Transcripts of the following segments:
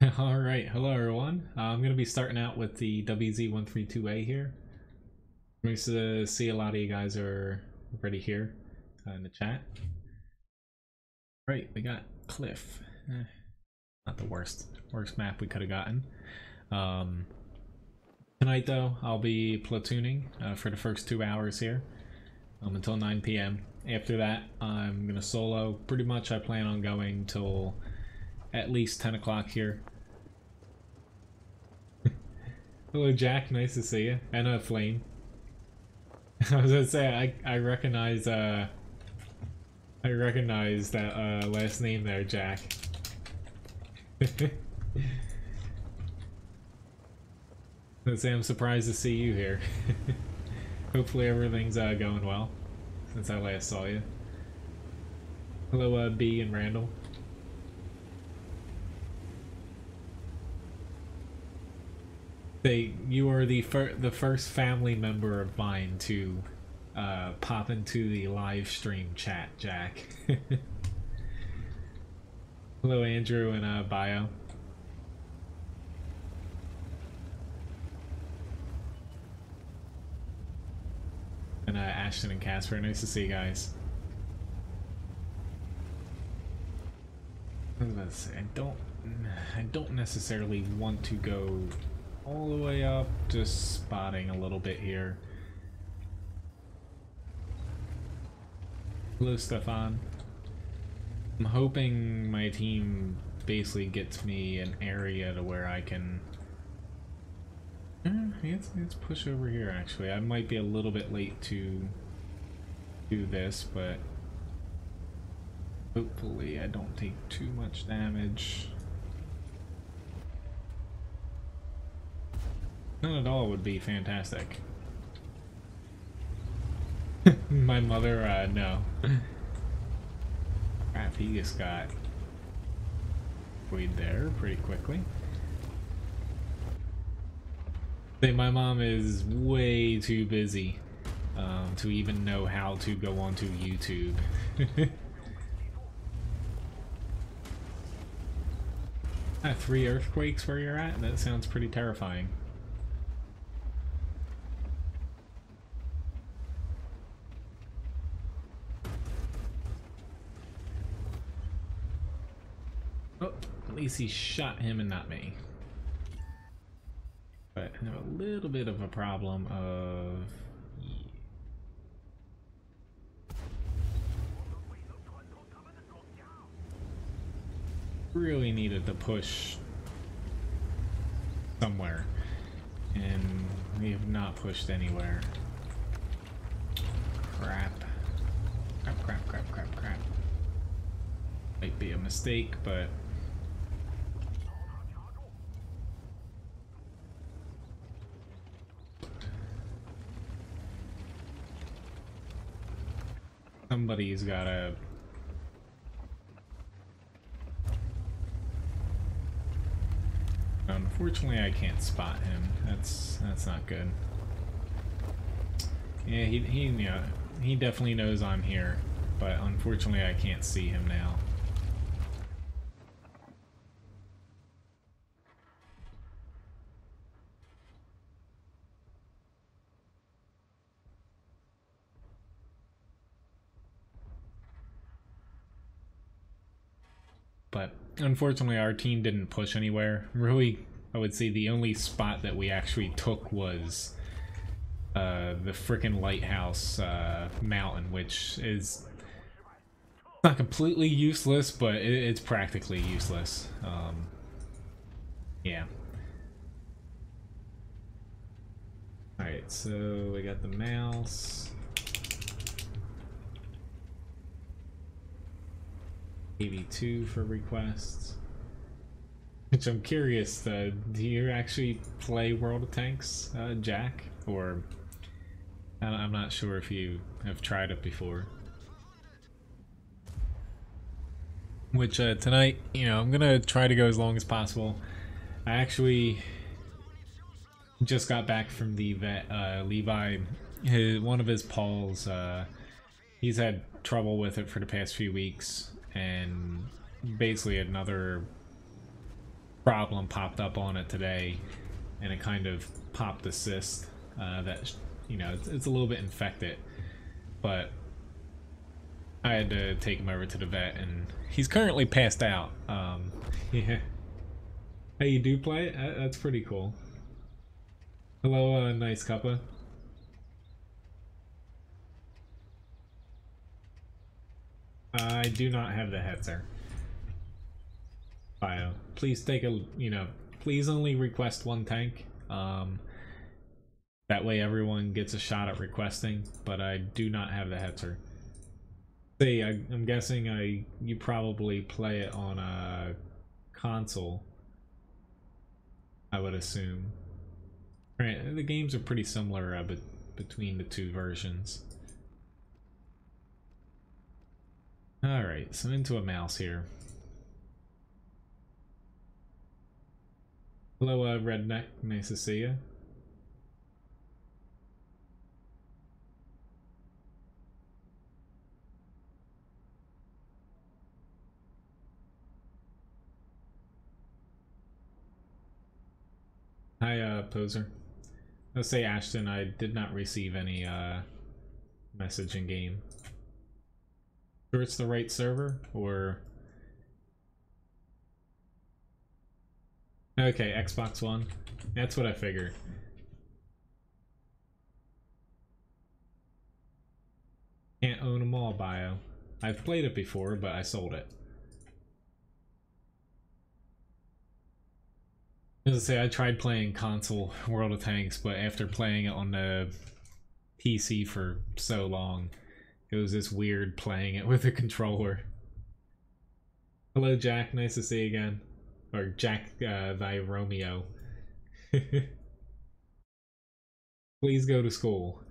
Alright, hello everyone. I'm going to be starting out with the WZ132A here. Nice to see a lot of you guys are already here in the chat. Right, we got Cliff. Not the worst map we could have gotten. Tonight though, I'll be platooning for the first 2 hours here until 9 p.m. After that, I'm going to solo. Pretty much I plan on going till at least 10 o'clock here. Hello Jack, nice to see you. And Flame. I was gonna say I recognize that last name there, Jack. Let's say I'm surprised to see you here. Hopefully everything's going well since I last saw you. Hello B and Randall. You are the first family member of mine to pop into the live stream chat, Jack. Hello, Andrew and Bio. And Ashton and Casper, nice to see you guys. I was about to say, I don't necessarily want to go all the way up, just spotting a little bit here. Hello, Stefan. I'm hoping my team basically gets me an area to where I can... let's push over here, actually. I might be a little bit late to do this, but hopefully I don't take too much damage. None at all would be fantastic. My mother, no. Crap, he just got weighed there pretty quickly. My mom is way too busy to even know how to go onto YouTube. 3 earthquakes where you're at? That sounds pretty terrifying. Oh, at least he shot him and not me. But I have a little bit of a problem of... really needed to push somewhere, and we have not pushed anywhere. Crap. Crap. Might be a mistake, but... somebody's gotta... Unfortunately, I can't spot him. That's not good. Yeah, he definitely knows I'm here, but unfortunately, I can't see him now. But unfortunately, our team didn't push anywhere. Really, I would say the only spot that we actually took was the frickin' lighthouse mountain, which is not completely useless, but it's practically useless. Yeah. Alright, so we got the mouse. AB2 for requests. Which I'm curious, do you actually play World of Tanks, Jack? Or I'm not sure if you have tried it before. Which tonight, I'm gonna try to go as long as possible. I actually just got back from the vet. Levi, one of his pals, he's had trouble with it for the past few weeks, and basically another problem popped up on it today, and it kind of popped a cyst that, you know, it's a little bit infected, but I had to take him over to the vet, and he's currently passed out. Yeah. Hey, you do play it? That's pretty cool. Hello, nice cuppa. I do not have the headset. Bio. Please take a, you know, please only request one tank. That way everyone gets a shot at requesting, but I do not have the headset. See, I'm guessing you probably play it on a console, I would assume. Right, the games are pretty similar between the two versions. Alright, so into a mouse here. Hello, Redneck. Nice to see you. Hi, Poser. Let's say, Ashton, I did not receive any message in game. Sure it's the right server, or... Okay, Xbox One. That's what I figured. Can't own them all, Bio. I've played it before, but I sold it. As I say, I tried playing console World of Tanks, but after playing it on the PC for so long, it was just weird playing it with a controller. Hello, Jack. Nice to see you again. Or Jack, thy Romeo. Please go to school.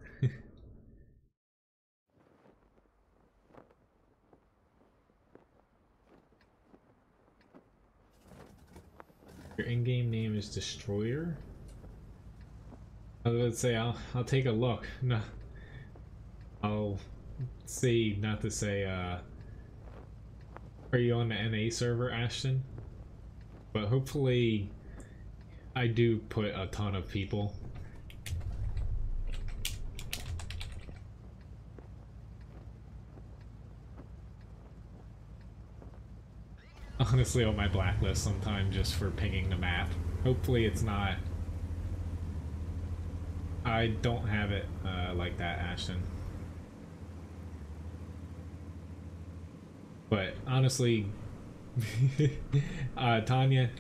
Your in-game name is Destroyer? I would say I'll take a look. No, I'll see. Not to say. Are you on the NA server, Ashton? But hopefully, I do put a ton of people. Honestly, on my blacklist sometime just for pinging the map. Hopefully it's not... I don't have it like that, Ashton. But honestly, Tanya,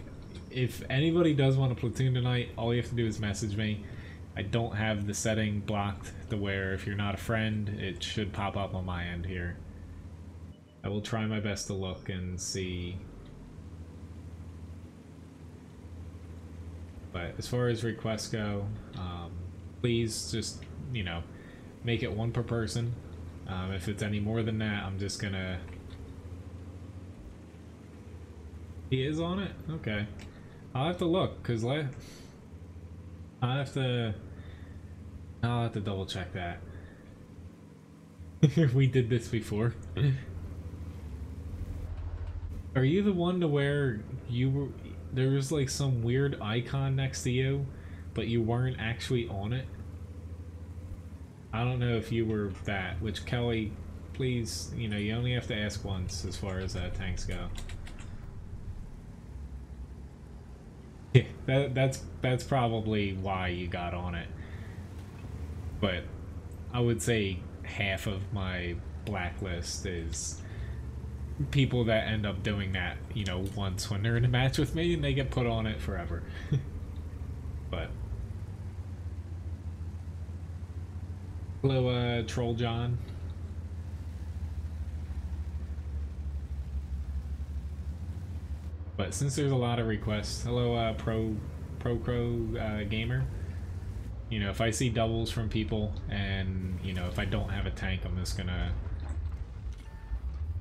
if anybody does want a platoon tonight, all you have to do is message me. I don't have the setting blocked to where if you're not a friend, it should pop up on my end here. I will try my best to look and see. But as far as requests go, please just, you know, make it one per person. If it's any more than that, I'm just gonna... He is on it? Okay. I'll have to look, because I'll have to double check that. We did this before. Are you the one to where you were... There was like some weird icon next to you, but you weren't actually on it? I don't know if you were that, which Kelly, please, you know, you only have to ask once as far as tanks go. Yeah, that's probably why you got on it. But I would say half of my blacklist is people that end up doing that, you know, once when they're in a match with me and they get put on it forever. But hello, Troll John. But since there's a lot of requests, hello, Pro Crow Gamer. You know, if I see doubles from people, and you know, if I don't have a tank, I'm just gonna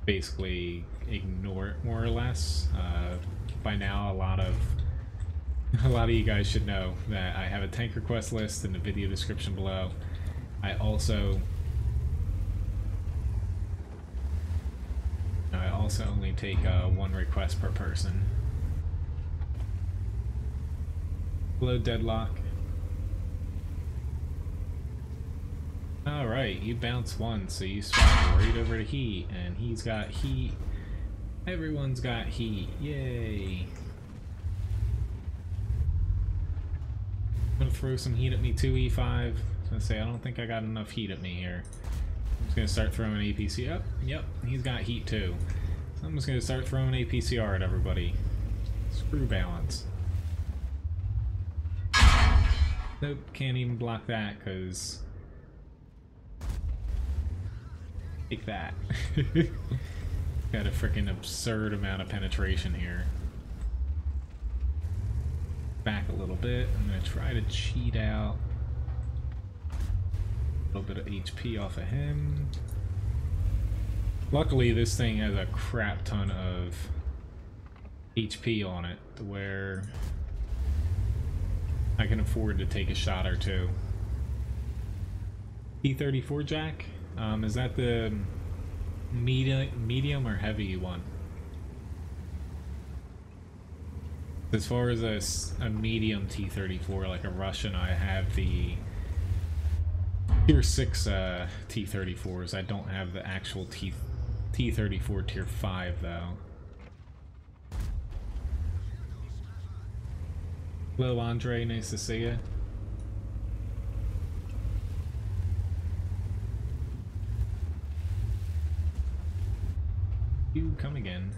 basically ignore it more or less. By now, a lot of you guys should know that I have a tank request list in the video description below. I also only take one request per person. Hello, Deadlock. Alright, you bounce one, so you swap right over to heat, and he's got heat. Everyone's got heat. Yay. I'm gonna throw some heat at me too, E5. I was gonna say, I don't think I got enough heat at me here. I'm just gonna start throwing APC up. Yep, he's got heat too. So I'm just gonna start throwing APCR at everybody. Screw balance. Nope, can't even block that, because... Take that. Got a freaking absurd amount of penetration here. Back a little bit. I'm gonna try to cheat out a little bit of HP off of him. Luckily, this thing has a crap ton of HP on it, to where I can afford to take a shot or two. T-34 Jack? Is that the medium or heavy you want? As far as a medium T-34, like a Russian, I have the Tier 6 T-34s. I don't have the actual T-34 Tier 5, though. Hello, Andre. Nice to see you. You come again.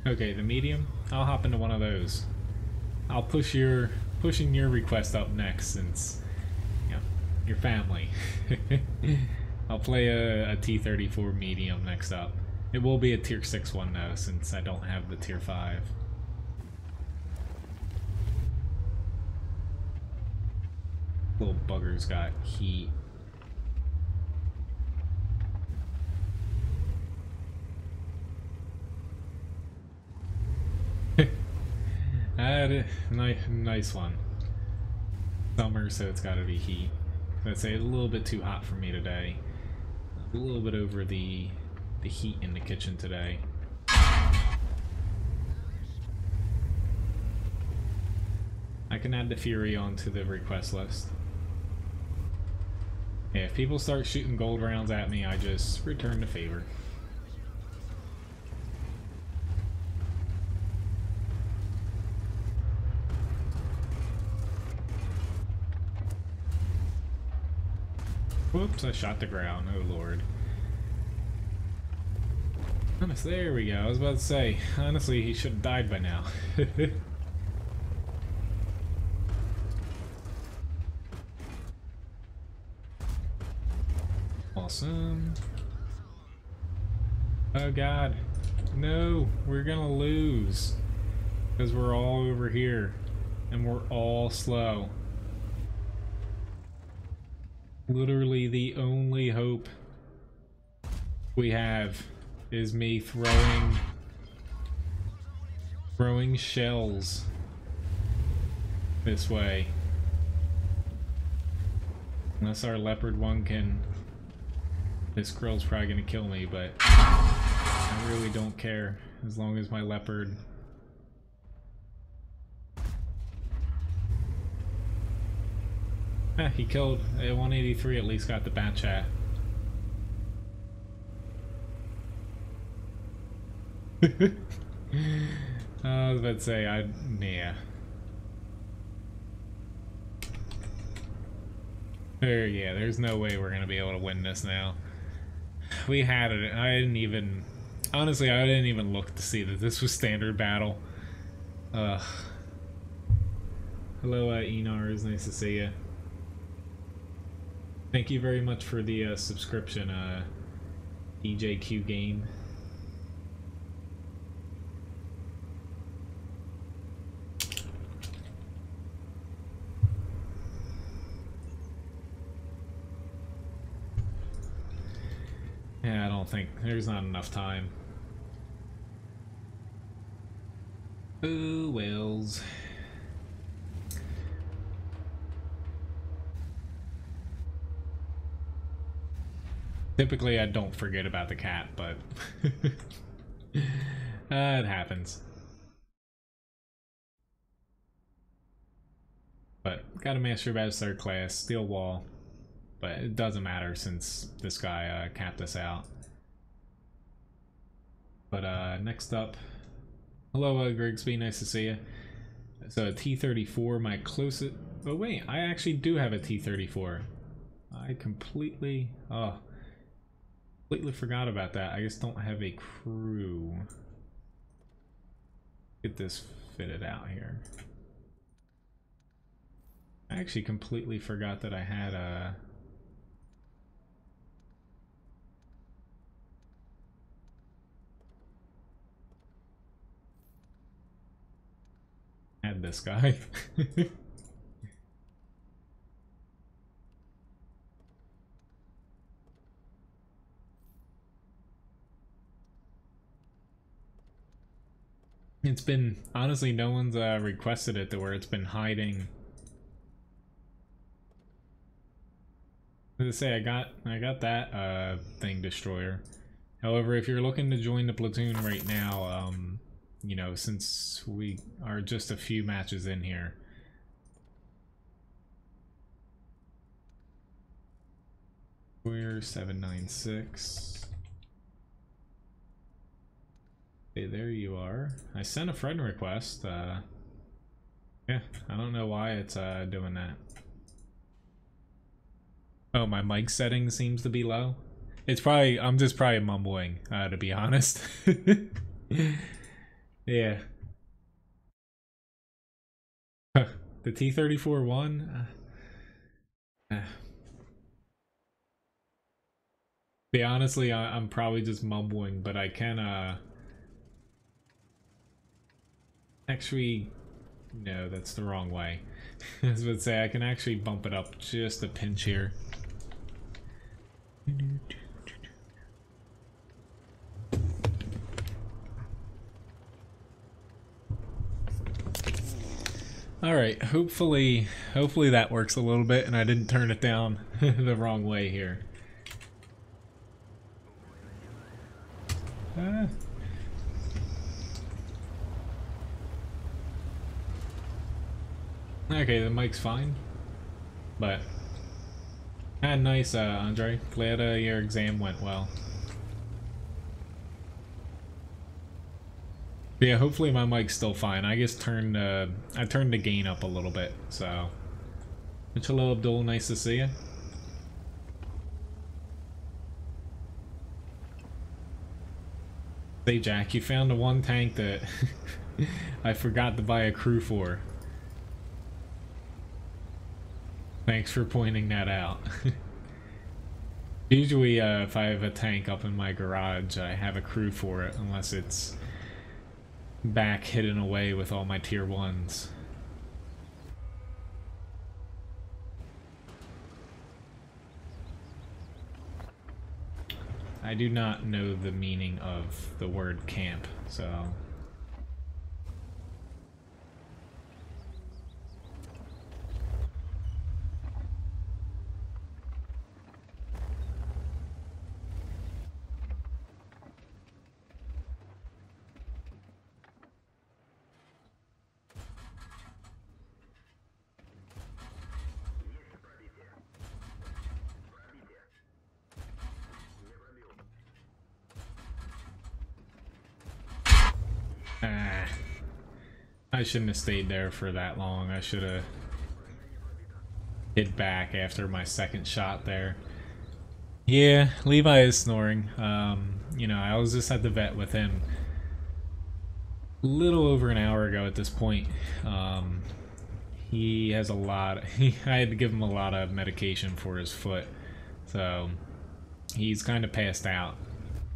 Okay, the medium. I'll hop into one of those. I'll pushing your request up next, since your family. I'll play a T-34 medium next up. It will be a Tier 6 one though, since I don't have the Tier 5. Little bugger's got heat. Nice one. Summer, so it's gotta be heat. I'd say it's a little bit too hot for me today. A little bit over the heat in the kitchen today. I can add the Fury onto the request list. Yeah, if people start shooting gold rounds at me, I just return the favor. Whoops, I shot the ground. Oh lord. Honestly, there we go. I was about to say, honestly, he should have died by now. Awesome. Oh god. No, we're gonna lose. Because we're all over here. And we're all slow. Literally the only hope we have is me throwing shells this way. Unless our leopard one can... This grill's probably gonna kill me, but I really don't care as long as my leopard... He killed a 183, at least got the bat chat. I was about to say, yeah. Yeah, there's no way we're gonna be able to win this now. We had it, I didn't even, honestly, I didn't even look to see that this was standard battle. Hello, Enar, it's nice to see you. Thank you very much for the subscription, EJQ Game. Yeah, I don't think there's not enough time. Oh, wells. Typically, I don't forget about the cat, but it happens. But got a Master Badge 3rd class, Steel Wall. But it doesn't matter since this guy capped us out. But next up, hello Grigsby, nice to see you. So a T-34, my closest. Oh wait, I actually do have a T-34. I completely forgot about that. I just don't have a crew. Get this fitted out here. I actually completely forgot that I had a. Had this guy. It's been, honestly, no one's requested it to where it's been hiding. As I say, I got that thing destroyer. However, if you're looking to join the platoon right now, you know, since we are just a few matches in here. We're 796. Okay, there you are. I sent a friend request. Yeah, I don't know why it's doing that. Oh, my mic setting seems to be low. It's probably, I'm just probably mumbling, to be honest. Yeah. The T-34 won? Yeah, honestly, I'm probably just mumbling, but I can, actually, no, that's the wrong way. I was about to say, I can actually bump it up just a pinch here. Alright, hopefully that works a little bit and I didn't turn it down the wrong way here. Okay, the mic's fine. But nice, Andre. Glad your exam went well. But yeah, hopefully my mic's still fine. I just turned I turned the gain up a little bit, so. Hello Abdul, nice to see you. Say Jack, you found the one tank that I forgot to buy a crew for. Thanks for pointing that out. Usually if I have a tank up in my garage, I have a crew for it, unless it's back hidden away with all my tier 1s. I do not know the meaning of the word camp, so... I shouldn't have stayed there for that long. I should have hit back after my second shot there. Yeah, Levi is snoring. You know, I was just at the vet with him a little over an hour ago at this point. He has a lot. I had to give him a lot of medication for his foot, so he's kind of passed out.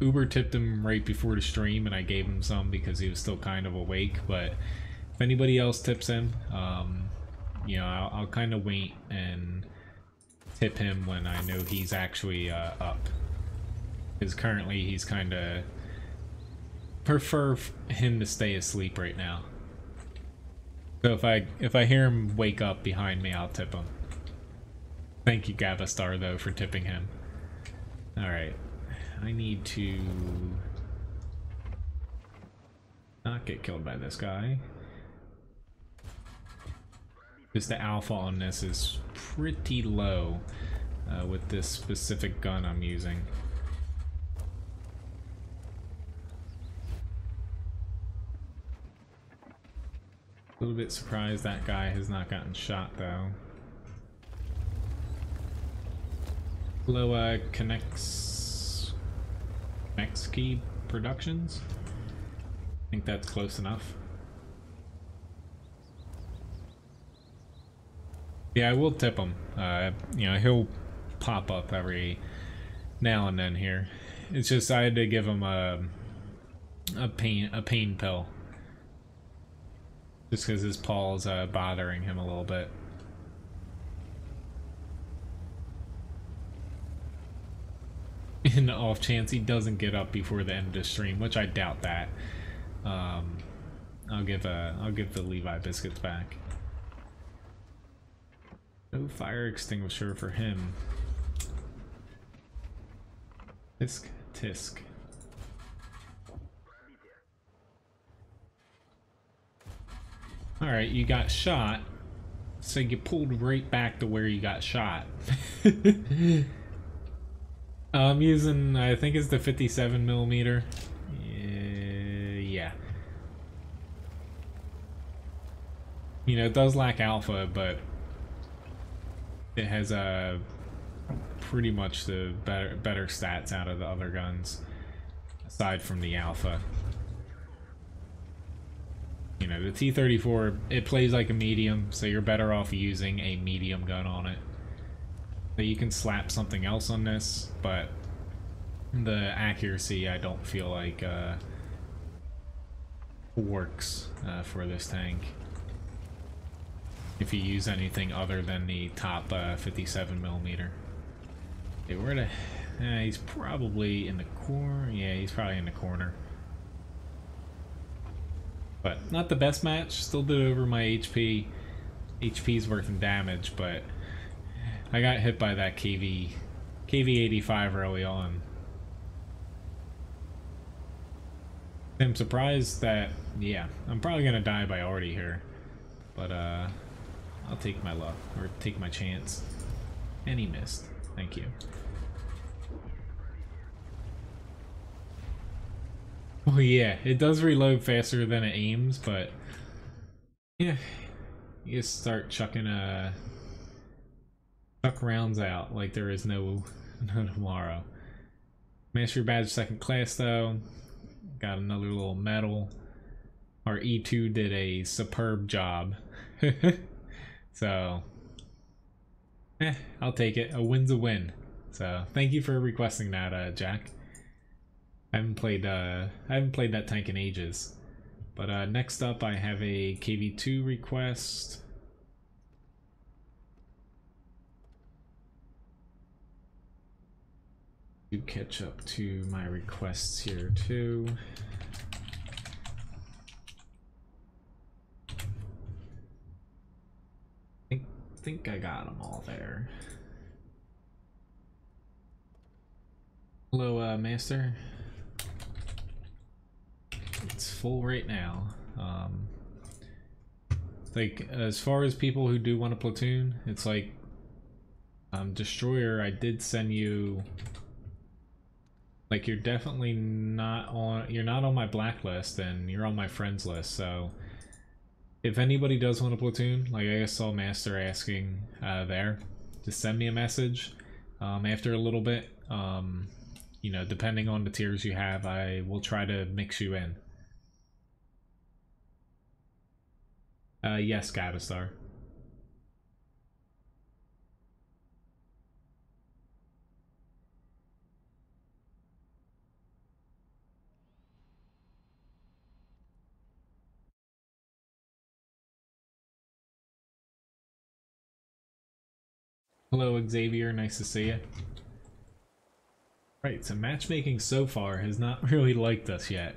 Uber tipped him right before the stream, and I gave him some because he was still kind of awake, but if anybody else tips him, you know, I'll kind of wait and tip him when I know he's actually up. Because currently he's kind of prefer him to stay asleep right now. So if I hear him wake up behind me, I'll tip him. Thank you, Gavastar, though, for tipping him. Alright. I need to not get killed by this guy. Just the alpha on this is pretty low with this specific gun I'm using. A little bit surprised that guy has not gotten shot though. Hello, Connects Key Productions. I think that's close enough. Yeah, I will tip him. You know, he'll pop up every now and then here. It's just I had to give him a pain pill. Just because his paw's bothering him a little bit. In the off chance he doesn't get up before the end of the stream, which I doubt that. I'll give the Levi biscuits back. No fire extinguisher for him. Tisk tisk. Alright, you got shot, so you pulled right back to where you got shot. I'm using, I think it's the 57mm. Yeah. You know, it does lack alpha, but it has pretty much the better stats out of the other guns, aside from the alpha. You know, the T-34, it plays like a medium, so you're better off using a medium gun on it. So you can slap something else on this, but the accuracy I don't feel like works for this tank. If you use anything other than the top 57mm. Okay, where the... he's probably in the corner. Yeah, he's probably in the corner. But not the best match. Still did over my HP. HP's worth in damage, but I got hit by that KV-85 early on. I'm surprised that... yeah, I'm probably gonna die by Artie here. But I'll take my luck, or take my chance. And he missed. Thank you. Oh yeah, it does reload faster than it aims, but yeah, you just start chucking chuck rounds out like there is no tomorrow. Master badge 2nd class though. Got another little medal. Our E2 did a superb job. So, I'll take it. A win's a win. So, thank you for requesting that, Jack. I haven't played that tank in ages. But next up, I have a KV2 request. Do catch up to my requests here too. I think I got them all there. Hello, Master. It's full right now. Like, as far as people who do want a platoon, it's like, Destroyer, I did send you, like, you're definitely not on, you're not on my blacklist, and you're on my friends list, so if anybody does want a platoon, like I saw Master asking there, just send me a message after a little bit. You know, depending on the tiers you have, I will try to mix you in. Yes, Gavistar. Hello, Xavier. Nice to see you. Right, so matchmaking so far has not really liked us yet.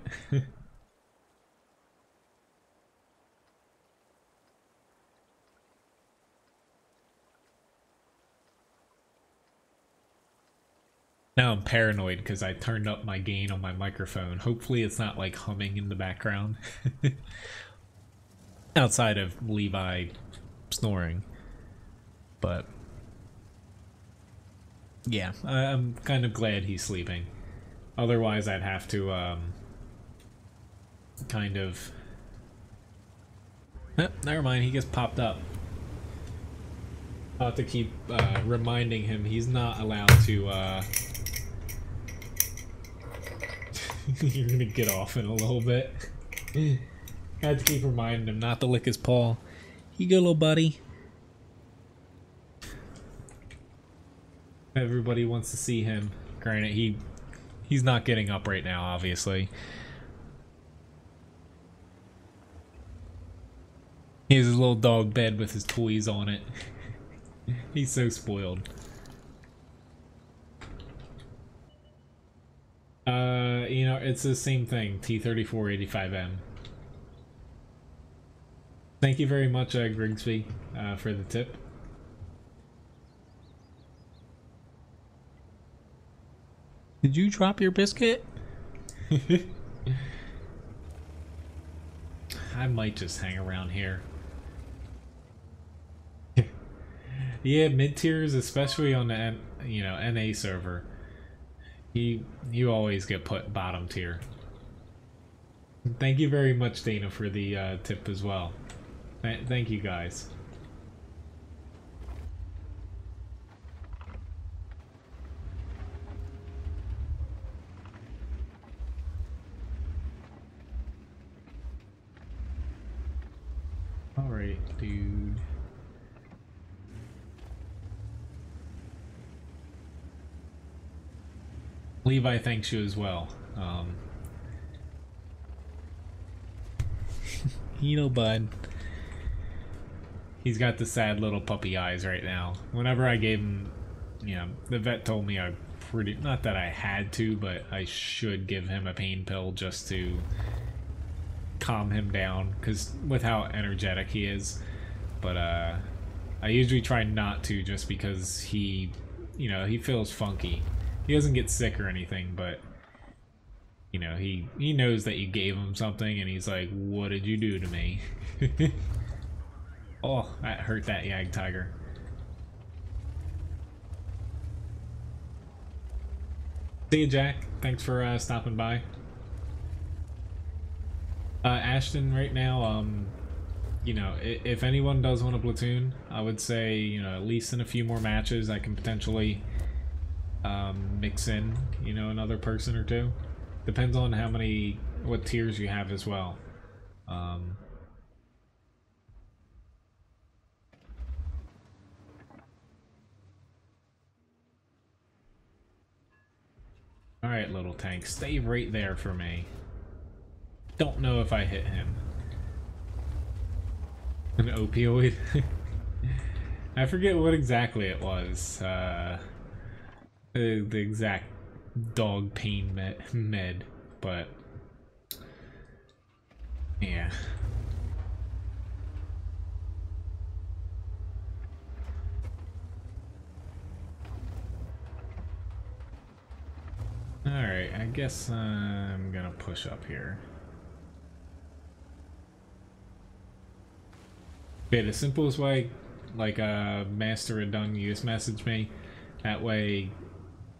Now I'm paranoid because I turned up my gain on my microphone. Hopefully it's not like humming in the background. Outside of Levi snoring. But yeah, I'm kind of glad he's sleeping. Otherwise, I'd have to kind of. Never mind. He just popped up. I'll have to keep reminding him he's not allowed to. You're gonna get off in a little bit. I have to keep reminding him not to lick his paw. You go, little buddy. Everybody wants to see him. Granted, he's not getting up right now, obviously. He has his little dog bed with his toys on it. He's so spoiled. You know, it's the same thing, T3485M. Thank you very much, Grigsby, for the tip. Did you drop your biscuit? I might just hang around here. Yeah, mid-tiers, especially on the NA server. You always get put bottom tier. Thank you very much, Dana, for the tip as well. Thank you, guys. Alright, dude. Levi thanks you as well. You know, bud. He's got the sad little puppy eyes right now. Whenever I gave him, you know, the vet told me not that I had to, but I should give him a pain pill just to calm him down, because with how energetic he is. But I usually try not to, just because he feels funky. He doesn't get sick or anything, but you know, he knows that you gave him something and he's like, what did you do to me? Oh, that hurt that Yag Tiger. See you, Jack. Thanks for stopping by. Ashton, right now, you know, if anyone does want a platoon, I would say, you know, at least in a few more matches I can potentially mix in, you know, another person or two. Depends on what tiers you have as well. Alright, little tank, stay right there for me. Don't know if I hit him. An opioid? I forget what exactly it was. The exact dog pain med, but yeah. Alright, I guess I'm gonna push up here. Okay, the simplest way, like Master and Dung, you just message me. That way,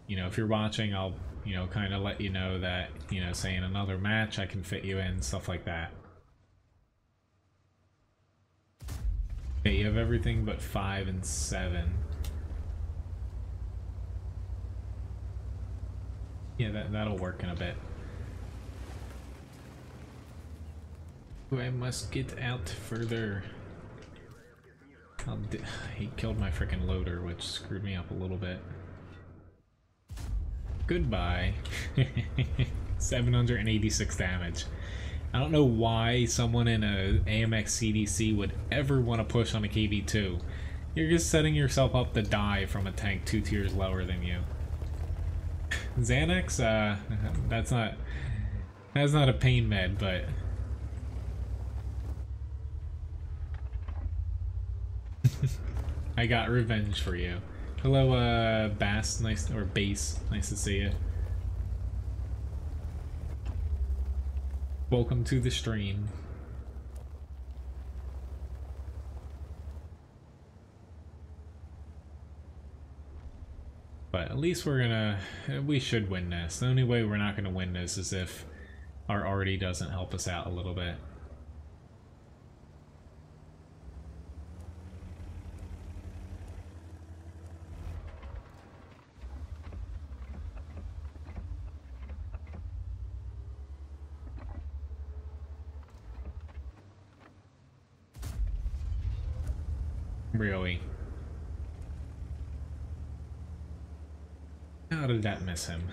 you know, if you're watching, I'll, you know, kind of let you know that, you know, say in another match I can fit you in, stuff like that. Okay, you have everything but 5 and 7. Yeah, that'll work in a bit. Ooh, I must get out further. He killed my freaking loader, which screwed me up a little bit. Goodbye. 786 damage. I don't know why someone in a AMX CDC would ever want to push on a KB2. You're just setting yourself up to die from a tank 2 tiers lower than you. Xanax? That's not a pain med, but I got revenge for you. Hello, Bass, nice to see you. Welcome to the stream. But at least we should win this. The only way we're not gonna win this is if our arty doesn't help us out a little bit. Really? How did that miss him?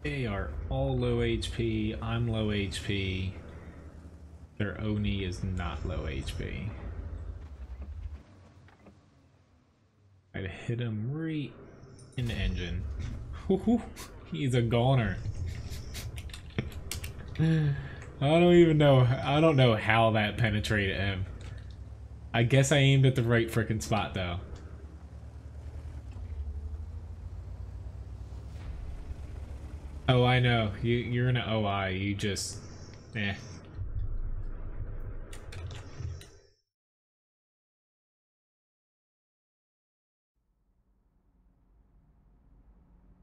They are all low HP. I'm low HP. Their Oni is not low HP. I'd hit him right in the engine. He's a goner. I don't know how that penetrated him. I guess I aimed at the right frickin' spot though. Oh, I know. You're in an OI. You just... eh.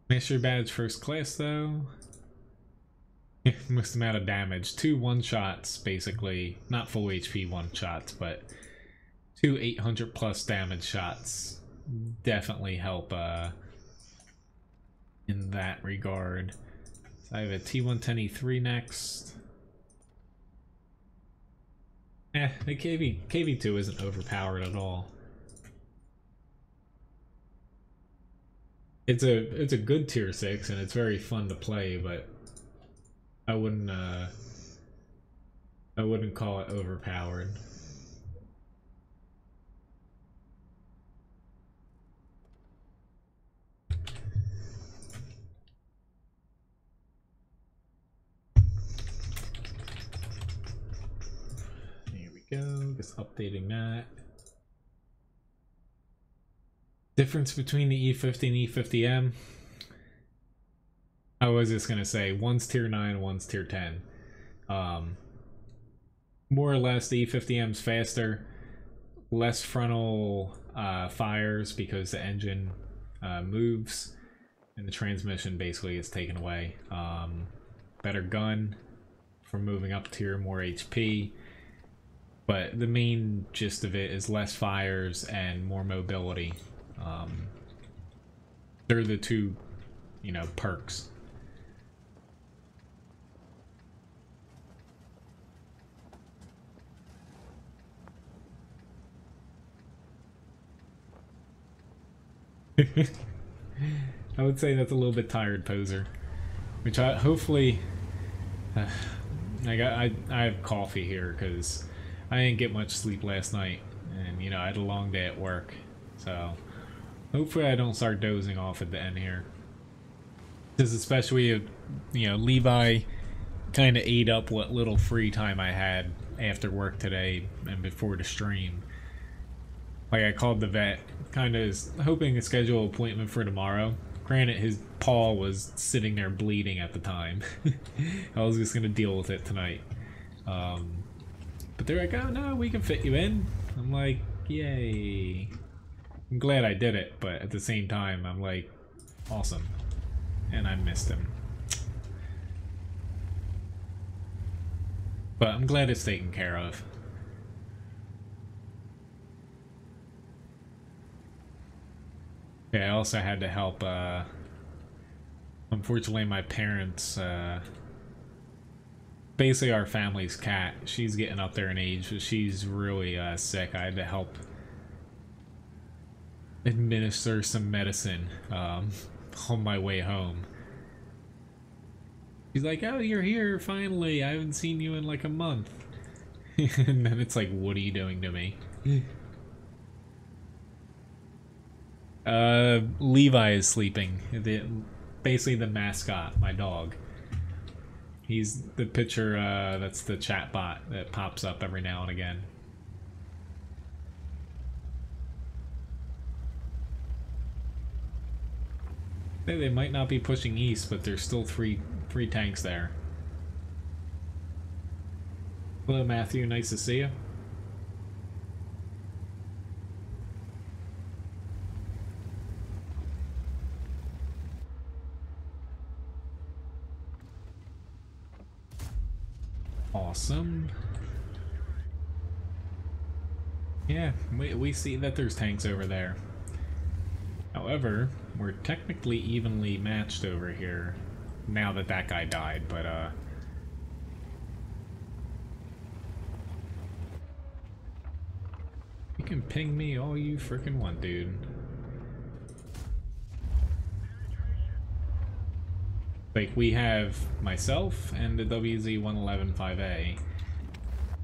Master badge first class though. Most amount of damage. 2 one-shots basically. Not full HP one-shots, but 2 800 plus damage shots definitely help in that regard. So I have a T110E3 next. The KV2 isn't overpowered at all. It's a good tier 6 and it's very fun to play, but I wouldn't call it overpowered. Here we go, just updating that. Difference between the E50 and E50M. I was just gonna say one's tier 9, one's tier 10. More or less the E50M's faster, less frontal fires because the engine moves and the transmission basically is taken away. Better gun for moving up tier, more HP, but the main gist of it is less fires and more mobility. They're the two, perks. I would say that's a little bit tired, poser. Which hopefully, I have coffee here because I didn't get much sleep last night, and I had a long day at work, so hopefully I don't start dozing off at the end here. Because especially, Levi kind of ate up what little free time I had after work today and before the stream. Like, I called the vet, kind of hoping to schedule an appointment for tomorrow. Granted, his paw was sitting there bleeding at the time. I was just going to deal with it tonight. But they're like, oh no, we can fit you in. I'm like, yay. I'm glad I did it, but at the same time, I'm like, awesome. And I missed him. But I'm glad it's taken care of. Yeah, I also had to help, unfortunately my parents, basically our family's cat, she's getting up there in age, but she's really sick. I had to help administer some medicine on my way home. She's like, oh, you're here, finally. I haven't seen you in like a month. And then it's like, what are you doing to me? Levi is sleeping. Basically the mascot, my dog. He's the picture, that's the chat bot that pops up every now and again. They might not be pushing east, but there's still three tanks there. Hello Matthew, nice to see you. Awesome. Yeah, we see that there's tanks over there. However, we're technically evenly matched over here now that that guy died, but you can ping me all you frickin' want, dude. Like, we have myself and the WZ-111-5A.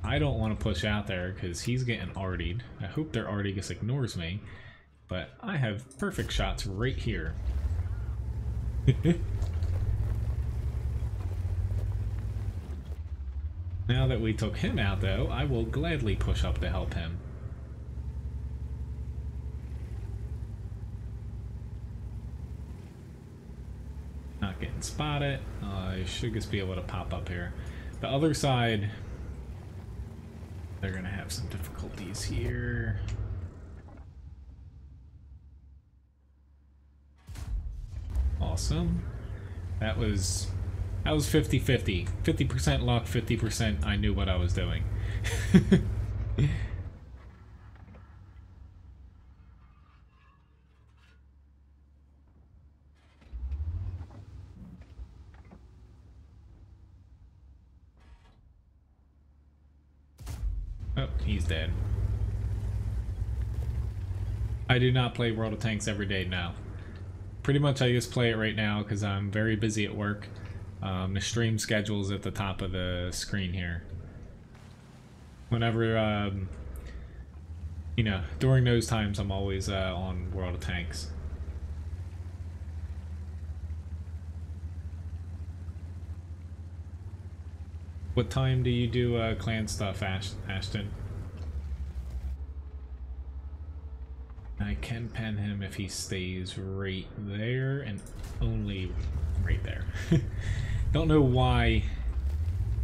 I don't want to push out there because he's getting artied. I hope their arty just ignores me, but I have perfect shots right here. Now that we took him out, though, I will gladly push up to help him. Not getting spotted. I should just be able to pop up here. The other side, they're gonna have some difficulties here. Awesome. That was 50-50. 50% luck, 50% I knew what I was doing. Oh, he's dead. I do not play World of Tanks every day now. Pretty much I just play it right now because I'm very busy at work. The stream schedule's at the top of the screen here. Whenever, you know, during those times I'm always on World of Tanks. What time do you do clan stuff, Ashton? I can pen him if he stays right there and only right there. Don't know why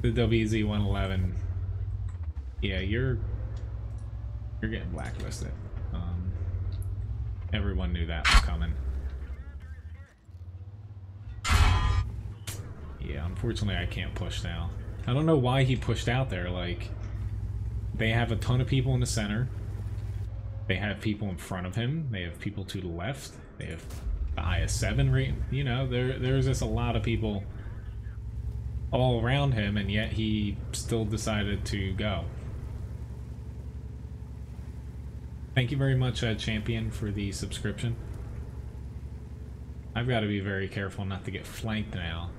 the WZ-111. Yeah, you're getting blacklisted. Everyone knew that was coming. Yeah, unfortunately I can't push now. I don't know why he pushed out there. Like, they have a ton of people in the center. They have people in front of him. They have people to the left. They have the IS-7 right. You know, there's just a lot of people all around him, and yet he still decided to go. Thank you very much, Champion, for the subscription. I've got to be very careful not to get flanked now.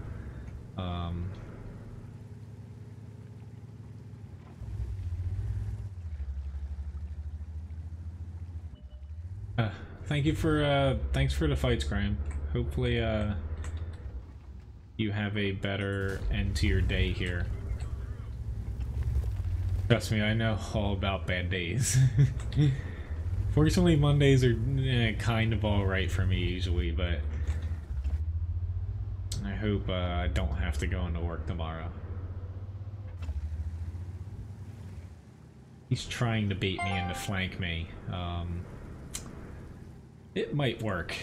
Thank you for, thanks for the fights, Graham. Hopefully, you have a better end to your day here. Trust me, I know all about bad days. Fortunately, Mondays are kind of alright for me usually, but I hope I don't have to go into work tomorrow. He's trying to bait me in to flank me. It might work.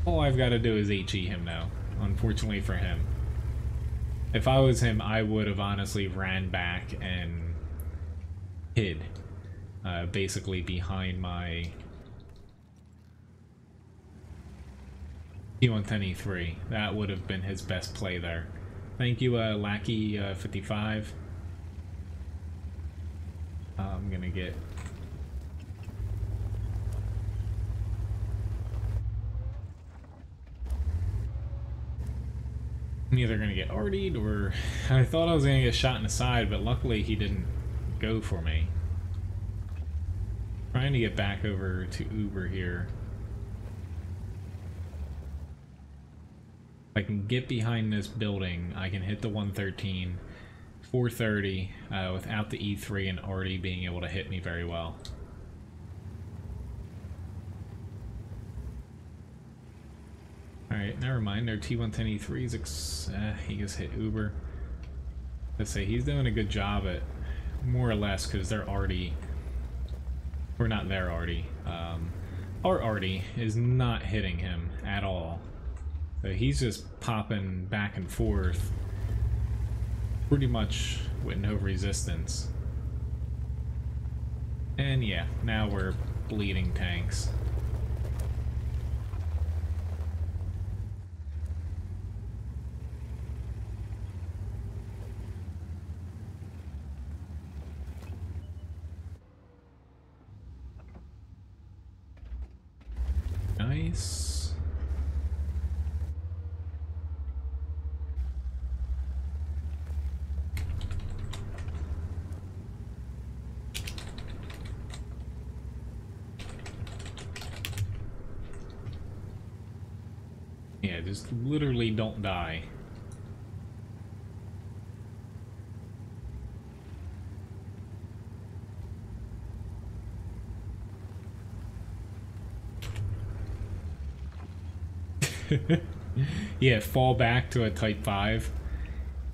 All I've got to do is HE him now, unfortunately for him. If I was him, I would have honestly ran back and hid, basically behind my T110E3. That would have been his best play there. Thank you, Lackey55. I'm gonna get... I'm either gonna get artied or... I thought I was gonna get shot in the side, but luckily he didn't go for me. Trying to get back over to Uber here. If I can get behind this building, I can hit the 113. 430 without the E3 and already being able to hit me very well. Alright, never mind. Their T110E3's he just hit Uber. Let's say he's doing a good job at more or less because they're already... We're not there already. Our arty is not hitting him at all. So he's just popping back and forth pretty much with no resistance. And yeah, now we're bleeding tanks. Nice. Yeah, just literally don't die. Yeah, fall back to a Type 5.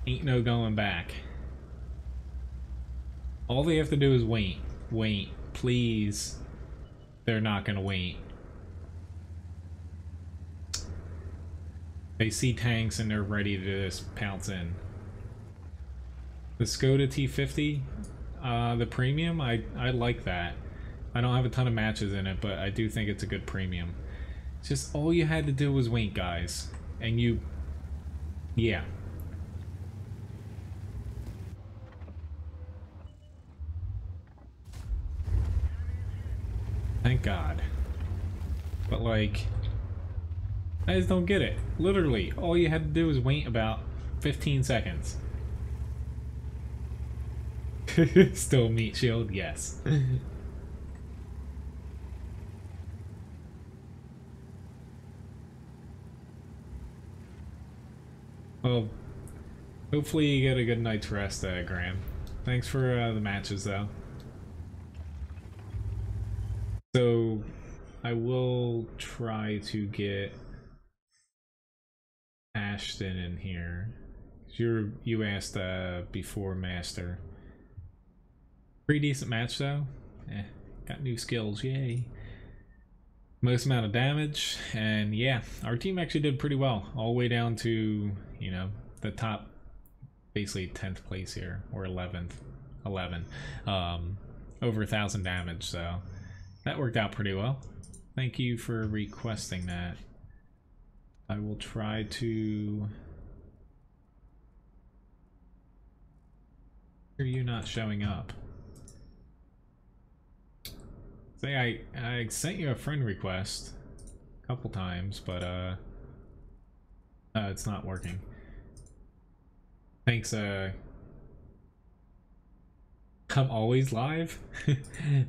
Ain't no going back. All they have to do is wait. Wait. Please. They're not gonna wait. They see tanks and they're ready to just pounce in. The Skoda T50, the premium, I like that. I don't have a ton of matches in it, but I do think it's a good premium. It's just all you had to do was wait, guys. And you... yeah. Thank God. But like... I just don't get it. Literally, all you had to do was wait about 15 seconds. Still meat shield? Yes. Well, hopefully you get a good night's rest, Graham. Thanks for the matches, though. So, I will try to get Ashton in here. You asked before Master. Pretty decent match though. Got new skills, yay. Most amount of damage, and yeah, our team actually did pretty well. All the way down to, you know, the top, basically 10th place here, or 11th. 11. Over 1,000 damage, so that worked out pretty well. Thank you for requesting that. I will try to... Are you not showing up? Say I sent you a friend request a couple times, but it's not working. Thanks. I'm always live?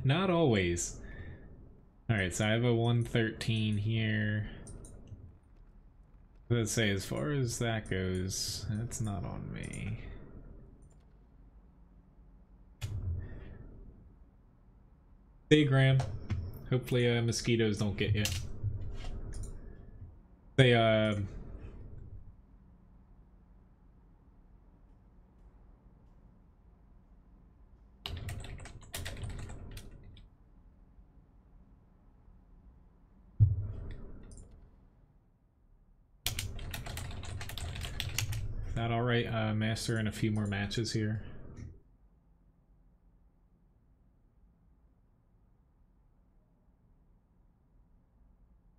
Not always. All right, so I have a 113 here. Let's say, as far as that goes, that's not on me. Hey, Graham. Hopefully, mosquitoes don't get you. Say, that all right, Master, in a few more matches here.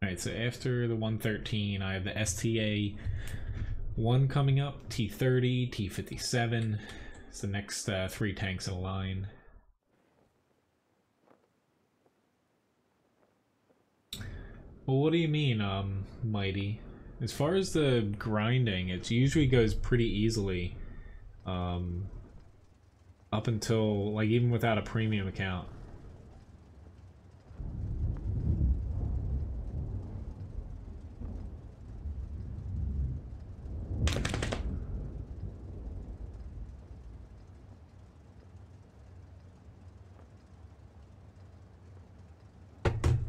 Alright, so after the 113, I have the STA 1 coming up, T30, T57. It's the next 3 tanks in a line. Well, what do you mean, Mighty? As far as the grinding, it usually goes pretty easily. Up until, like, even without a premium account.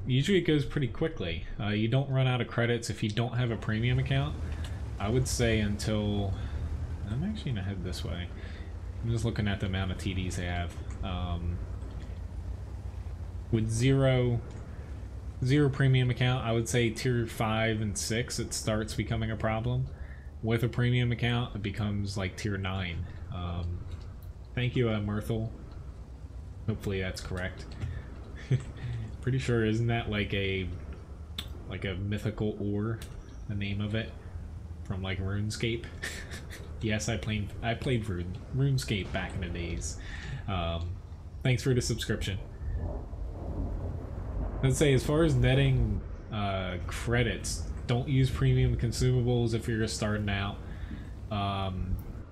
Usually it goes pretty quickly. You don't run out of credits if you don't have a premium account. I would say until... I'm actually gonna head this way. I'm just looking at the amount of TDs they have. With 0 Zero premium account, I would say tier 5 and 6 it starts becoming a problem. With a premium account, it becomes like tier 9. Thank you, Myrtle. Hopefully that's correct. Pretty sure, isn't that like a mythical ore, the name of it, from like RuneScape? Yes, I played RuneScape back in the days. Thanks for the subscription. Let's say, as far as netting credits, don't use premium consumables if you're just starting out.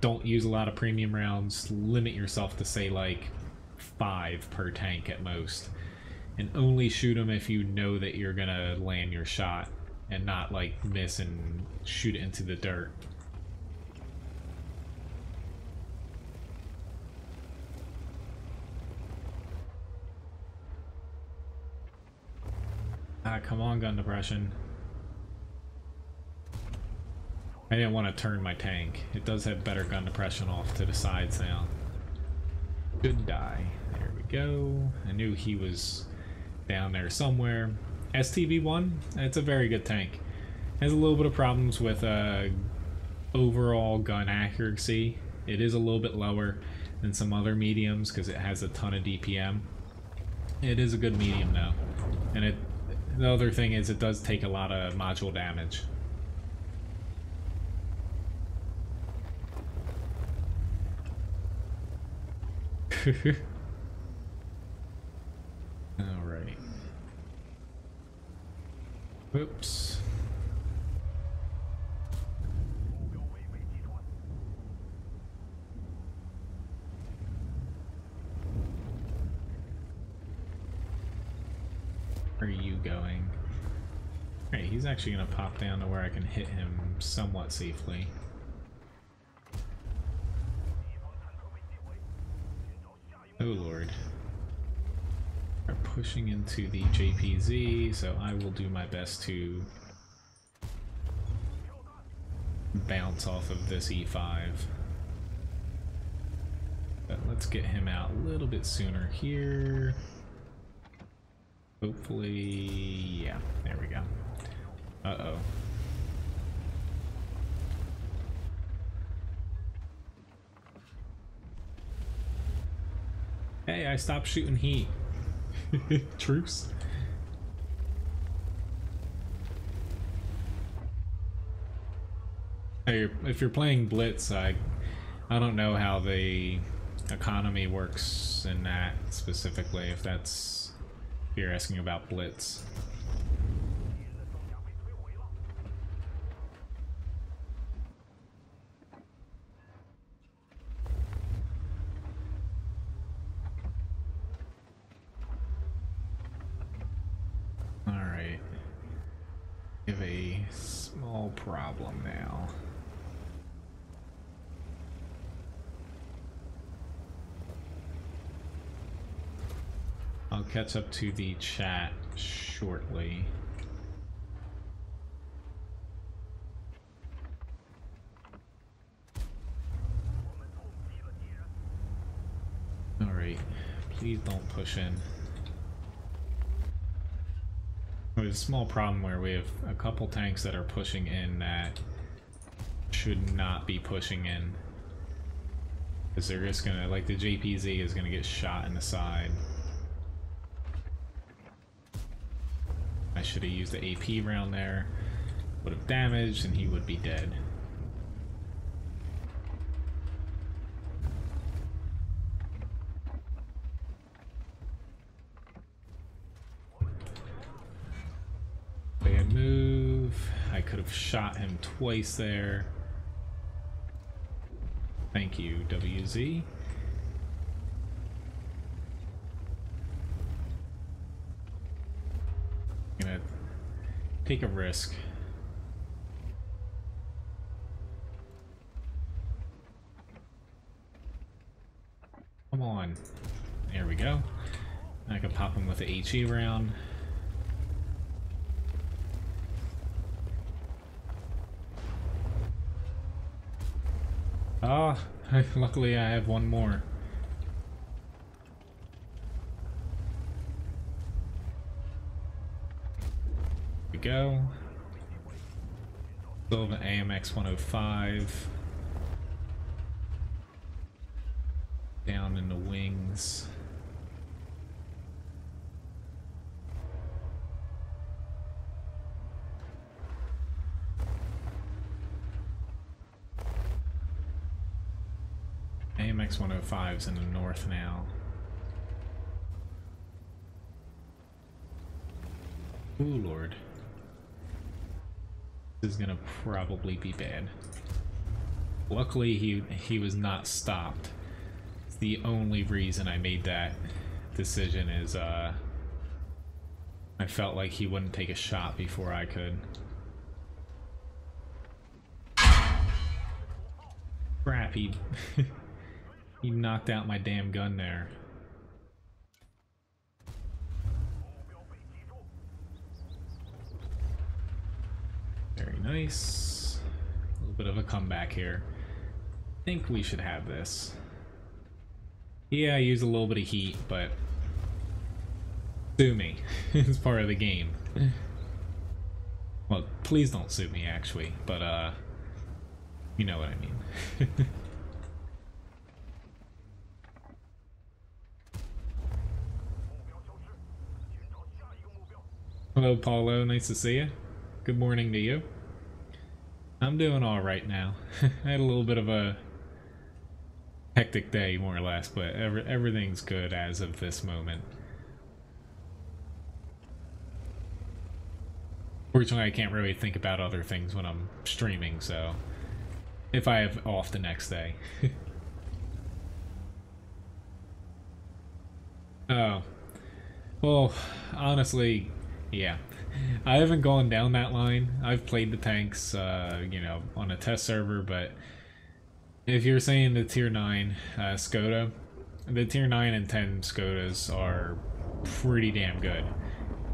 Don't use a lot of premium rounds. Limit yourself to, say, like 5 per tank at most. And only shoot them if you know that you're gonna land your shot and not like miss and shoot it into the dirt. Ah, come on, gun depression. I didn't want to turn my tank. It does have better gun depression off to the sides now. Good die. There we go. I knew he was down there somewhere. STV1, it's a very good tank. Has a little bit of problems with overall gun accuracy. It is a little bit lower than some other mediums because it has a ton of DPM. It is a good medium though. And the other thing is it does take a lot of module damage. Alright. Oops. Where are you going? Alright, he's actually gonna pop down to where I can hit him somewhat safely. Oh lord. We're pushing into the JPZ, so I will do my best to bounce off of this E5. But let's get him out a little bit sooner here. Hopefully, yeah, there we go. Uh-oh. Hey, I stopped shooting heat. Truce. Hey, if you're playing Blitz, I don't know how the economy works in that specifically, if you're asking about Blitz. Alright. We have a small problem now. I'll catch up to the chat shortly. Alright, please don't push in. There's a small problem where we have a couple tanks that are pushing in that should not be pushing in. Because they're just gonna, like, the JPZ is gonna get shot in the side. I should have used the AP round there. Would have damaged and he would be dead. Bad move. I could have shot him twice there. Thank you, WZ. I'm gonna take a risk. Come on. There we go. I can pop him with the HE round. Ah, luckily I have one more. go. Still have an AMX 105. Down in the wings. AMX 105's in the north now. Ooh, Lord. This is gonna probably be bad. Luckily, he was not stopped. It's the only reason I made that decision is, I felt like he wouldn't take a shot before I could. Crap, he knocked out my damn gun there. Very nice. A little bit of a comeback here. I think we should have this. Yeah, I use a little bit of heat, but sue me. It's part of the game. Well, please don't sue me, actually, but you know what I mean. Hello, Paulo. Nice to see you. Good morning to you. I'm doing all right now. I had a little bit of a hectic day, more or less, but everything's good as of this moment. Fortunately, I can't really think about other things when I'm streaming, so if I have off the next day. Oh. Well, honestly, yeah. I haven't gone down that line. I've played the tanks, you know, on a test server, but if you're saying the tier 9 Skoda, the tier 9 and 10 Skodas are pretty damn good.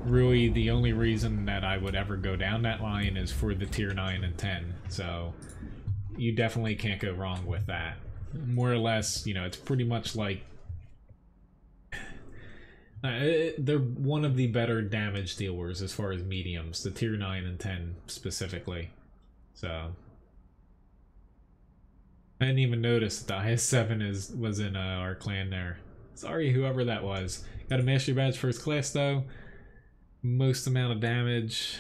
Really, the only reason that I would ever go down that line is for the tier 9 and 10, so you definitely can't go wrong with that. More or less, you know, it's pretty much like they're one of the better damage dealers as far as mediums, the tier 9 and 10 specifically. So I didn't even notice that the IS-7 was in our clan there. Sorry, whoever that was. Got a mastery badge first class though. Most amount of damage.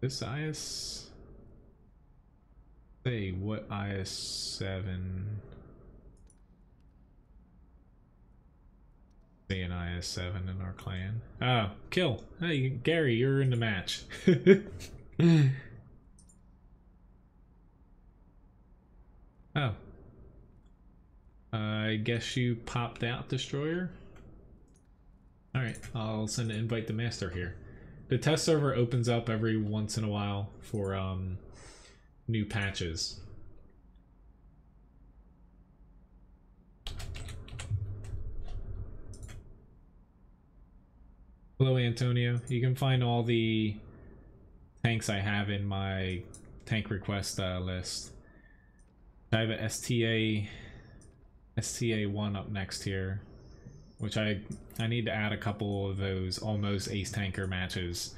This IS... Say, what IS-7... An IS-7 in our clan. Oh, kill. Hey, Gary, you're in the match. Oh. I guess you popped out, Destroyer? Alright, I'll send an invite to Master here. The test server opens up every once in a while for new patches. Hello, Antonio. You can find all the tanks I have in my tank request list. I have a STA1 up next here, which I need to add a couple of those almost ace tanker matches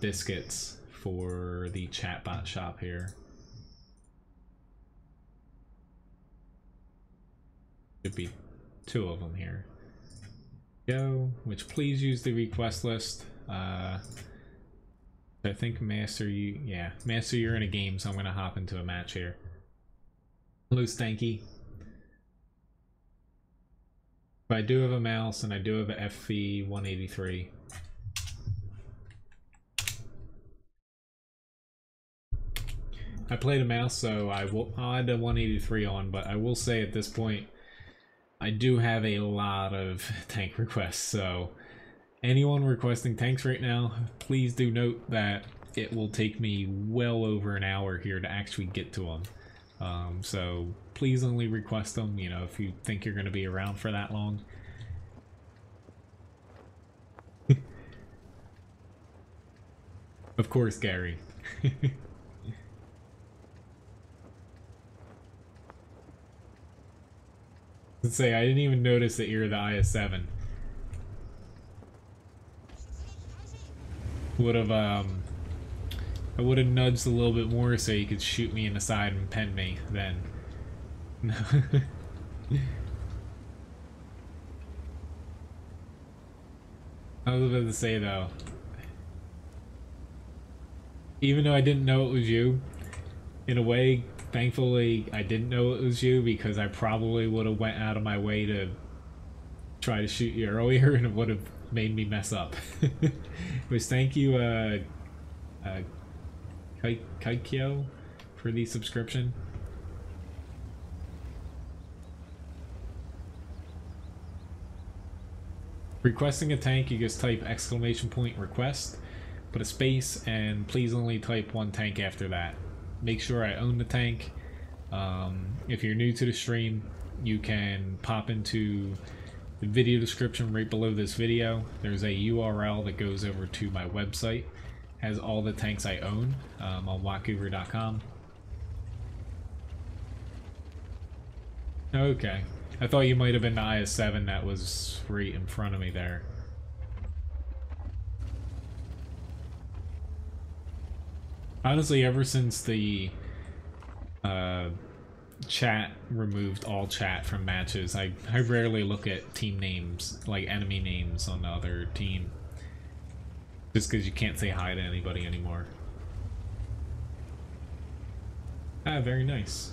biscuits for the chatbot shop here. Should be 2 of them here. Go, which please use the request list. I think Master, Master, you're in a game, so I'm gonna hop into a match here. Hello, Stanky. But I do have a mouse and I do have a FV 183. I played a mouse, so I'll add a 183 on, but I will say at this point I do have a lot of tank requests, so anyone requesting tanks right now, please do note that it will take me well over an hour here to actually get to them. So please only request them, you know, if you think you're going to be around for that long. Of course, Gary. Let's say I didn't even notice that you're the IS-7. would have I would have nudged a little bit more so you could shoot me in the side and pen me then. I was about to say though, even though I didn't know it was you, in a way, thankfully I didn't know it was you, because I probably would have went out of my way to try to shoot you earlier and it would have made me mess up. Which thank you Kaikyo for the subscription. Requesting a tank, you just type !request, put a space, and please only type one tank after that. Make sure I own the tank. If you're new to the stream, you can pop into the video description right below this video. There's a URL that goes over to my website. Has all the tanks I own on WoTGuru.com. Okay. I thought you might have been the IS-7 that was right in front of me there. Honestly, ever since the chat removed all chat from matches, I rarely look at team names, like enemy names on the other team. Just because you can't say hi to anybody anymore. Ah, very nice.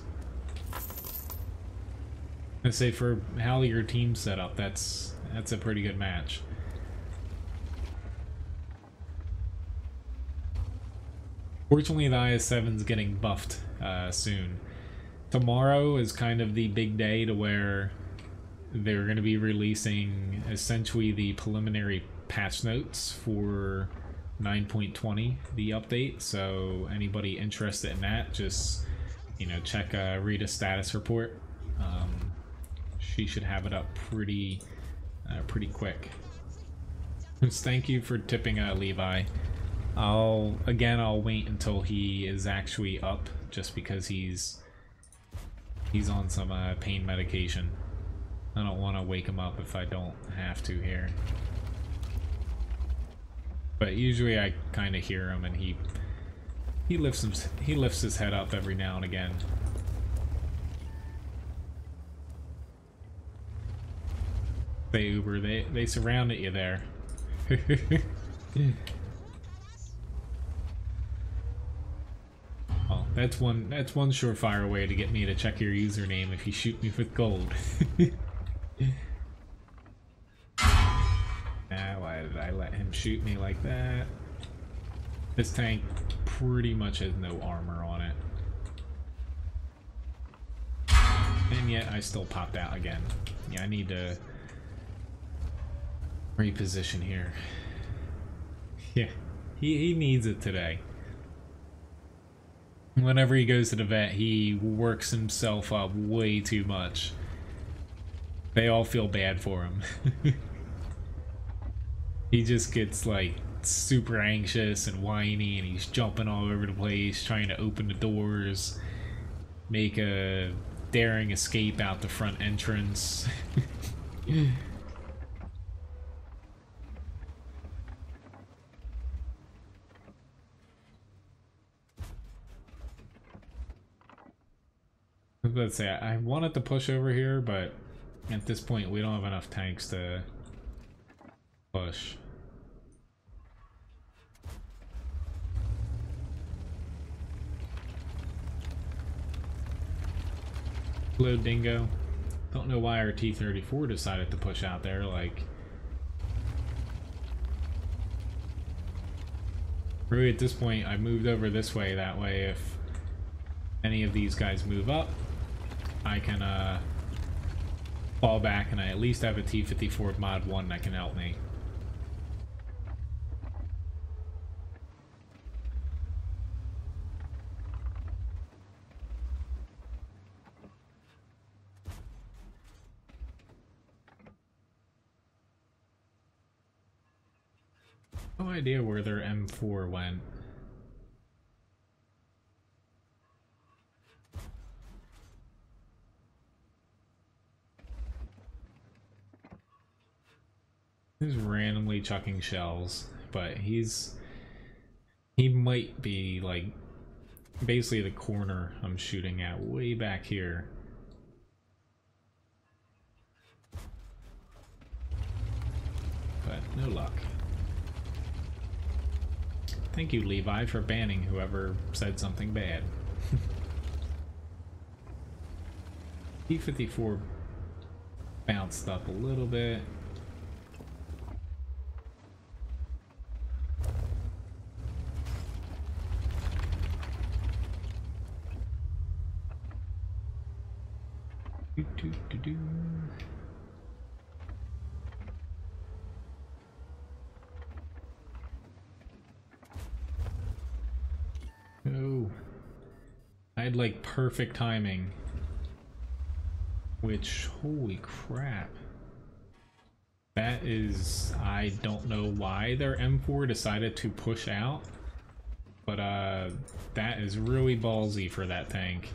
I say for how your team's set up, that's a pretty good match. Fortunately, the IS-7's getting buffed soon. Tomorrow is kind of the big day to where they're going to be releasing essentially the preliminary patch notes for 9.20, the update. So anybody interested in that, just, you know, check Rita's status report. She should have it up pretty quick. Thank you for tipping Levi. I'll wait until he is actually up, just because he's on some pain medication. I don't want to wake him up if I don't have to here. But usually I kind of hear him, and he lifts his head up every now and again. They Uber, they surrounded you there. Well, that's one surefire way to get me to check your username if you shoot me with gold. Why did I let him shoot me like that? This tank pretty much has no armor on it. And yet I still popped out again. Yeah, I need to reposition here. Yeah, he needs it today. Whenever he goes to the vet, he works himself up way too much. They all feel bad for him. He just gets like super anxious and whiny, and he's jumping all over the place, trying to open the doors, make a daring escape out the front entrance. Let's say I wanted to push over here, but at this point we don't have enough tanks to push. Hello, Dingo. Don't know why our T-34 decided to push out there, like... Really, at this point, I moved over this way, that way if any of these guys move up, I can fall back, and I at least have a T-54 Mod 1 that can help me. No idea where their M4 went. He's randomly chucking shells, but he's He might be like basically the corner I'm shooting at, way back here. But no luck. Thank you, Levi, for banning whoever said something bad. P-54 bounced up a little bit. Do. Oh, I had like perfect timing, which, holy crap. That is, I don't know why their M4 decided to push out, but that is really ballsy for that tank.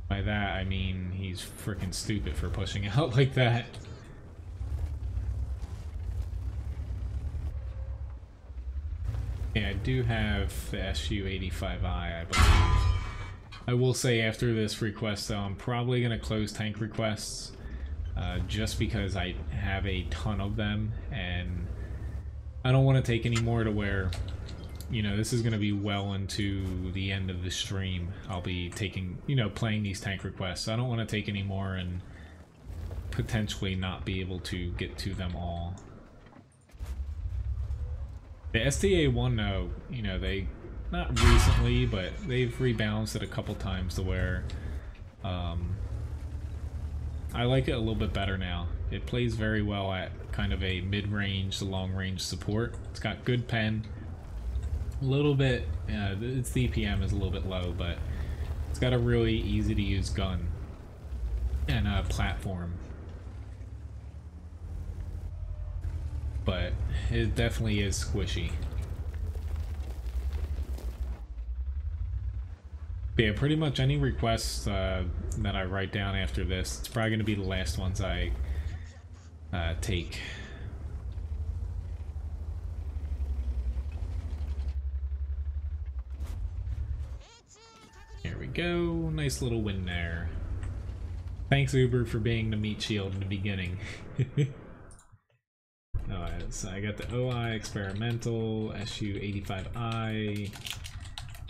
By that, I mean he's freaking stupid for pushing out like that. Yeah, I do have the SU-85I, I believe. I will say after this request, though, I'm probably going to close tank requests, just because I have a ton of them, and I don't want to take any more to where, you know, this is going to be well into the end of the stream. I'll be taking, you know, playing these tank requests. I don't want to take any more and potentially not be able to get to them all. The STA-1, though, you know, they, not recently, but they've rebalanced it a couple times to where I like it a little bit better now. It plays very well at kind of a mid-range to long-range support. It's got good pen. A little bit, its DPM is a little bit low, but it's got a really easy to use gun and a platform. But it definitely is squishy. But yeah, pretty much any requests that I write down after this, it's probably going to be the last ones I take. Here we go, nice little win there. Thanks Uber for being the meat shield in the beginning. Alright, so I got the OI experimental, SU-85I,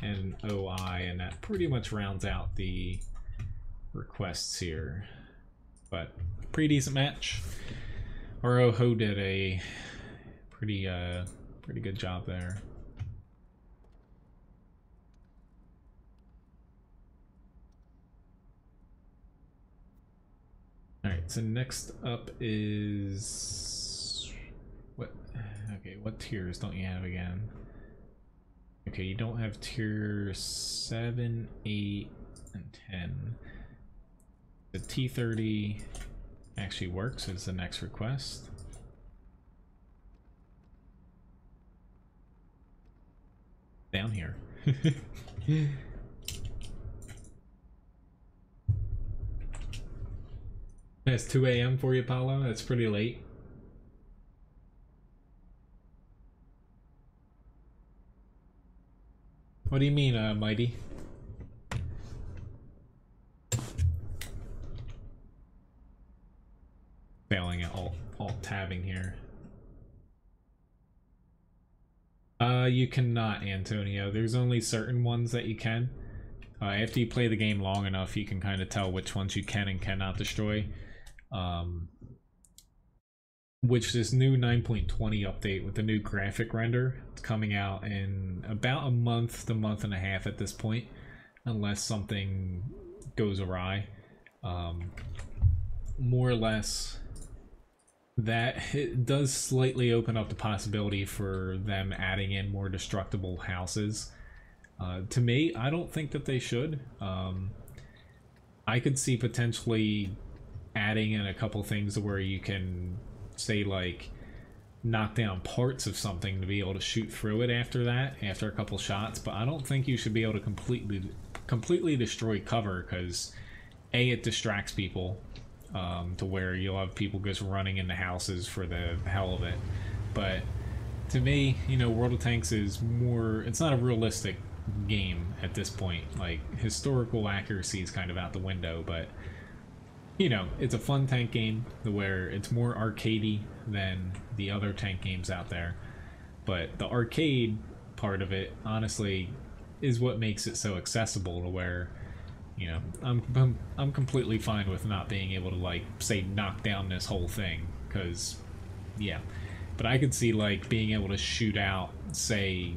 and OI, and that pretty much rounds out the requests here. But pretty decent match. Ho did a pretty good job there. Alright, so next up is what? Okay, what tiers don't you have again? Okay, you don't have tier 7, 8, and 10. The T30 actually works as the next request. Down here. It's 2 a.m. for you, Paulo? That's pretty late. What do you mean, Mighty? Failing at alt tabbing here. You cannot, Antonio. There's only certain ones that you can. After you play the game long enough, you can kind of tell which ones you can and cannot destroy. Which this new 9.20 update with the new graphic render, it's coming out in about a month to month and a half at this point, unless something goes awry. More or less, that it does slightly open up the possibility for them adding in more destructible houses. To me, I don't think that they should. I could see potentially adding in a couple things where you can say like knock down parts of something to be able to shoot through it after that, after a couple shots, but I don't think you should be able to completely destroy cover, because A, it distracts people to where you'll have people just running into houses for the hell of it, but to me, you know, World of Tanks is more, it's not a realistic game at this point. Like, historical accuracy is kind of out the window, but, you know, it's a fun tank game where it's more arcadey than the other tank games out there. But the arcade part of it, honestly, is what makes it so accessible to where, you know, I'm completely fine with not being able to, like, say, knock down this whole thing, because, yeah. But I could see, like, being able to shoot out, say,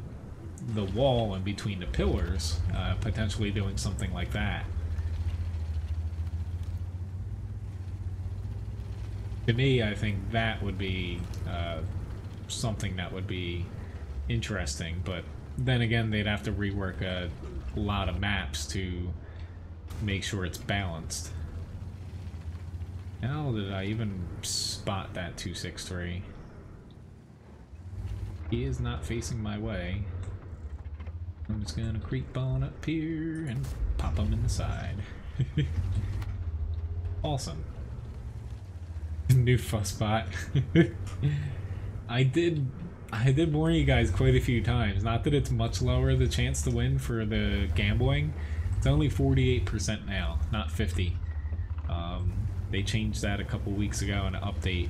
the wall in between the pillars, potentially doing something like that. To me, I think that would be something that would be interesting, but then again, they'd have to rework a lot of maps to make sure it's balanced. How did I even spot that 263? He is not facing my way. I'm just gonna creep on up here and pop him in the side. Awesome. New fuss spot. I did warn you guys quite a few times. Not that it's much lower the chance to win for the gambling. It's only 48% now, not 50. They changed that a couple weeks ago in an update.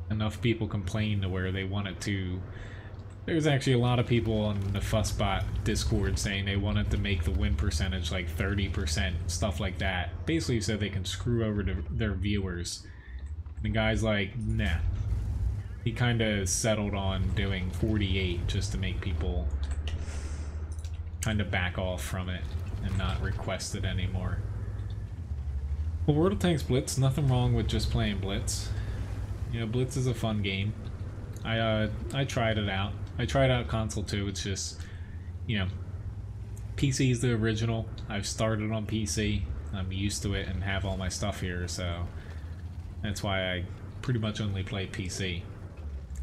Enough people complained to where they wanted to. There's actually a lot of people on the Fussbot Discord saying they wanted to make the win percentage like 30%, stuff like that. Basically so they can screw over their viewers. And the guy's like, nah. He kind of settled on doing 48 just to make people kind of back off from it and not request it anymore. Well, World of Tanks Blitz, nothing wrong with just playing Blitz. You know, Blitz is a fun game. I tried it out. I tried out console too. It's just, you know, PC is the original. I've started on PC. I'm used to it and have all my stuff here, so that's why I pretty much only play PC.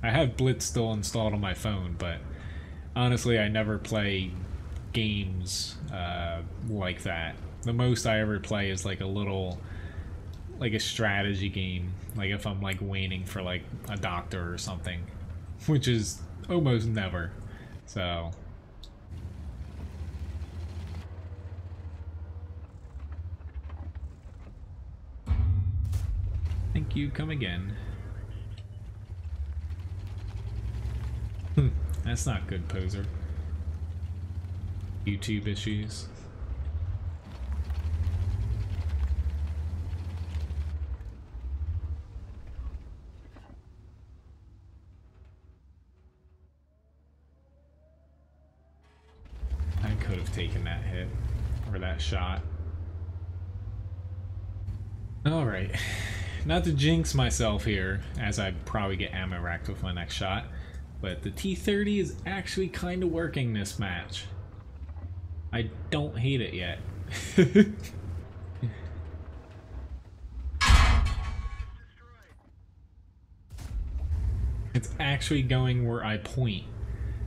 I have Blitz still installed on my phone, but honestly, I never play games like that. The most I ever play is like a little, like a strategy game, like if I'm like waiting for like a doctor or something, which is almost never. So thank you, come again. That's not good, poser. YouTube issues. I could have taken that hit, or that shot. Alright, not to jinx myself here, as I probably get ammo racked with my next shot, but the T-30 is actually kind of working this match. I don't hate it yet. It's actually going where I point.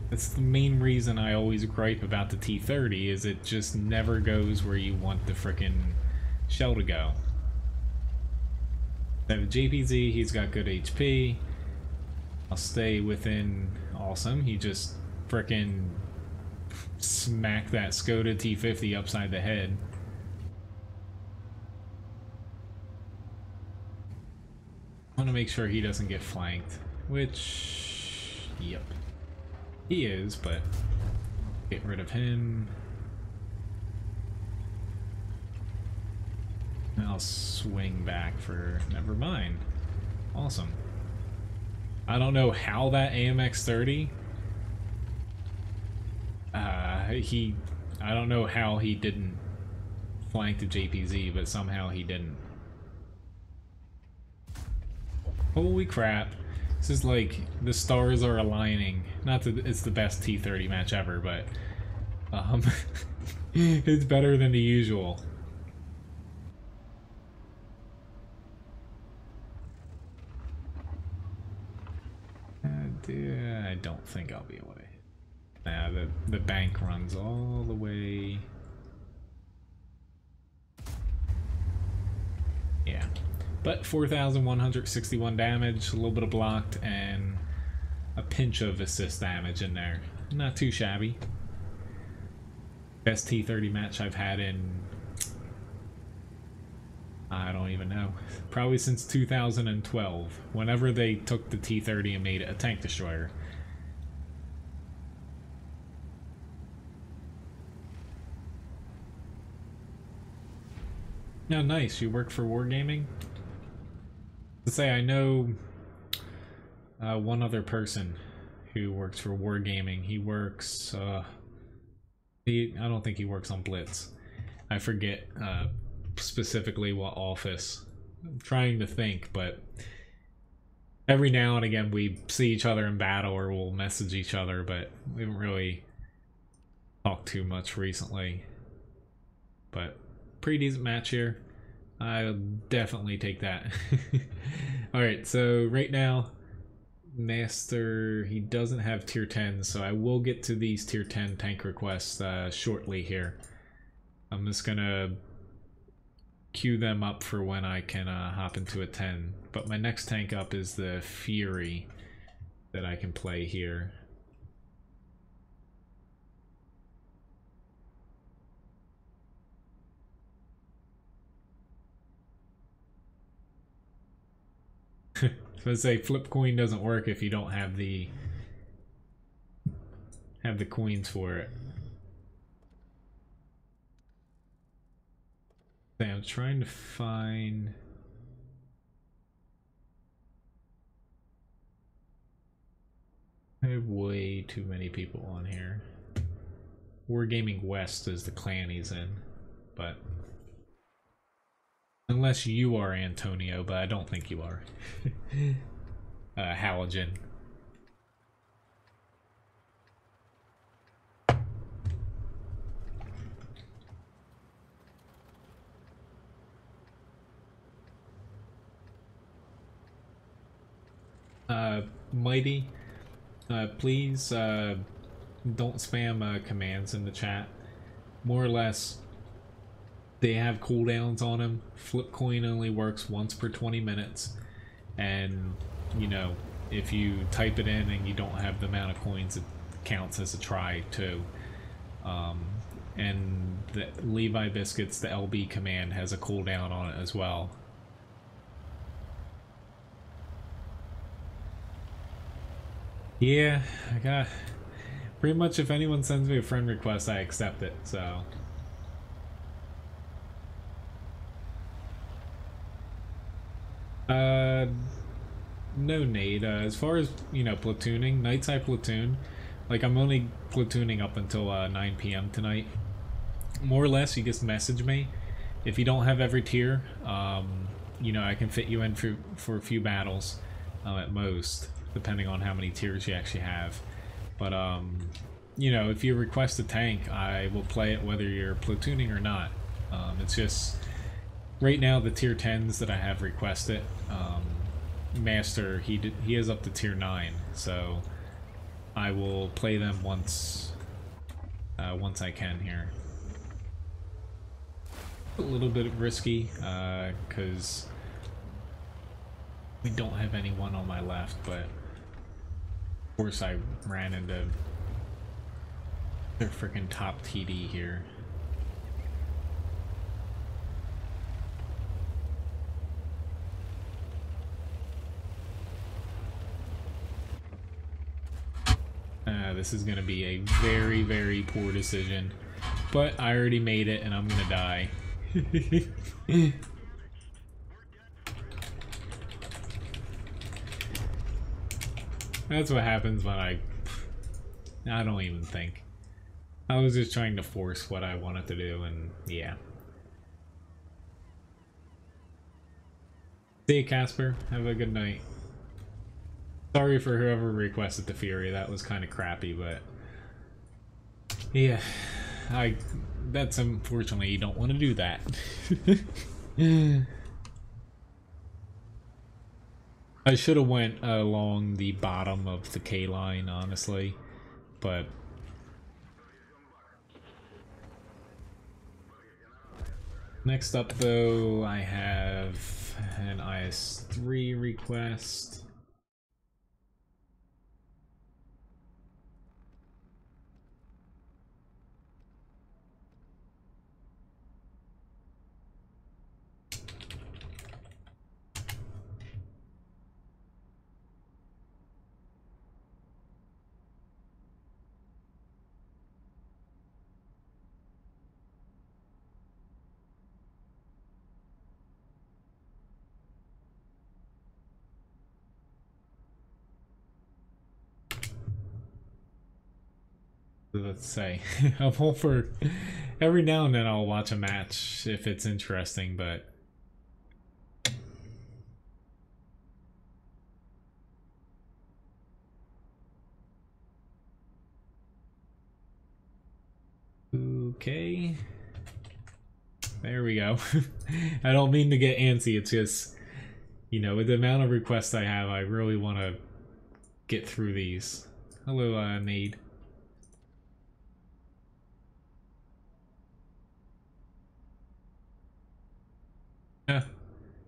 That's the main reason I always gripe about the T-30, is it just never goes where you want the frickin' shell to go. I have a JPZ, he's got good HP. I'll stay within. Awesome, he just frickin' smacked that Skoda T50 upside the head. I want to make sure he doesn't get flanked, which, yep, he is, but get rid of him. I'll swing back for, never mind. Awesome. I don't know how that AMX-30, I don't know how he didn't flank the JPZ, but somehow he didn't. Holy crap. This is like, the stars are aligning. Not that it's the best T-30 match ever, but it's better than the usual. I don't think I'll be able to hit. Nah, the bank runs all the way. Yeah. But 4,161 damage, a little bit of blocked, and a pinch of assist damage in there. Not too shabby. Best T30 match I've had in... I don't even know. Probably since 2012. Whenever they took the T30 and made it a tank destroyer. No, nice. You work for Wargaming? To say, I know one other person who works for Wargaming. He works, I don't think he works on Blitz. I forget specifically what office. I'm trying to think, but every now and again we see each other in battle or we'll message each other, but we haven't really talked too much recently. But pretty decent match here. I'll definitely take that. Alright, so right now, Master, he doesn't have tier 10, so I will get to these tier 10 tank requests shortly here. I'm just gonna queue them up for when I can hop into a 10. But my next tank up is the Fury that I can play here. So I say flip coin doesn't work if you don't have the coins for it. Okay, I'm trying to find. I have way too many people on here. Wargaming West is the clan he's in, but unless you are Antonio, but I don't think you are. Halogen. Mighty, please don't spam commands in the chat. More or less, they have cooldowns on them. Flip coin only works once per 20 minutes. And, you know, if you type it in and you don't have the amount of coins, it counts as a try too. And the Levi Biscuits, the LB command, has a cooldown on it as well. Yeah, I got... Pretty much if anyone sends me a friend request, I accept it, so... No Nate. As far as, you know, platooning, nights I platoon. Like, I'm only platooning up until 9 p.m. tonight. More or less, you just message me. If you don't have every tier, you know, I can fit you in for a few battles at most, depending on how many tiers you actually have. But, you know, if you request a tank, I will play it whether you're platooning or not. It's just... Right now, the tier 10s that I have requested, Master, he is up to tier 9, so I will play them once I can here. A little bit risky, because we don't have anyone on my left, but of course I ran into their freaking top TD here. This is going to be a very, very poor decision. But I already made it and I'm going to die. That's what happens when I don't even think. I was just trying to force what I wanted to do, and yeah. See you, Casper. Have a good night. Sorry for whoever requested the Fury. That was kind of crappy, but yeah, that's unfortunately, you don't want to do that. I should have went along the bottom of the K line, honestly, but next up though, I have an IS-3 request. Let's say I'm all for every now and then I'll watch a match if it's interesting, but okay, there we go. I don't mean to get antsy, it's just, you know, with the amount of requests I have, I really want to get through these. Hello, Nade.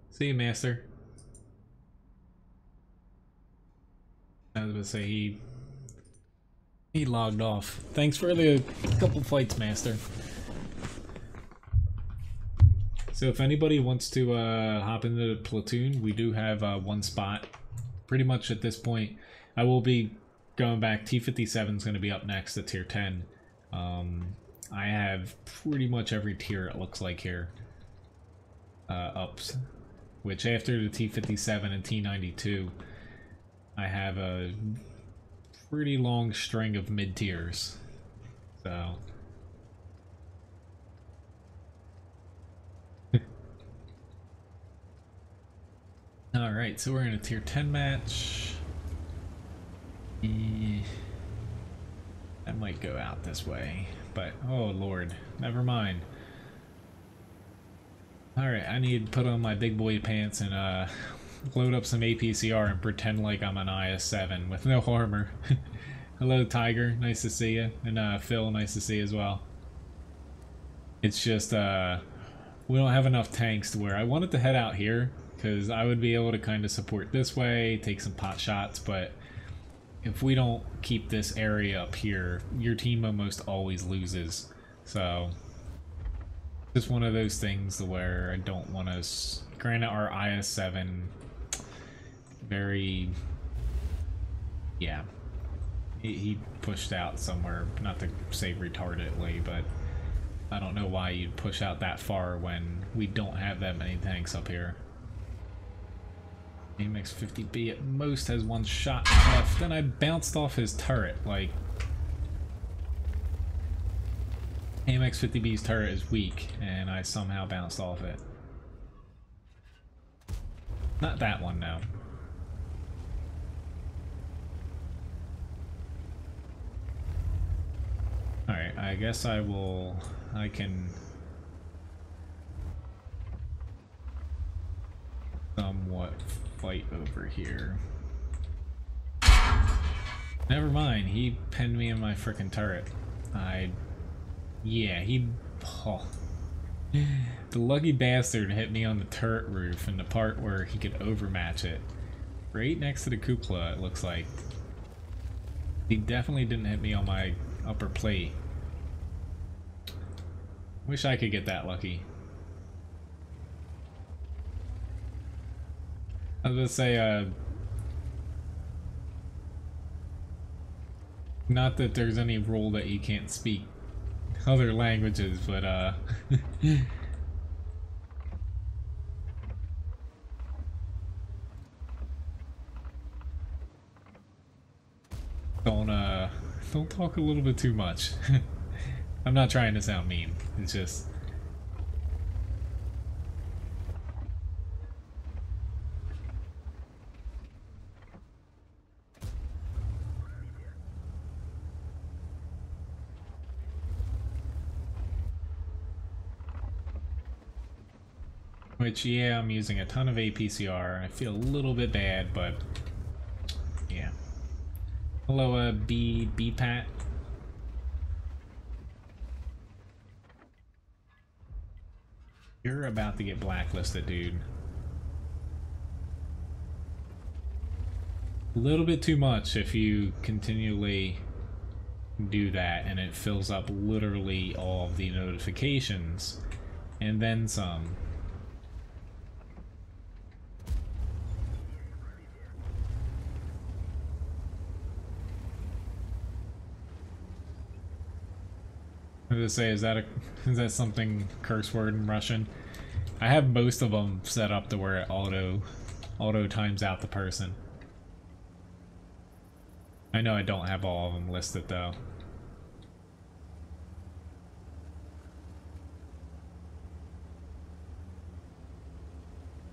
See you, Master. I was gonna say he logged off. Thanks for the couple fights, Master. So if anybody wants to hop into the Platoon, we do have one spot. Pretty much at this point, I will be going back. T57 is going to be up next at tier 10. I have pretty much every tier it looks like here ups. Which after the T57 and T92, I have a pretty long string of mid-tiers. So... Alright, so we're in a tier 10 match. I might go out this way, but oh lord, never mind. Alright, I need to put on my big boy pants and load up some APCR and pretend like I'm an IS-7 with no armor. Hello Tiger, nice to see you. And Phil, nice to see you as well. It's just, we don't have enough tanks to where I wanted to head out here, because I would be able to kind of support this way, take some pot shots, but if we don't keep this area up here, your team almost always loses. So... just one of those things where I don't want to... Granted, our IS-7 very... yeah. He pushed out somewhere, not to say retardedly, but I don't know why you'd push out that far when we don't have that many tanks up here. AMX 50B at most has one shot left, and I bounced off his turret, like... AMX 50B's turret is weak, and I somehow bounced off it. Not that one, no. Alright, I guess I can... somewhat fight over here. Never mind, he pinned me in my frickin' turret. Yeah, oh. The lucky bastard hit me on the turret roof in the part where he could overmatch it. Right next to the Kukla, it looks like. He definitely didn't hit me on my upper plate. Wish I could get that lucky. I was gonna say, not that there's any rule that you can't speak other languages, but don't talk a little bit too much. I'm not trying to sound mean, it's just which, yeah, I'm using a ton of APCR. I feel a little bit bad, but yeah. Hello, B-Pat. You're about to get blacklisted, dude. A little bit too much if you continually do that, and it fills up literally all of the notifications, and then some. I was gonna say, is that something curse word in Russian? I have most of them set up to where it auto times out the person. I know I don't have all of them listed though.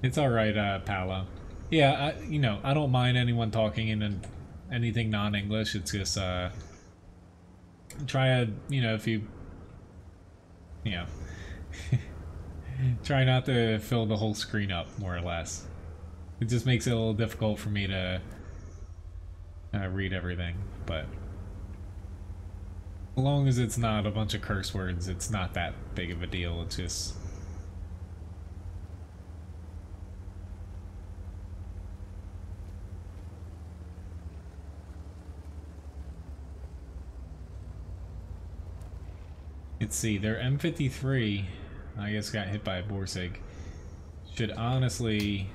It's alright, Paolo. Yeah, you know, I don't mind anyone talking in anything non-English. It's just, try a, you know, if you know, try not to fill the whole screen up, more or less. It just makes it a little difficult for me to read everything, but as long as it's not a bunch of curse words, it's not that big of a deal. It's just... Let's see, their M53, I guess got hit by a Borsig, should honestly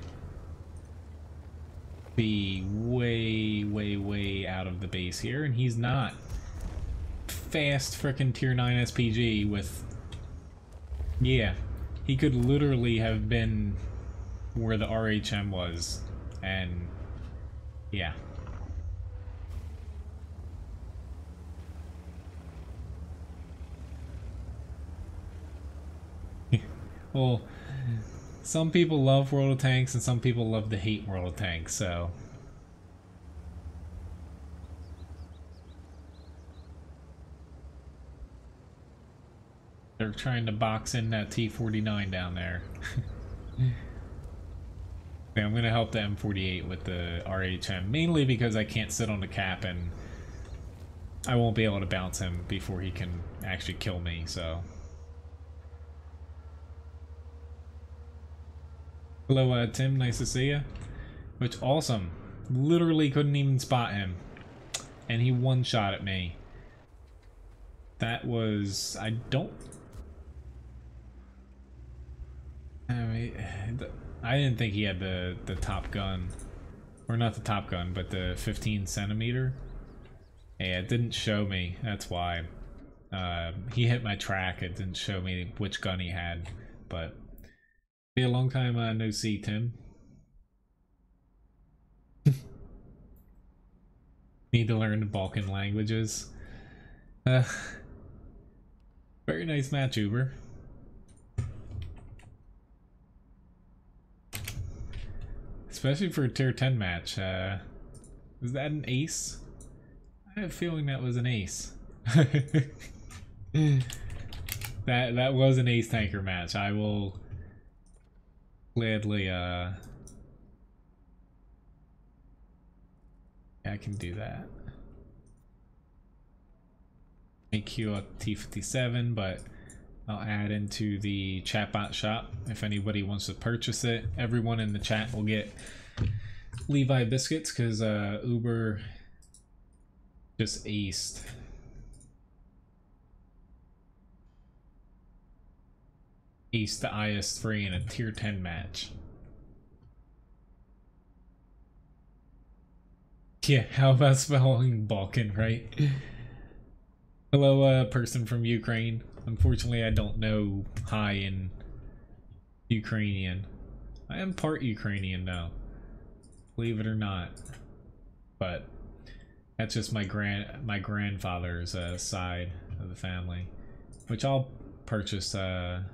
be way, way, way out of the base here, and he's not. Fast frickin' tier 9 SPG with... Yeah, he could literally have been where the RHM was, and yeah. Well, some people love World of Tanks and some people love to hate World of Tanks, so... They're trying to box in that T-49 down there. Okay, I'm gonna help the M48 with the RHM, mainly because I can't sit on the cap and I won't be able to bounce him before he can actually kill me, so... Hello, Tim. Nice to see you. Which, awesome. Literally couldn't even spot him. And he one-shot at me. That was... I don't... I mean, I didn't think he had the top gun. Or not the top gun, but the 15 centimeter. Yeah, it didn't show me. That's why. He hit my track. It didn't show me which gun he had. But... Be a long time no see, Tim. Need to learn the Balkan languages. Very nice match, Uber. Especially for a tier 10 match. Was that an ace? I have a feeling that was an ace. that was an ace tanker match. I will gladly I can do that. Make you a T57, but I'll add into the chatbot shop if anybody wants to purchase it. Everyone in the chat will get Levi biscuits because Uber just aced. Aced the IS-3 in a tier 10 match. Yeah, how about spelling Balkan, right? Hello, person from Ukraine. Unfortunately, I don't know high in Ukrainian. I am part Ukrainian now, believe it or not. But that's just my grandfather's side of the family, which I'll purchase the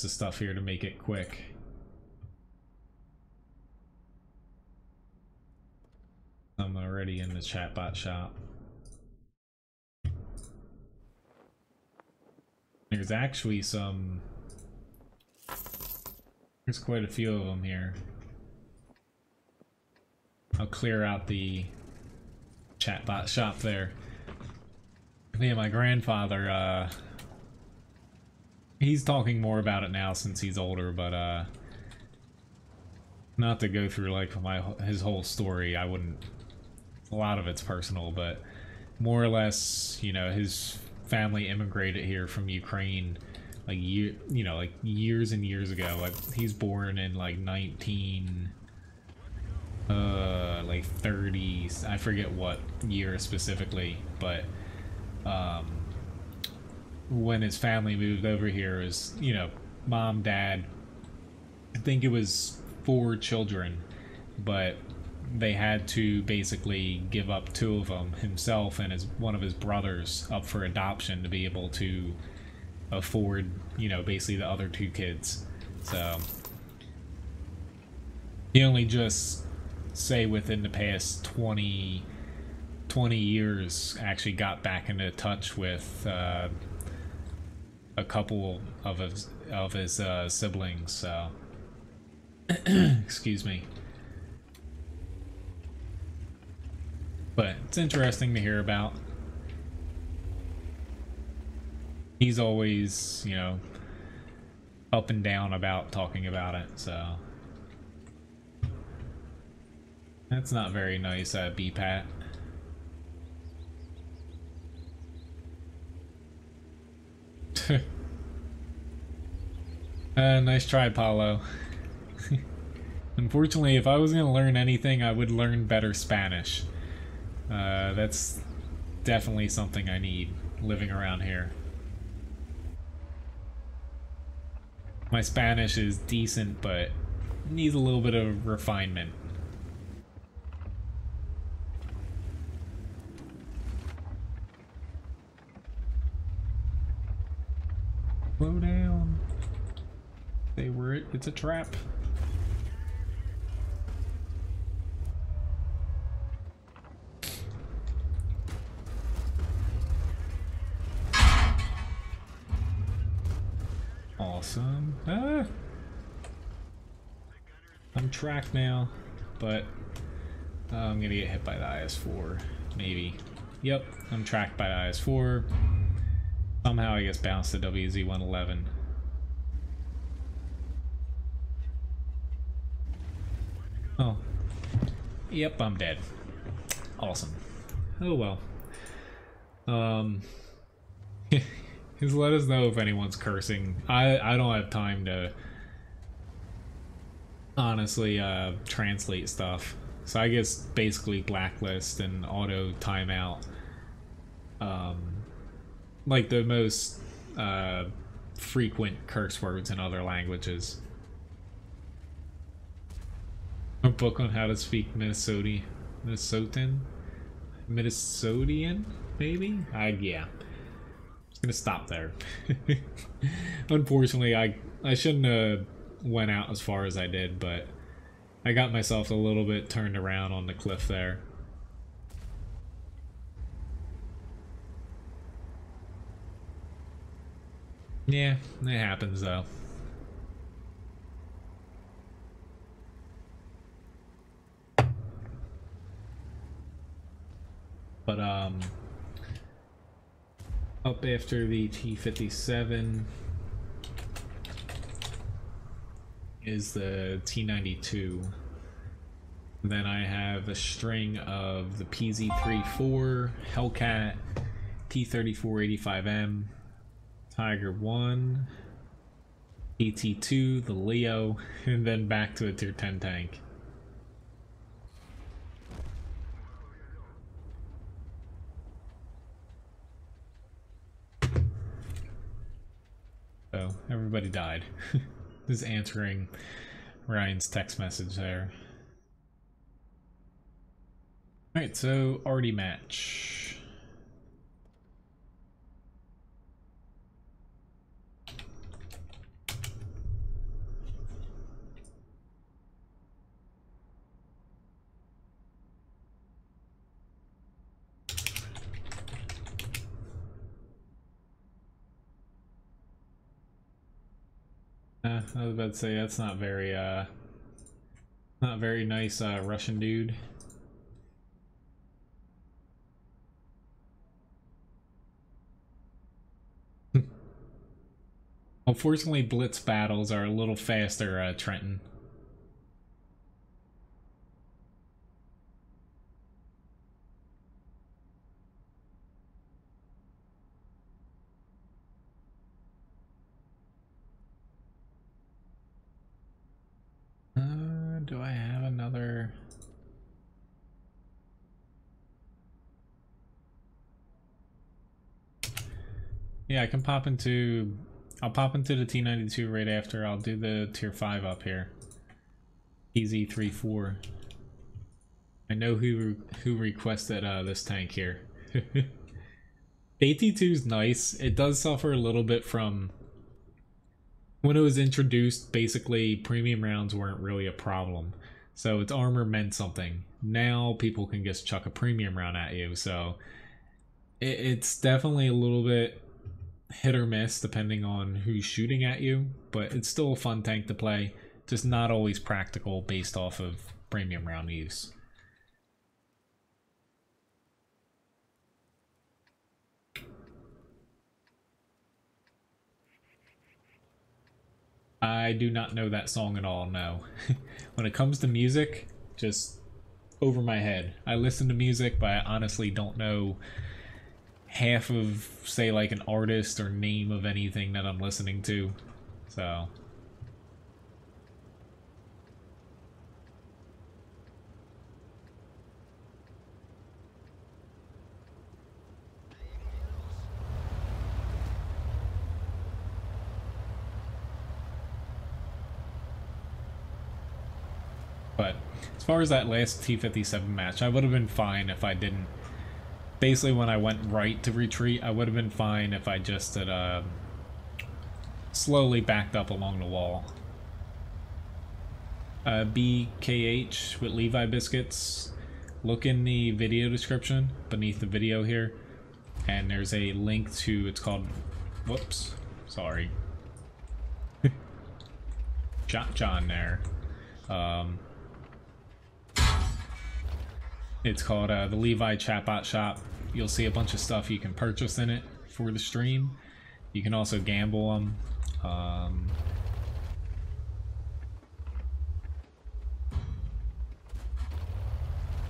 stuff here to make it quick. I'm already in the chatbot shop. There's actually some... There's quite a few of them here. I'll clear out the chatbot shop there. Yeah, my grandfather, he's talking more about it now since he's older, but, not to go through, like, his whole story, I wouldn't... A lot of it's personal, but more or less, you know, his family immigrated here from Ukraine, like, like, years and years ago. Like, he's born in, like, like 30s, I forget what year specifically, but, when his family moved over here, it was, you know, mom, dad, I think it was 4 children, but they had to basically give up 2 of them, himself and one of his brothers, up for adoption to be able to afford, you know, basically the other 2 kids. So he only just, say, within the past 20 years actually got back into touch with a couple of his siblings, so excuse me. But it's interesting to hear about. He's always, you know, up and down about talking about it, so that's not very nice, B-Pat. Nice try, Paulo. Unfortunately, if I was going to learn anything, I would learn better Spanish. That's definitely something I need living around here. My Spanish is decent, but needs a little bit of refinement. Slow down. They were it's a trap. Awesome. Ah! I'm tracked now, but I'm gonna get hit by the IS-4. Maybe. Yep, I'm tracked by the IS-4. Somehow I guess bounced to WZ-111. Oh. Yep, I'm dead. Awesome. Oh well. Just let us know if anyone's cursing. I don't have time to honestly translate stuff. So I guess basically blacklist and auto timeout. Like the most frequent curse words in other languages. A book on how to speak Minnesotan, maybe? Yeah. Just gonna stop there. Unfortunately, I shouldn't have went out as far as I did, but I got myself a little bit turned around on the cliff there. Yeah, it happens though. But up after the T-57 is the T-92. Then I have a string of the PZ-34, Hellcat, T-34-85M, Tiger 1, PT-2, the Leo, and then back to a Tier 10 tank. So, everybody died. Just answering Ryan's text message there. Alright, so already match. I was about to say that's not very nice Russian dude. Unfortunately, blitz battles are a little faster, Trenton. Do I have another? Yeah, I can pop into... I'll pop into the T-92 right after. I'll do the Tier 5 up here. PZ-34. I know who requested this tank here. AT-2 is nice. It does suffer a little bit from when it was introduced, basically premium rounds weren't really a problem. So its armor meant something. Now people can just chuck a premium round at you. So it's definitely a little bit hit or miss depending on who's shooting at you. But it's still a fun tank to play. Just not always practical based off of premium round use. I do not know that song at all, no. When it comes to music, just over my head. I listen to music, but I honestly don't know half of, say, like an artist or name of anything that I'm listening to. So... But as far as that last T-57 match, I would have been fine if I didn't... Basically, when I went right to retreat, I would have been fine if I just had slowly backed up along the wall. BKH with Levi biscuits. Look in the video description beneath the video here, and there's a link to... It's called... Whoops. Sorry. Shot John there. It's called the Levi Chatbot Shop. You'll see a bunch of stuff you can purchase in it for the stream. You can also gamble them.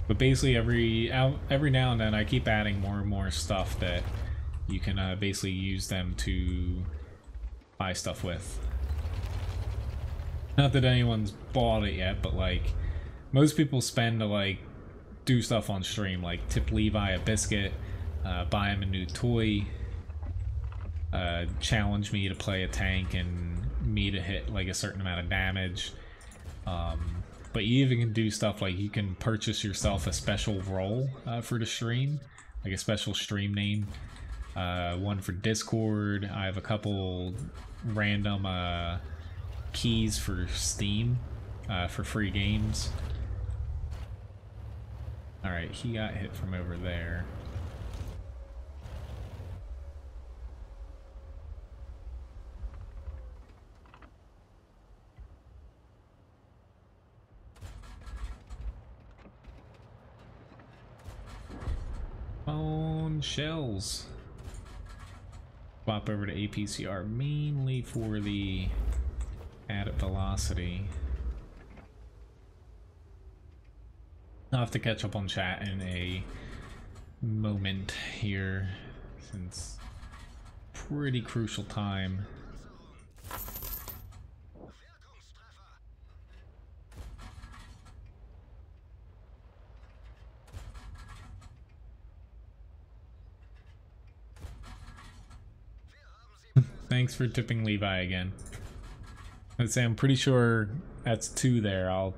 But basically every now and then I keep adding more and more stuff that you can basically use them to buy stuff with. Not that anyone's bought it yet, but like most people spend to like do stuff on stream, like tip Levi a biscuit, buy him a new toy, challenge me to play a tank and me to hit like a certain amount of damage. But you even can do stuff like you can purchase yourself a special role for the stream, like a special stream name, one for Discord. I have a couple random keys for Steam for free games. Alright, he got hit from over there. Phone shells. Swap over to APCR mainly for the added velocity. I'll have to catch up on chat in a moment here, since pretty crucial time. Thanks for tipping Levi again. I'd say I'm pretty sure that's 2 there. I'll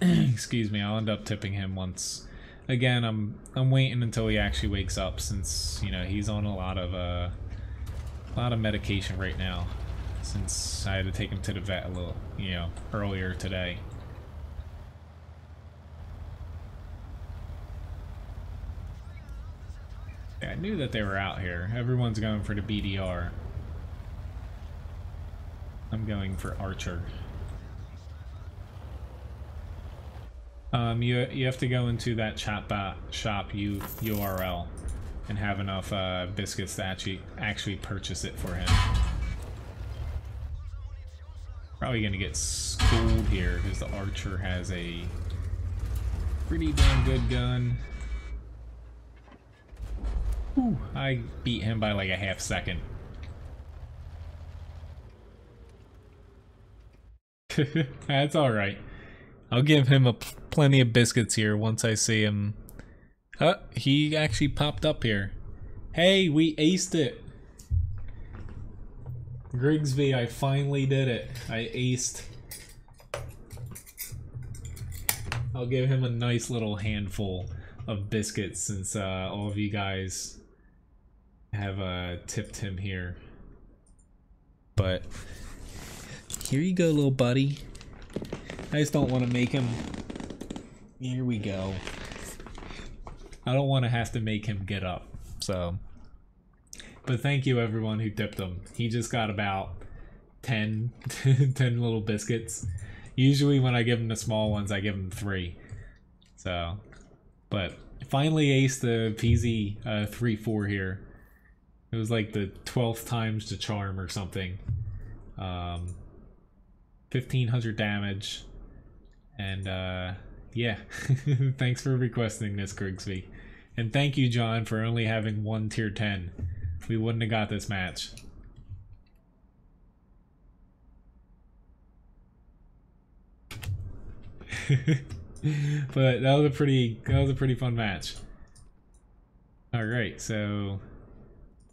excuse me, I'll end up tipping him once. Again, I'm waiting until he actually wakes up, since, you know, he's on a lot of medication right now, since I had to take him to the vet a little, you know, earlier today. Yeah, I knew that they were out here. Everyone's going for the BDR. I'm going for Archer. You have to go into that chatbot shop URL and have enough biscuits to actually purchase it for him. Probably gonna get schooled here because the Archer has a pretty damn good gun. Whew, I beat him by like a half second. That's alright. I'll give him plenty of biscuits here once I see him. He actually popped up here. Hey, we aced it! Grigsby, I finally did it. I aced. I'll give him a nice little handful of biscuits since all of you guys have tipped him here. But here you go, little buddy. I just don't want to make him... Here we go. I don't want to have to make him get up, so... But thank you everyone who tipped him. He just got about 10 little biscuits. Usually when I give him the small ones, I give him 3. So, but finally aced the PZ 3-4 here. It was like the 12th times the charm or something. 1500 damage. And yeah, thanks for requesting this, Grigsby. And thank you, John, for only having 1 tier 10. We wouldn't have got this match. But that was a pretty fun match. Alright, so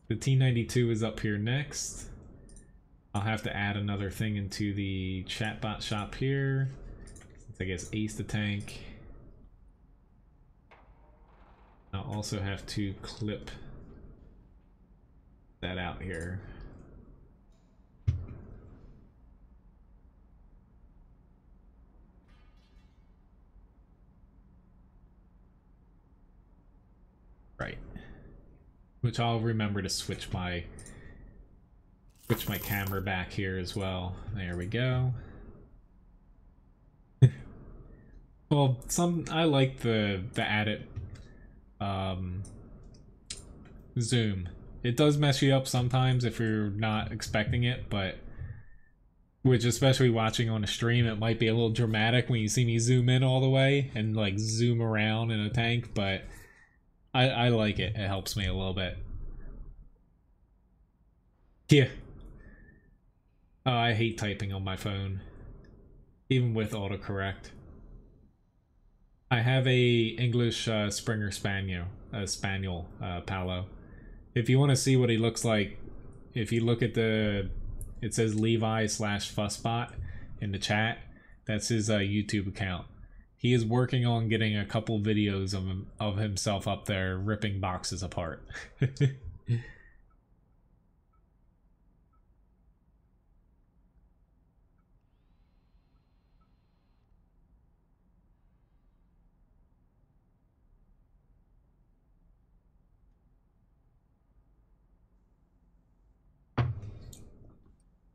the T92 is up here next. I'll have to add another thing into the chatbot shop here. Since I guess ace the tank. I'll also have to clip that out here. Right. Which I'll remember to switch my camera back here as well. There we go. Well, I like the added zoom. It does mess you up sometimes if you're not expecting it, but which, especially watching on a stream, it might be a little dramatic when you see me zoom in all the way and like zoom around in a tank, but I like it. It helps me a little bit. Yeah. Oh, I hate typing on my phone, even with autocorrect. I have a English Springer Spaniel, Palo. If you want to see what he looks like, if you look at it says Levi/Fussbot in the chat. That's his YouTube account. He is working on getting a couple videos of himself up there ripping boxes apart.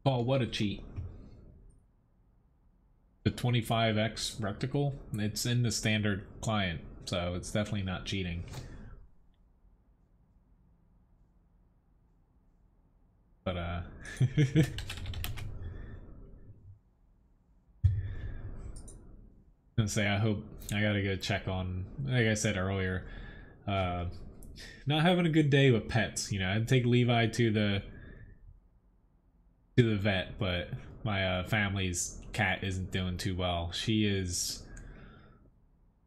Oh, what a cheat. The 25x reticle, it's in the standard client, so it's definitely not cheating. But gonna say, I hope I gotta go check on, like I said earlier, not having a good day with pets. You know, I'd take Levi to the vet, but my family's cat isn't doing too well. She is,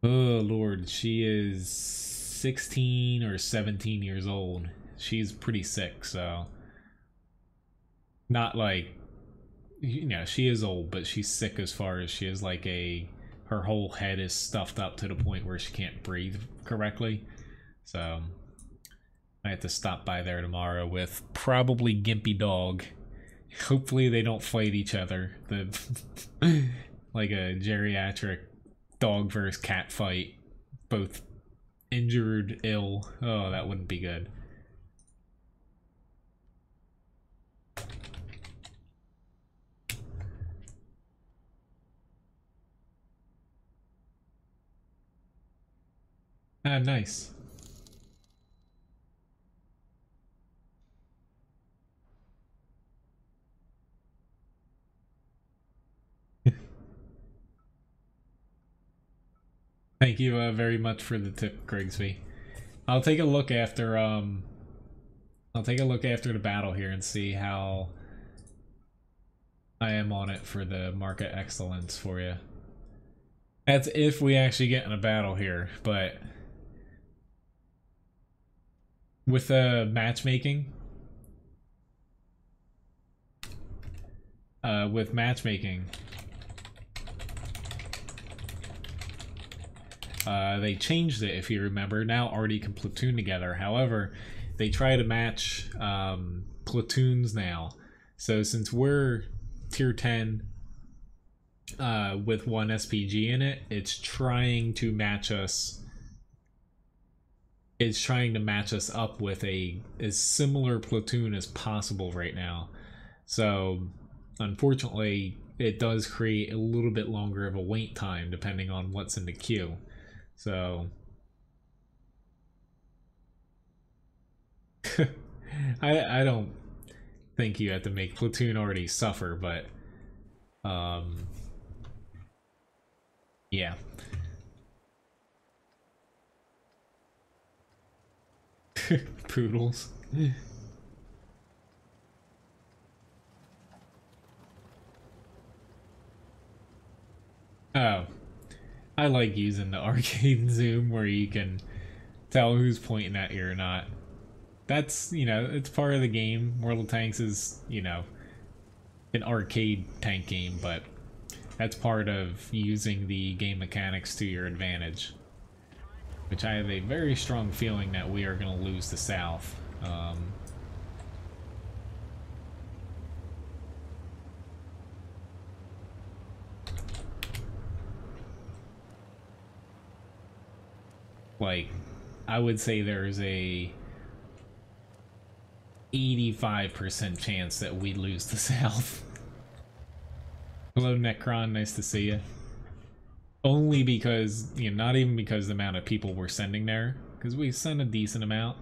oh lord, she is 16 or 17 years old. She's pretty sick, so not like, you know, she is old, but she's sick as far as she is like her whole head is stuffed up to the point where she can't breathe correctly. So I have to stop by there tomorrow with probably Gimpy Dog. Hopefully they don't fight each other. Like a geriatric dog versus cat fight. Both injured, ill. Oh, that wouldn't be good. Ah, nice. Thank you very much for the tip, Grigsby. I'll take a look after the battle here and see how I am on it for the market excellence for you. That's if we actually get in a battle here, but with the matchmaking, they changed it, if you remember. Now Artie can platoon together. However, they try to match platoons now. So since we're tier 10 with one SPG in it, it's trying to match us. It's trying to match us up with a as similar platoon as possible right now. So unfortunately, it does create a little bit longer of a wait time depending on what's in the queue. So I don't think you have to make platoon already suffer, but yeah. Poodles. Oh, I like using the arcade zoom where you can tell who's pointing at you or not. That's, you know, it's part of the game. World of Tanks is, you know, an arcade tank game, but that's part of using the game mechanics to your advantage. Which I have a very strong feeling that we are going to lose the South. Like, I would say there's a 85% chance that we lose the South. Hello, Necron. Nice to see you. Only because, you know, not even because the amount of people we're sending there, because we send a decent amount.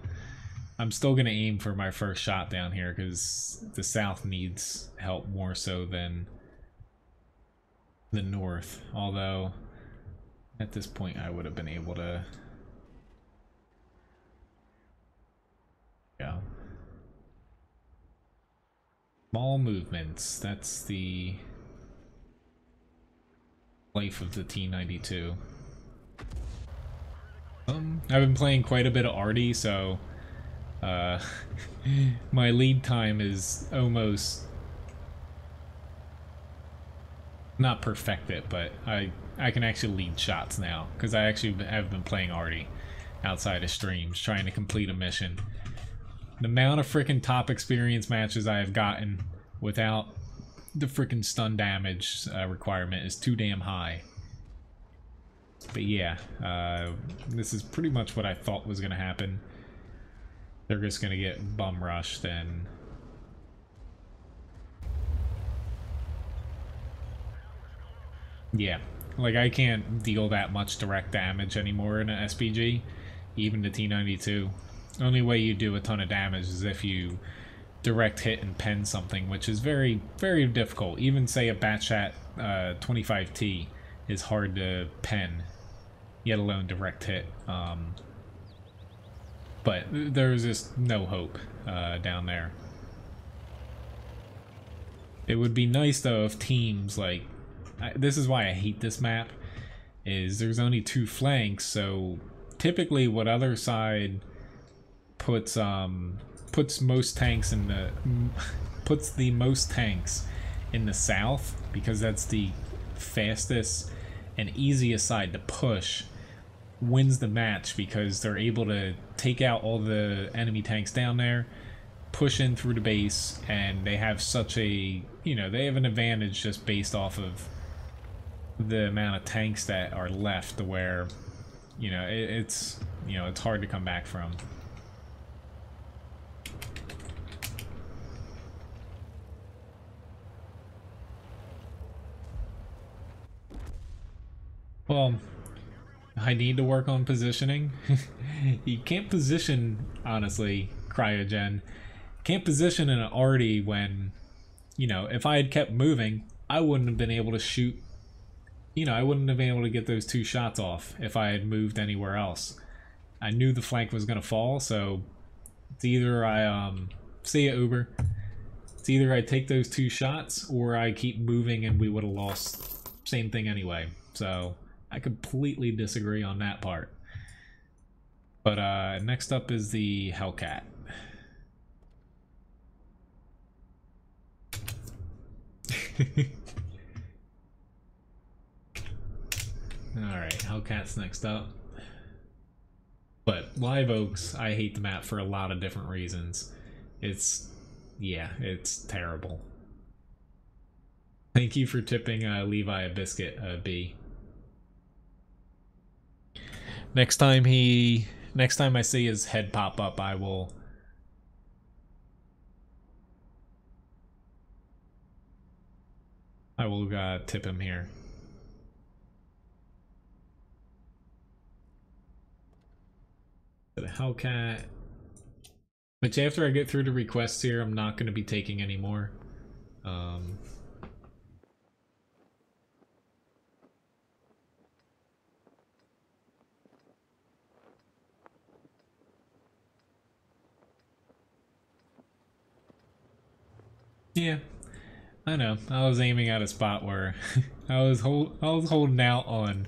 I'm still going to aim for my first shot down here because the South needs help more so than the North. Although, at this point, I would have been able to... Yeah. Small movements. That's the life of the T-92. I've been playing quite a bit of Arty, so my lead time is almost not perfected, but I can actually lead shots now because I actually have been playing Arty outside of streams trying to complete a mission. The amount of freaking top experience matches I have gotten without the freaking stun damage requirement is too damn high. But yeah, this is pretty much what I thought was going to happen. They're just going to get bum rushed and... Yeah, like I can't deal that much direct damage anymore in an SPG, even the T-92. Only way you do a ton of damage is if you direct hit and pen something, which is very, very difficult. Even say a Batchat 25T is hard to pen, yet alone direct hit. But there's just no hope down there. It would be nice though if teams like... this is why I hate this map, is there's only two flanks, so typically what other side puts most tanks in the puts the most tanks in the south, because that's the fastest and easiest side to push, wins the match because they're able to take out all the enemy tanks down there, push in through the base, and they have such a, you know, they have an advantage just based off of the amount of tanks that are left, to where, you know, it's, you know, it's hard to come back from. Well, I need to work on positioning. You can't position, honestly, Cryogen. Can't position in an arty when, you know, if I had kept moving, I wouldn't have been able to shoot. You know, I wouldn't have been able to get those two shots off if I had moved anywhere else. I knew the flank was going to fall, so it's either I, see ya, Uber. It's either I take those two shots or I keep moving and we would have lost. Same thing anyway. So I completely disagree on that part. But next up is the Hellcat. Alright, Hellcat's next up. But Live Oaks, I hate the map for a lot of different reasons. It's yeah, it's terrible. Thank you for tipping Levi a biscuit, B. Next time I see his head pop up, I will tip him here. The Hellcat. Which after I get through the requests here, I'm not going to be taking anymore. Yeah, I know. I was aiming at a spot where I was holding out on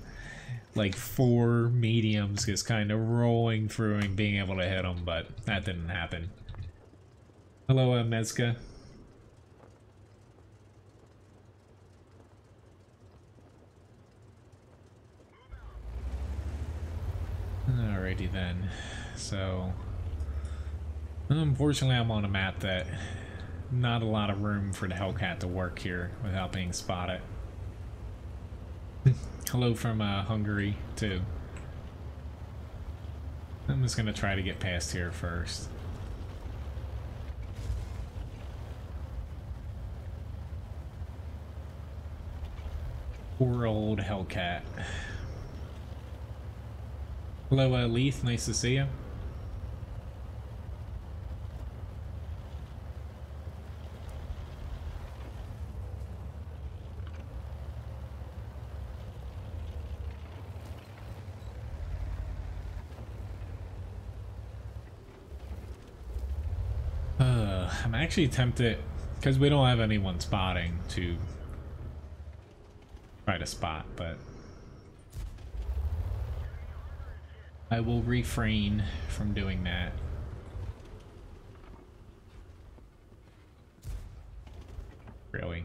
like 4 mediums, just kind of rolling through and being able to hit them, but that didn't happen. Hello, Mezka. Alrighty then. So, unfortunately, I'm on a map that not a lot of room for the Hellcat to work here without being spotted. Hello from Hungary too. I'm just gonna try to get past here first. Poor old Hellcat. Hello, Leith. Nice to see you. I'm actually tempted, because we don't have anyone spotting, to try to spot, but I will refrain from doing that. Really?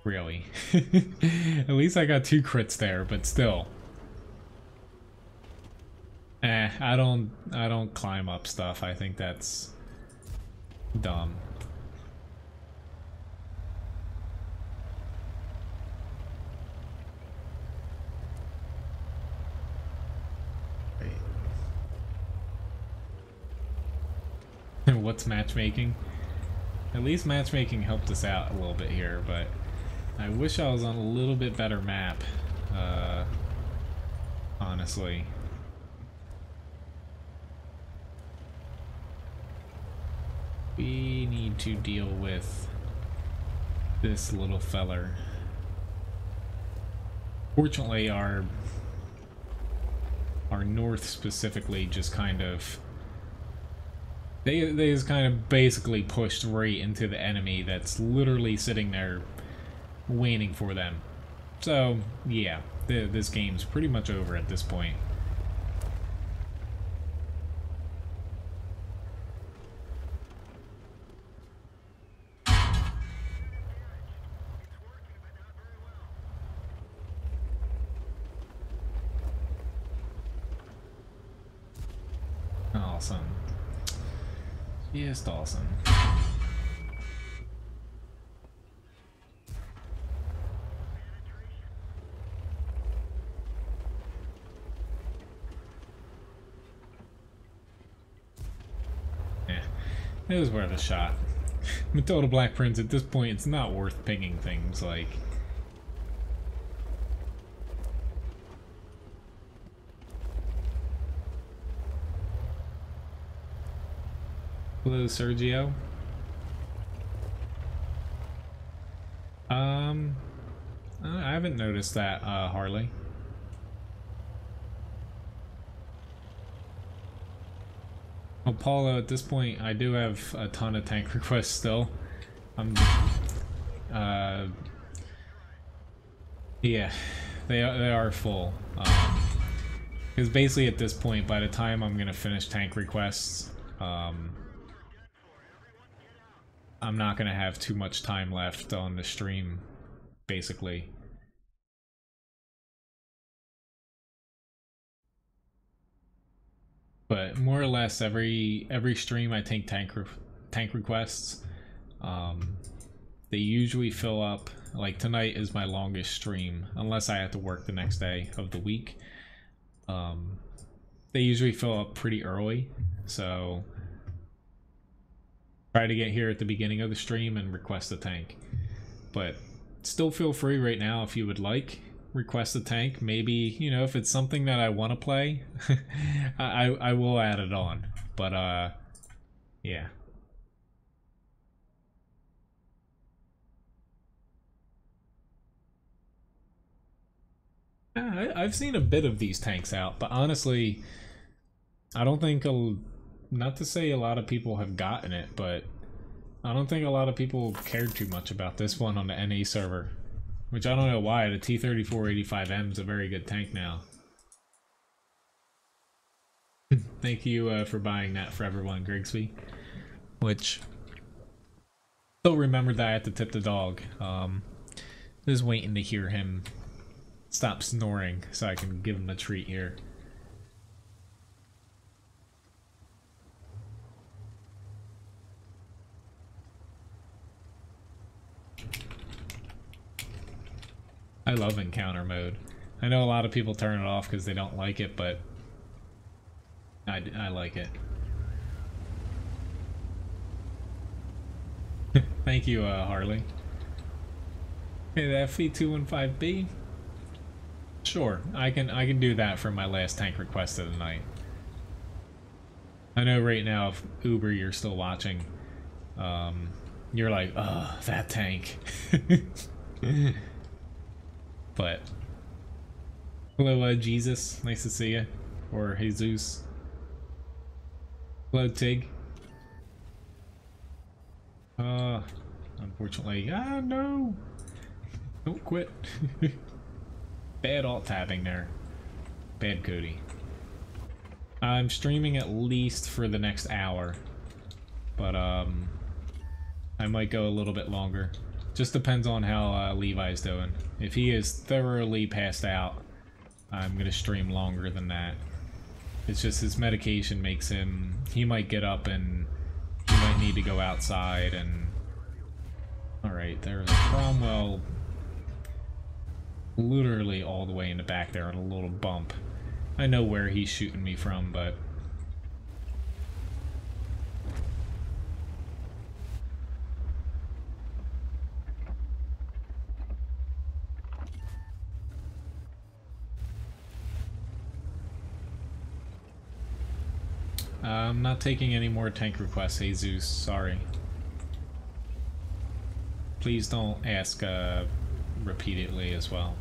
Really? At least I got 2 crits there, but still. I don't climb up stuff. I think that's dumb. Wait. What's matchmaking? At least matchmaking helped us out a little bit here, but I wish I was on a little bit better map, honestly. We need to deal with this little feller. Fortunately, our north specifically just kind of they just kind of basically pushed right into the enemy that's literally sitting there waiting for them. So yeah, this game's pretty much over at this point. Awesome. Just awesome. Yeah, it was worth a shot. Matilda Black Prince, at this point, it's not worth pinging things like... Hello, Sergio. I haven't noticed that, Harley. Well, Paula, at this point, I do have a ton of tank requests still. Yeah, they are full. Because basically at this point, by the time I'm gonna finish tank requests, I'm not gonna have too much time left on the stream, basically. But more or less every stream I take tank requests. They usually fill up. Like tonight is my longest stream, unless I have to work the next day of the week. They usually fill up pretty early, so try to get here at the beginning of the stream and request a tank. But still feel free right now if you would like. Request a tank. Maybe, you know, if it's something that I want to play, I will add it on. But yeah. I've seen a bit of these tanks out, but honestly, I don't think, not to say a lot of people have gotten it, but I don't think a lot of people cared too much about this one on the NA server. Which I don't know why. The T-3485M is a very good tank now. Thank you for buying that for everyone, Grigsby. Which, still remembered that I had to tip the dog. Just waiting to hear him stop snoring so I can give him a treat here. I love encounter mode. I know a lot of people turn it off because they don't like it, but I like it. Thank you, Harley. Hey, the FV215B? Sure, I can do that for my last tank request of the night. I know right now, if Uber, you're still watching, you're like, ugh, that tank. But hello, Jesus, nice to see you. Or Jesus. Hello, Tig. Unfortunately, no, don't quit. Bad alt tabbing there. Bad Cody. I'm streaming at least for the next hour, but I might go a little bit longer. Just depends on how Levi's doing. If he is thoroughly passed out, I'm gonna stream longer than that. It's just his medication makes him, he might get up and he might need to go outside and... Alright, there's a Cromwell literally all the way in the back there on a little bump. I know where he's shooting me from, but... I'm not taking any more tank requests, Jesus. Sorry. Please don't ask repeatedly as well.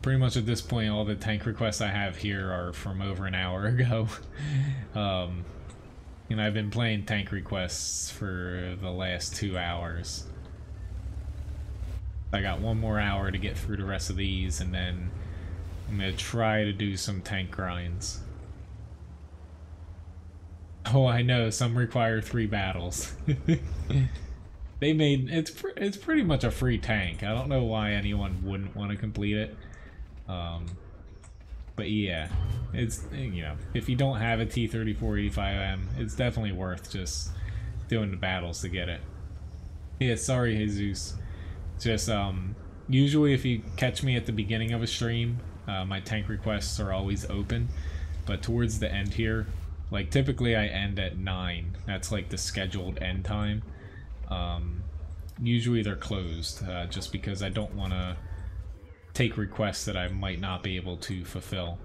Pretty much at this point, all the tank requests I have here are from over an hour ago. And I've been playing tank requests for the last 2 hours. I got 1 more hour to get through the rest of these, and then I'm gonna try to do some tank grinds. Oh, I know, some require 3 battles. They made it's pretty much a free tank. I don't know why anyone wouldn't want to complete it. But yeah, it's, you know, if you don't have a T-3485M, it's definitely worth just doing the battles to get it. Yeah, sorry, Jesus. Just usually if you catch me at the beginning of a stream, my tank requests are always open, but towards the end here, like typically I end at 9. That's like the scheduled end time. Usually they're closed, just because I don't want to take requests that I might not be able to fulfill.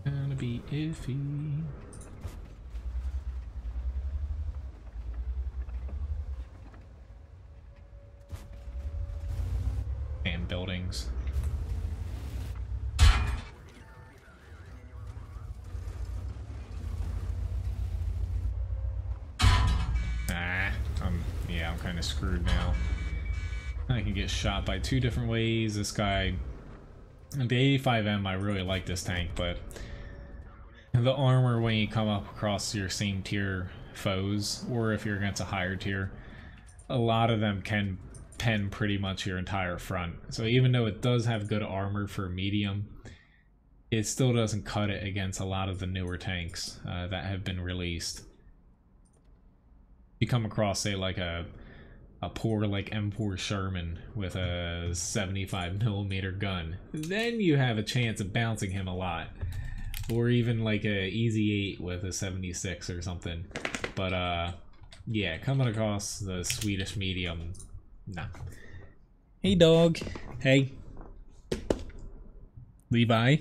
Gonna be iffy. And buildings. Yeah, I'm kind of screwed now. I can get shot by 2 different ways. This guy The 85M, I really like this tank, but the armor when you come up across your same tier foes, or if you're against a higher tier, a lot of them can pen pretty much your entire front. So even though it does have good armor for medium, it still doesn't cut it against a lot of the newer tanks that have been released. You come across, say, like a poor like M4 Sherman with a 75mm gun, then you have a chance of bouncing him a lot. Or even like a Easy 8 with a 76 or something. But yeah, coming across the Swedish medium, nah. Hey dog. Hey. Levi.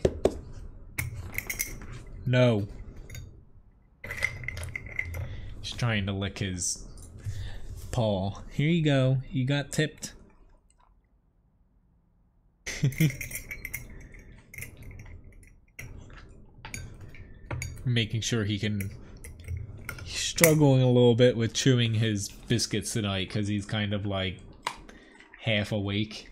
No. He's trying to lick his paw. Here you go. You got tipped. Making sure he can... He's struggling a little bit with chewing his biscuits tonight because he's kind of like half awake.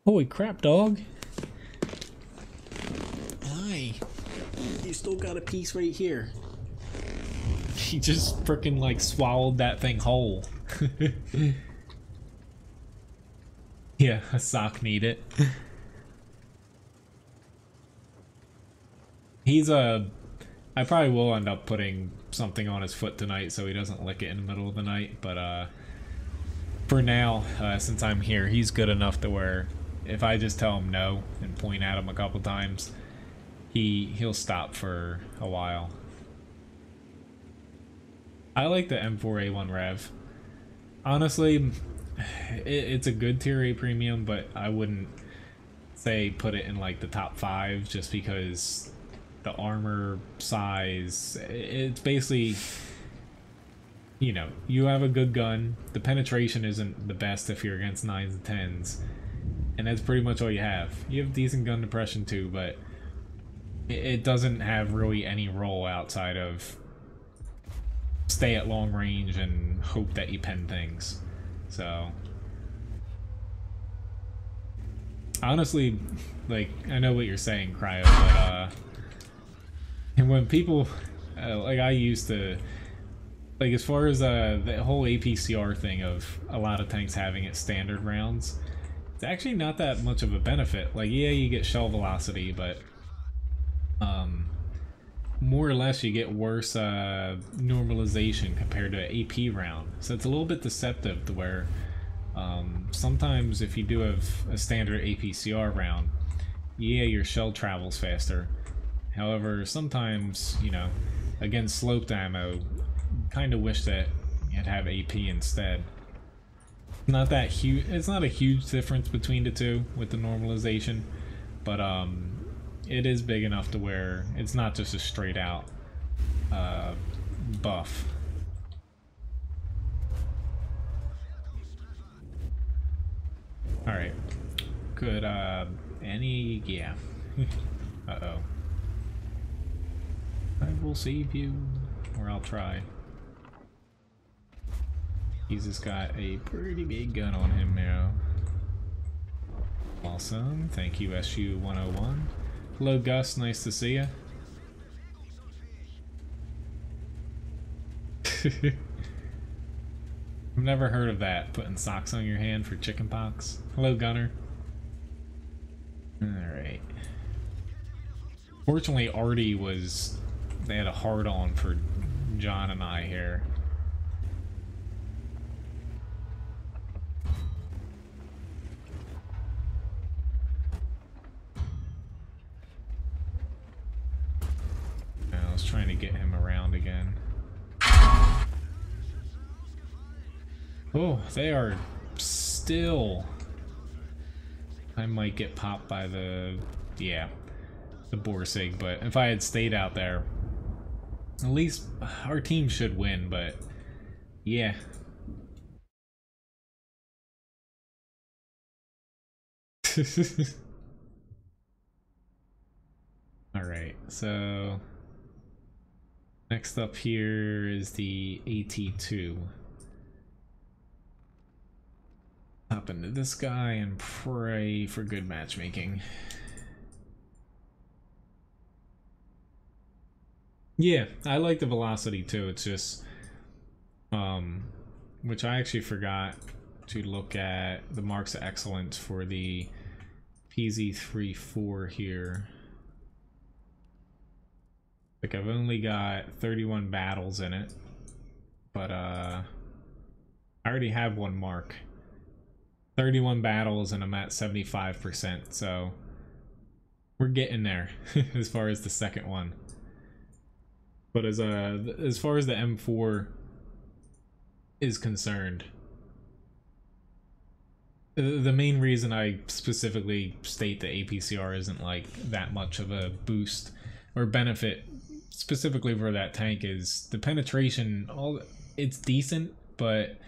Holy crap, dog. Hi. You still got a piece right here. He just frickin' like swallowed that thing whole. Yeah, a sock need it. He's I probably will end up putting something on his foot tonight so he doesn't lick it in the middle of the night, but for now, since I'm here, he's good enough to where if I just tell him no and point at him a couple times, he'll stop for a while. I like the M4A1 Rev. Honestly, it's a good tier A premium, but I wouldn't say put it in like the top 5 just because the armor size, it's basically, you know, you have a good gun, the penetration isn't the best if you're against 9s and 10s, and that's pretty much all you have. You have decent gun depression too, but it doesn't have really any role outside of stay at long range and hope that you pen things. So honestly, like, I know what you're saying, Cryo, but and when people like, I used to, like, as far as the whole APCR thing of a lot of tanks having its standard rounds, it's actually not that much of a benefit. Like, yeah, you get shell velocity, but more or less you get worse normalization compared to an AP round. So it's a little bit deceptive to where sometimes if you do have a standard APCR round, yeah, your shell travels faster. However, sometimes, you know, against sloped ammo, kind of wish that you'd have AP instead. Not that huge. It's not a huge difference between the two with the normalization, but it is big enough to where it's not just a straight out buff. Alright. Good, any... yeah. Uh-oh. I will save you, or I'll try. He's just got a pretty big gun on him now. Awesome. Thank you, SU-101. Hello, Gus. Nice to see you. I've never heard of that, putting socks on your hand for chickenpox. Hello, Gunner. Alright. Fortunately, Artie was... they had a hard-on for John and I here. I was trying to get him around again. Oh, they are still... I might get popped by the... yeah, the Borsig, but if I had stayed out there, at least our team should win, but yeah. Alright, so next up here is the AT2. Hop into this guy and pray for good matchmaking. Yeah, I like the velocity too. It's just, which I actually forgot to look at the marks of excellence for the PZ-34 here. Like, I've only got 31 battles in it, but I already have one mark. 31 battles and I'm at 75%, so we're getting there as far as the second one. But as far as the M4 is concerned, the main reason I specifically state the APCR isn't like that much of a boost or benefit specifically for that tank is the penetration. It's decent, but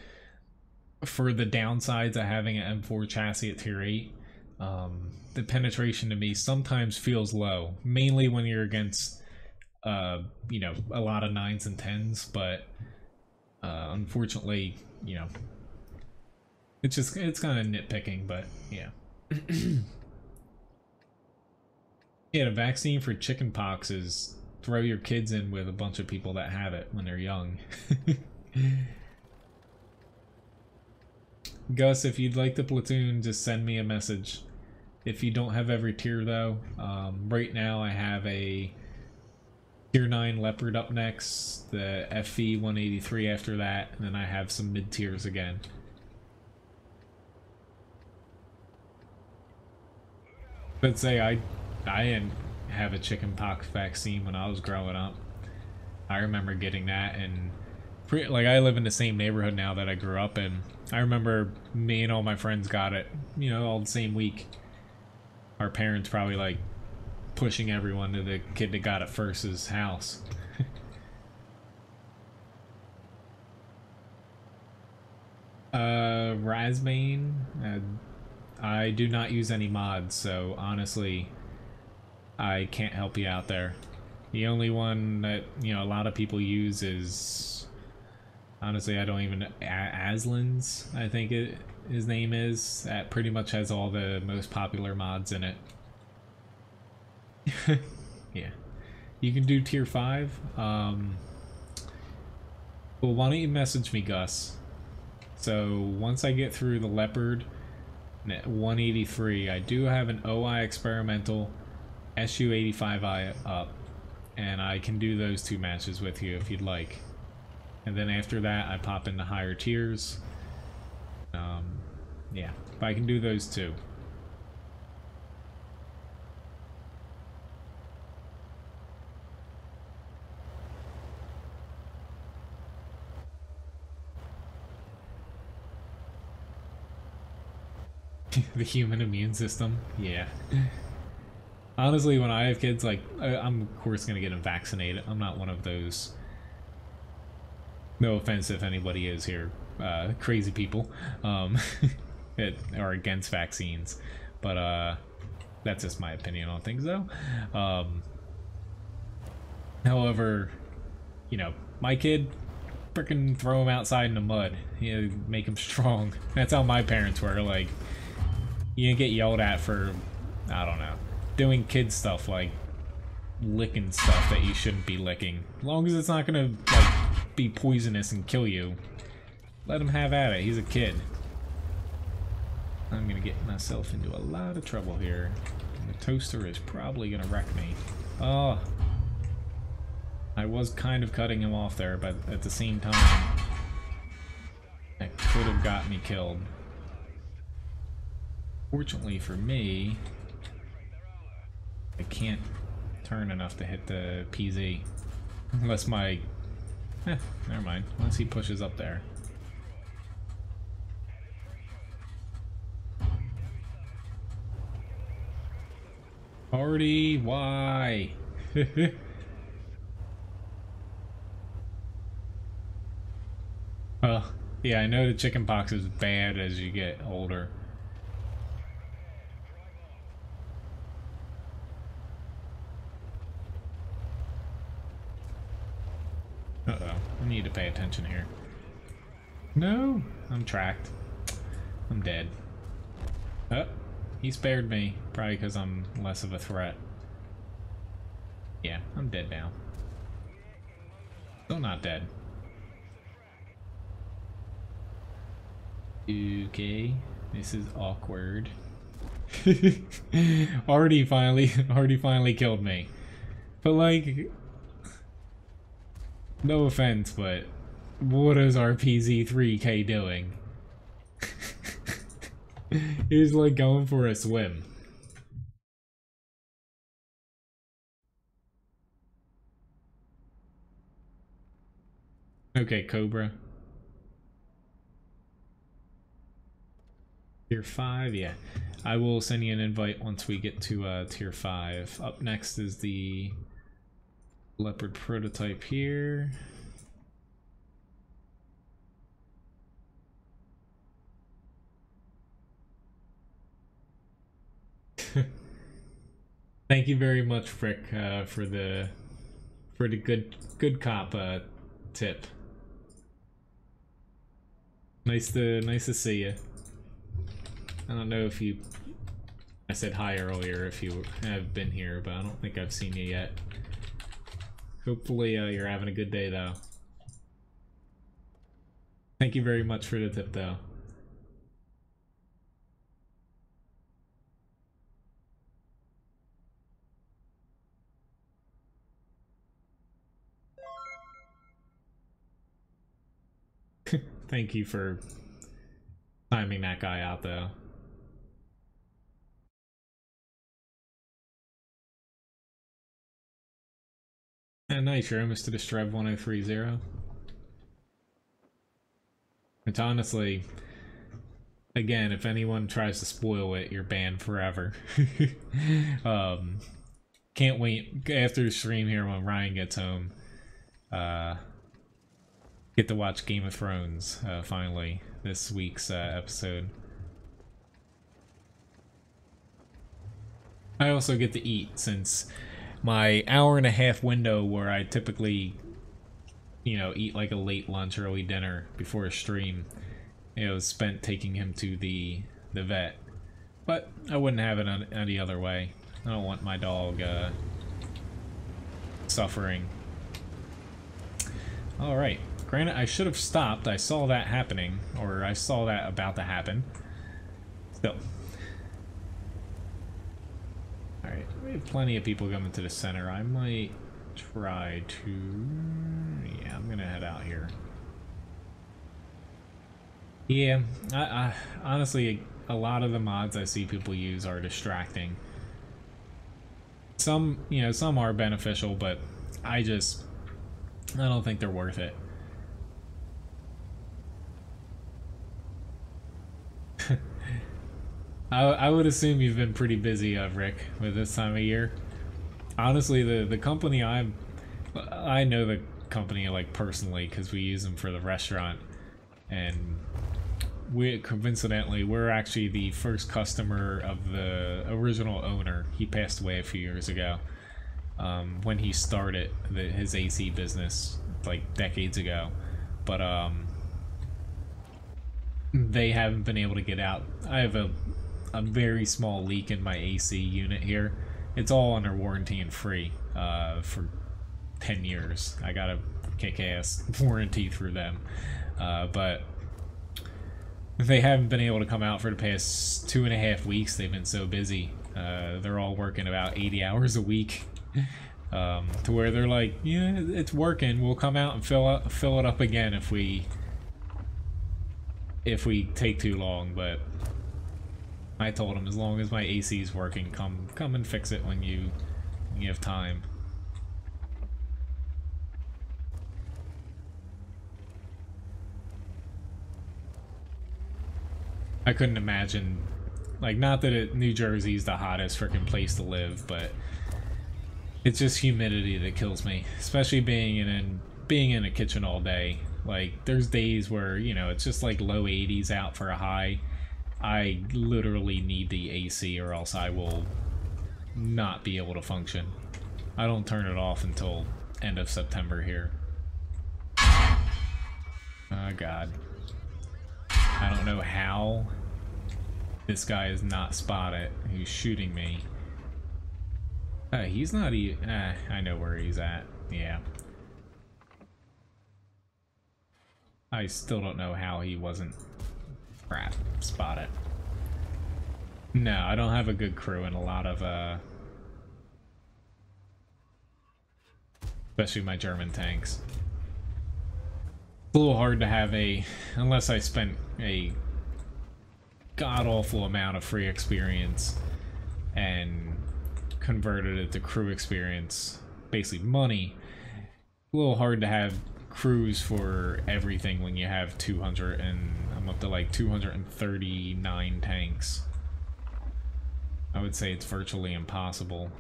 for the downsides of having an M4 chassis at tier 8, the penetration to me sometimes feels low, mainly when you're against you know, a lot of 9s and 10s, but unfortunately, you know, it's kind of nitpicking, but yeah. Yeah, the vaccine for chickenpox is throw your kids in with a bunch of people that have it when they're young. Gus, if you'd like the platoon, just send me a message. If you don't have every tier though, right now I have a tier 9 Leopard up next, the FV 183 after that, and then I have some mid tiers again. But say I didn't have a chickenpox vaccine when I was growing up. I remember getting that, and like, I live in the same neighborhood now that I grew up in. I remember me and all my friends got it, you know, all the same week. Our parents probably like pushing everyone to the kid that got it first's house. Razbane, I do not use any mods, so honestly, I can't help you out there. The only one that, you know, a lot of people use is, honestly, I don't even, Aslan's, I think his name is. That pretty much has all the most popular mods in it. Yeah. You can do tier 5. Well, why don't you message me, Gus? So once I get through the Leopard 183, I do have an OI experimental SU-85I up, and I can do those 2 matches with you if you'd like. And then after that, I pop into higher tiers. Yeah, but I can do those 2. The human immune system, yeah. Honestly, when I have kids, like, I'm of course gonna get them vaccinated. I'm not one of those, no offense if anybody is here, crazy people that are against vaccines, but that's just my opinion on things though. However, you know, my kid, frickin' throw him outside in the mud, you know, make him strong. That's how my parents were. Like, you didn't get yelled at for, I don't know, doing kid stuff like licking stuff that you shouldn't be licking. As long as it's not gonna, like, be poisonous and kill you, let him have at it. He's a kid. I'm gonna get myself into a lot of trouble here. And the toaster is probably gonna wreck me. Oh, I was kind of cutting him off there, but at the same time, that could have got me killed. Fortunately for me, I can't turn enough to hit the PZ. Unless my... never mind. Once he pushes up there. Party, why? Well, yeah, I know the chickenpox is bad as you get older. need to pay attention here. No! I'm tracked. I'm dead. Oh, he spared me. Probably because I'm less of a threat. Yeah, I'm dead now. Still not dead. Okay, this is awkward. already finally killed me. But like, no offense, but what is our PZ3K doing? He's like going for a swim. Okay, Cobra. Tier 5, yeah. I will send you an invite once we get to Tier 5. Up next is the Leopard prototype here. Thank you very much, Frick, for the good cop tip. Nice to see you. I don't know if I said hi earlier if you have been here, but I don't think I've seen you yet. Hopefully you're having a good day though. Thank you very much for the tip though. Thank you for timing that guy out though. And nice, you're almost to the Strev 1030. It's honestly, again, if anyone tries to spoil it, you're banned forever. Can't wait after the stream here when Ryan gets home. Get to watch Game of Thrones finally this week's episode. I also get to eat since my hour-and-a-half window where I typically, you know, eat like a late lunch, early dinner before a stream, it was spent taking him to the vet. But I wouldn't have it any other way. I don't want my dog suffering. Alright, granted I should have stopped. I saw that happening, or I saw that about to happen. Still. Alright, we have plenty of people coming to the center. I might try to... yeah, I'm gonna head out here. Yeah, I honestly, a lot of the mods I see people use are distracting. Some, you know, some are beneficial, but I don't think they're worth it. I would assume you've been pretty busy, Rick, with this time of year. Honestly, the company I know the company like personally because we use them for the restaurant, and coincidentally we're actually the first customer of the original owner. He passed away a few years ago when he started his AC business like decades ago, but they haven't been able to get out. I have a very small leak in my AC unit here. It's all under warranty and free for 10 years. I got a kick-ass warranty through them, but they haven't been able to come out for the past 2.5 weeks. They've been so busy. They're all working about 80 hours a week, to where they're like, yeah, it's working. We'll come out and fill it up again if we take too long. But I told them as long as my AC is working, come and fix it when you have time. I couldn't imagine, like, not that New Jersey's the hottest freaking place to live, but it's just humidity that kills me, especially being in a kitchen all day. Like, there's days where, you know, it's just like low 80s out for a high. I literally need the AC or else I will not be able to function. I don't turn it off until end of September here. Oh god. I don't know how this guy is not spotted who's shooting me. He's not even... I know where he's at. Yeah. I still don't know how he wasn't... Crap. Spotted. No, I don't have a good crew and a lot of, especially my German tanks. It's a little hard to have a... Unless I spent a god-awful amount of free experience and converted it to crew experience, basically money. A little hard to have crews for everything when you have 200 and I'm up to like 239 tanks. I would say it's virtually impossible.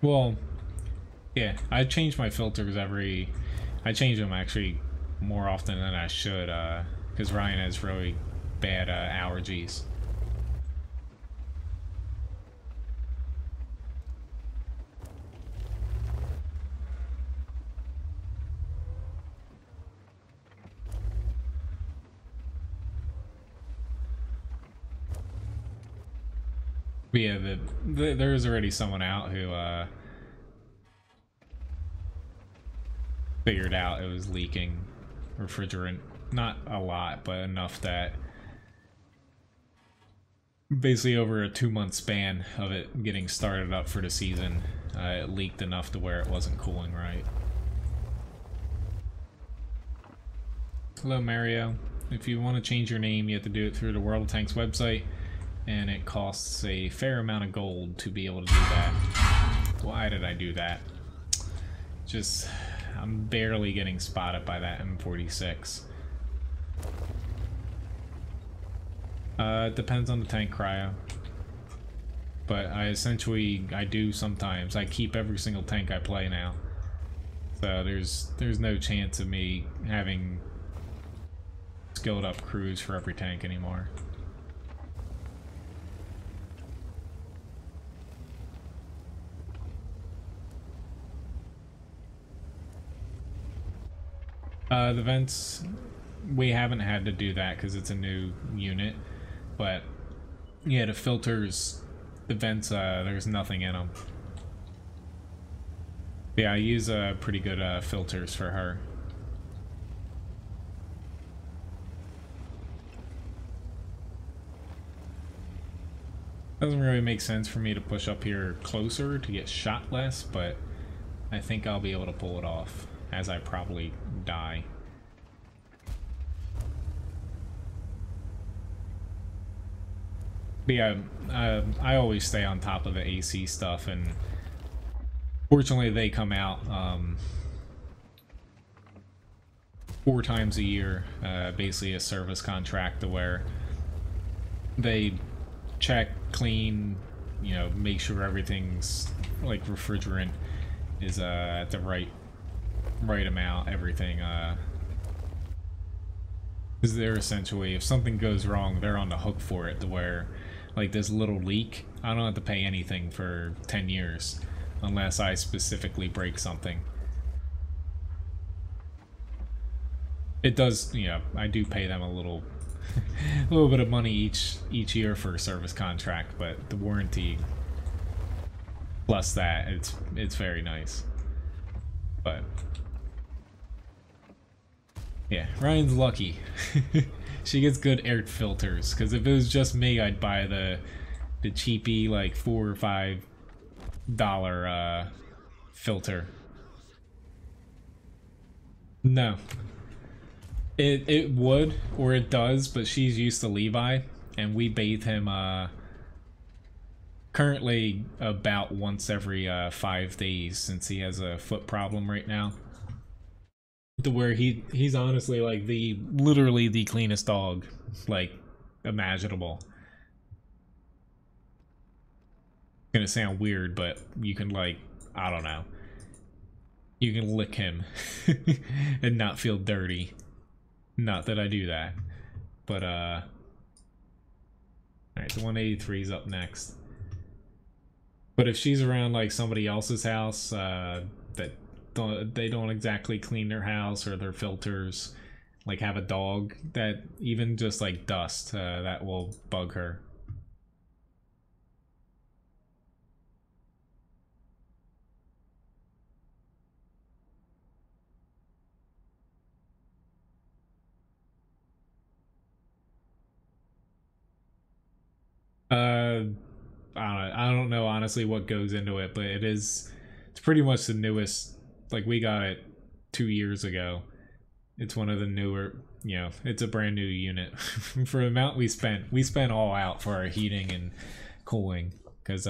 Well, yeah, I change my filters I change them actually more often than I should, because Ryan has really bad allergies. But yeah, there's already someone out who figured out it was leaking refrigerant. Not a lot, but enough that basically over a 2-month span of it getting started up for the season, it leaked enough to where it wasn't cooling right. Hello Mario. If you want to change your name, you have to do it through the World of Tanks website, and it costs a fair amount of gold to be able to do that. Why did I do that? Just, I'm barely getting spotted by that M46. It depends on the tank cryo. But I do sometimes. I keep every single tank I play now. So there's no chance of me having skilled up crews for every tank anymore. The vents, we haven't had to do that because it's a new unit, but yeah, the filters, the vents, there's nothing in them. Yeah, I use pretty good filters for her. Doesn't really make sense for me to push up here closer to get shot less, but I think I'll be able to pull it off, as I probably die. But yeah, I always stay on top of the AC stuff, and fortunately they come out 4 times a year, basically a service contract to where they check, clean, you know, make sure everything's like refrigerant is at the right amount, everything, because they're essentially, if something goes wrong, they're on the hook for it, to where like this little leak, I don't have to pay anything for 10 years unless I specifically break something. It does, you know, I do pay them a little a little bit of money each year for a service contract, but the warranty plus that, it's very nice. But yeah, Ryan's lucky. She gets good air filters, because if it was just me, I'd buy the cheapy like $4 or $5 filter. No. It would, or it does, but she's used to Levi, and we bathe him currently about once every 5 days, since he has a foot problem right now. To where he's honestly like literally the cleanest dog like imaginable. It's gonna sound weird, but you can, like, I don't know, you can lick him and not feel dirty. Not that I do that, but alright, Alright, the 183 is up next. But if she's around like somebody else's house that they don't exactly clean their house or their filters, like have a dog, that even just like dust, that will bug her. I don't know honestly what goes into it, but it's pretty much the newest. Like, we got it 2 years ago. It's one of the newer, you know, it's a brand new unit. For the amount we spent all out for our heating and cooling, because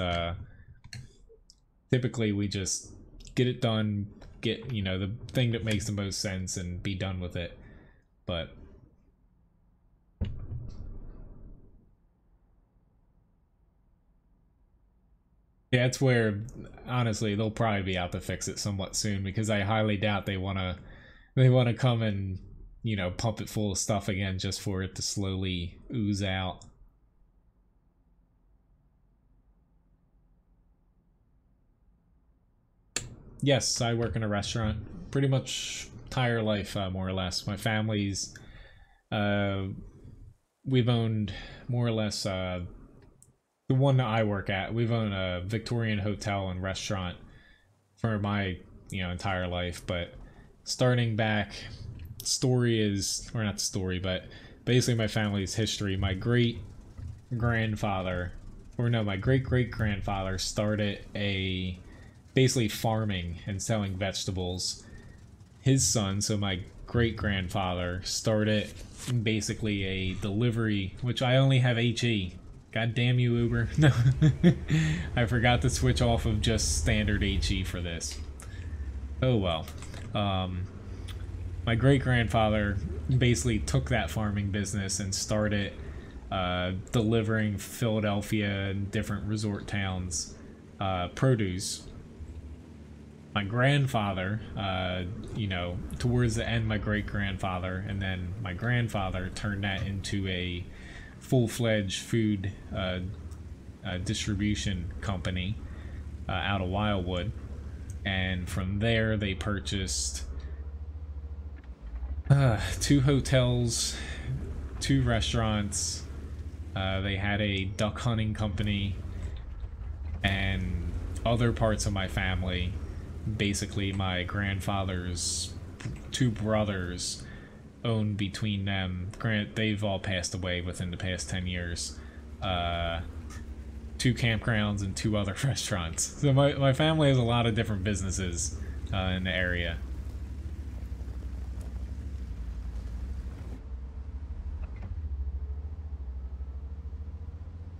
typically we just get it done, get, you know, the thing that makes the most sense and be done with it. But yeah, it's where, honestly, they'll probably be out to fix it somewhat soon, because I highly doubt they wanna come and, you know, pump it full of stuff again just for it to slowly ooze out. Yes, I work in a restaurant. Pretty much entire life, more or less. My family's, we've owned more or less, the one that I work at, we've owned a Victorian hotel and restaurant for my, you know, entire life. But starting back, story is, or not story, but basically my family's history. My great grandfather, or no, my great great grandfather started basically farming and selling vegetables. His son, so my great grandfather, started basically a delivery, which I only have HE. God damn you, Uber. No. I forgot to switch off of just standard HE for this. Oh well. My great-grandfather basically took that farming business and started delivering Philadelphia and different resort towns produce. My grandfather, you know, towards the end, my great-grandfather, and then my grandfather turned that into a full-fledged food distribution company out of Wildwood. And from there they purchased 2 hotels, 2 restaurants, they had a duck hunting company, and other parts of my family. Basically my grandfather's 2 brothers owned between them, granted they've all passed away within the past 10 years, 2 campgrounds and 2 other restaurants. So my family has a lot of different businesses in the area.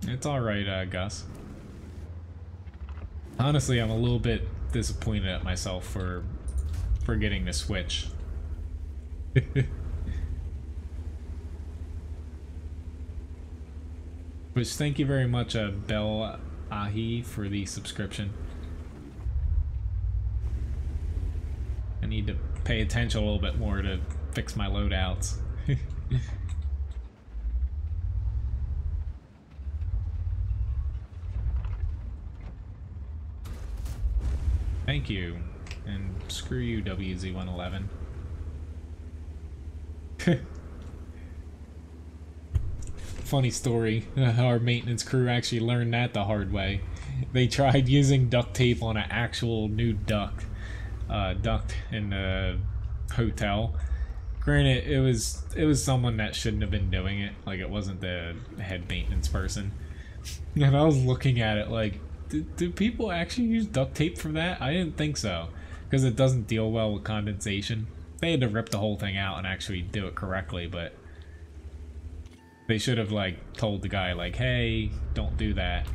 It's alright, Gus. Honestly, I'm a little bit disappointed at myself for forgetting to switch. Which, thank you very much, Bel Ahi, for the subscription. I need to pay attention a little bit more to fix my loadouts. Thank you, and screw you, WZ111. Funny story, our maintenance crew actually learned that the hard way. They tried using duct tape on an actual new duct in the hotel. Granted, it was someone that shouldn't have been doing it. Like, it wasn't the head maintenance person. And I was looking at it like, do people actually use duct tape for that? I didn't think so, because it doesn't deal well with condensation. They had to rip the whole thing out and actually do it correctly, but they should have, like, told the guy, like, hey, don't do that.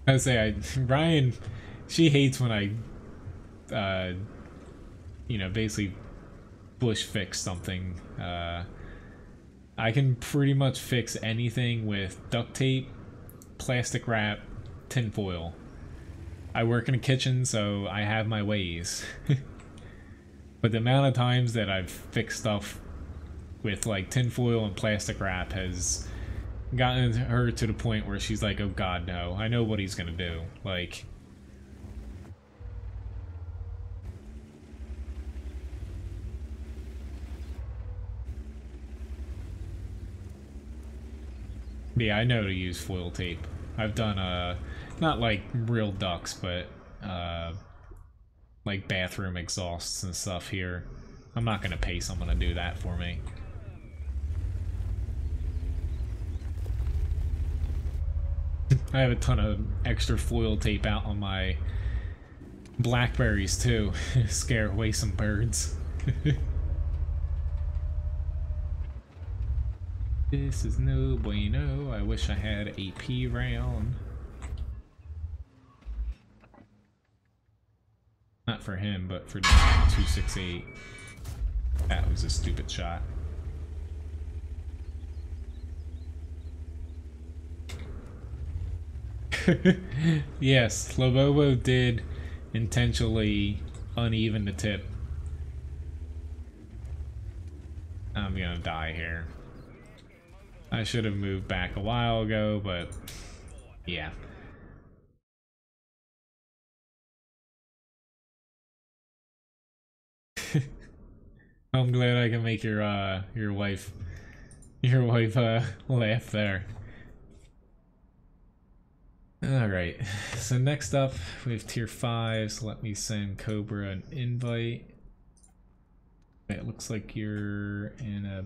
I say, Ryan, she hates when I, you know, basically bush fix something. I can pretty much fix anything with duct tape, plastic wrap, tinfoil. I work in a kitchen, so I have my ways. But the amount of times that I've fixed stuff with like tinfoil and plastic wrap has gotten her to the point where she's like, oh god, no, I know what he's gonna do. Like, yeah, I know to use foil tape. I've done, not like real ducks, but, like bathroom exhausts and stuff here. I'm not gonna pay someone to do that for me. I have a ton of extra foil tape out on my blackberries too. Scare away some birds. This is no bueno. I wish I had a P round. Not for him, but for 268. That was a stupid shot. Yes, Lobobo did intentionally uneven the tip. I'm gonna die here. I should have moved back a while ago, but yeah. I'm glad I can make your wife laugh there. Alright, so next up we have tier 5, so let me send Cobra an invite. It looks like you're in a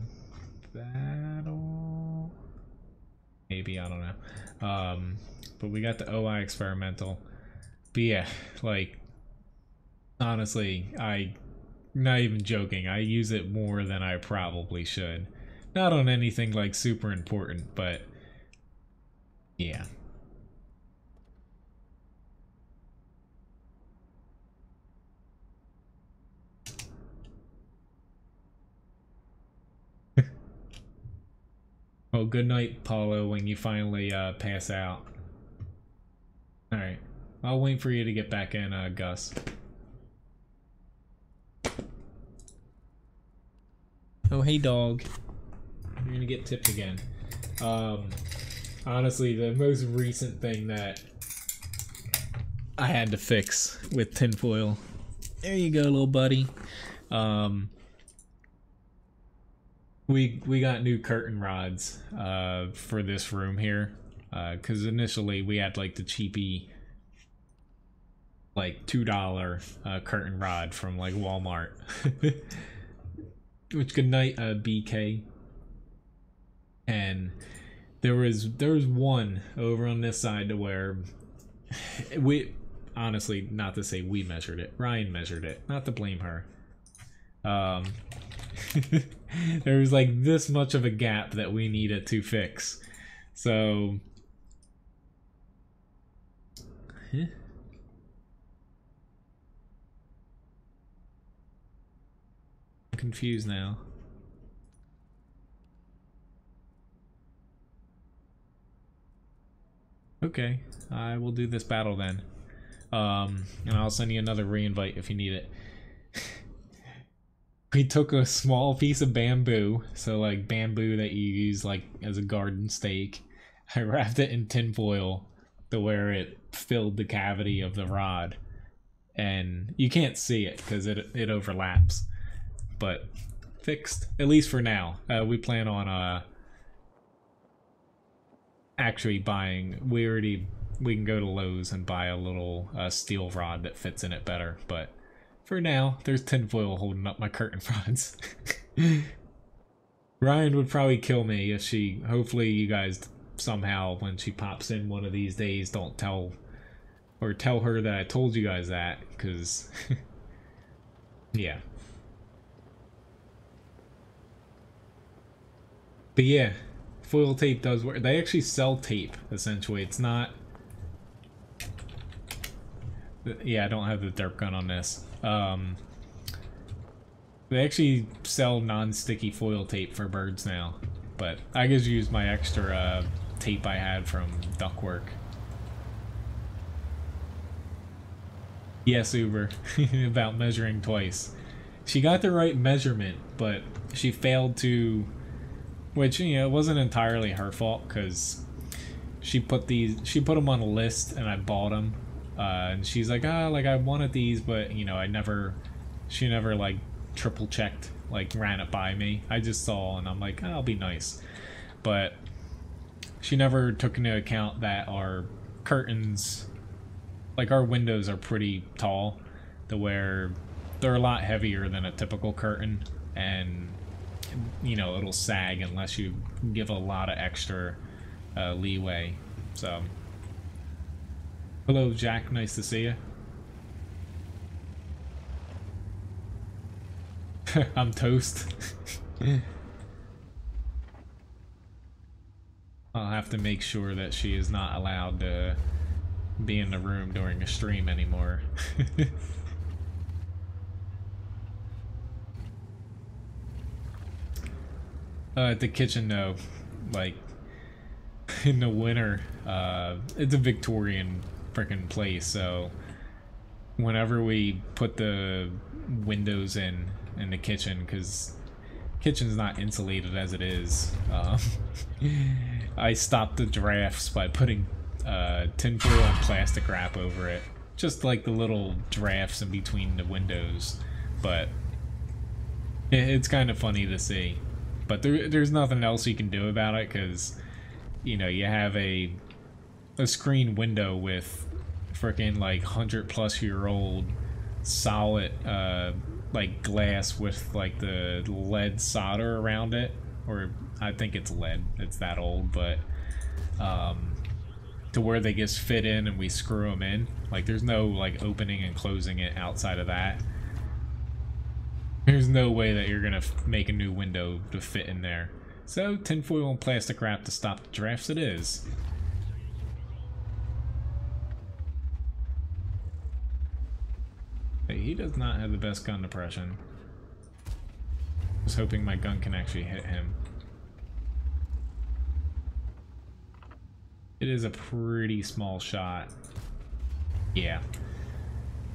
battle? Maybe, I don't know. But we got the OI experimental. But yeah, like, honestly, not even joking, I use it more than I probably should. Not on anything like super important, but yeah. Well, good night, Paulo, when you finally pass out. Alright, I'll wait for you to get back in, Gus. Oh, hey, dog. You're gonna get tipped again. Honestly, the most recent thing that I had to fix with tinfoil. There you go, little buddy. We got new curtain rods for this room here, because initially we had like the cheapy, like $2 curtain rod from like Walmart. Which, good night, BK. And there was one over on this side to where we, honestly, not to say we measured it, Ryan measured it, not to blame her. There was like this much of a gap that we needed to fix. So I'm confused now. Okay, I will do this battle then. And I'll send you another re-invite if you need it. We took a small piece of bamboo, so like bamboo that you use like as a garden stake. I wrapped it in tinfoil to where it filled the cavity of the rod, and you can't see it because it overlaps, but fixed, at least for now. We plan on actually buying. We can go to Lowe's and buy a little steel rod that fits in it better, but for now, there's tinfoil holding up my curtain rods. Ryan would probably kill me if she... Hopefully you guys somehow, when she pops in one of these days, don't tell her that I told you guys that, because... yeah. But yeah, foil tape does work. They actually sell tape, essentially. It's not... Yeah, I don't have the dirt gun on this. They actually sell non-sticky foil tape for birds now, but I just use my extra tape I had from ductwork. Yes, Uber, about measuring twice. She got the right measurement, but she failed to, which, you know, it wasn't entirely her fault, because she put them on a list and I bought them, and she's like, ah, like I wanted these, but you know, she never like triple checked, like ran it by me. I just saw and I'm like, oh, I'll be nice, but she never took into account that our curtains, like our windows, are pretty tall, to where they're a lot heavier than a typical curtain, and you know, it'll sag unless you give a lot of extra leeway. So, hello Jack, nice to see you. I'm toast. I'll have to make sure that she is not allowed to be in the room during a stream anymore. At the kitchen, no. Like, in the winter, it's a Victorian frickin' place, so whenever we put the windows in the kitchen, because kitchen's not insulated as it is, I stopped the drafts by putting tinfoil and plastic wrap over it, just like the little drafts in between the windows. But it's kind of funny to see, but there's nothing else you can do about it, because you know, you have a screen window with freaking like 100-plus-year-old solid like glass with like the lead solder around it, or I think it's lead, it's that old, but to where they just fit in and we screw them in. Like, there's no like opening and closing it outside of that. There's no way that you're gonna make a new window to fit in there. So tinfoil and plastic wrap to stop the drafts it is. Hey, he does not have the best gun depression. I was hoping my gun can actually hit him. It is a pretty small shot. Yeah.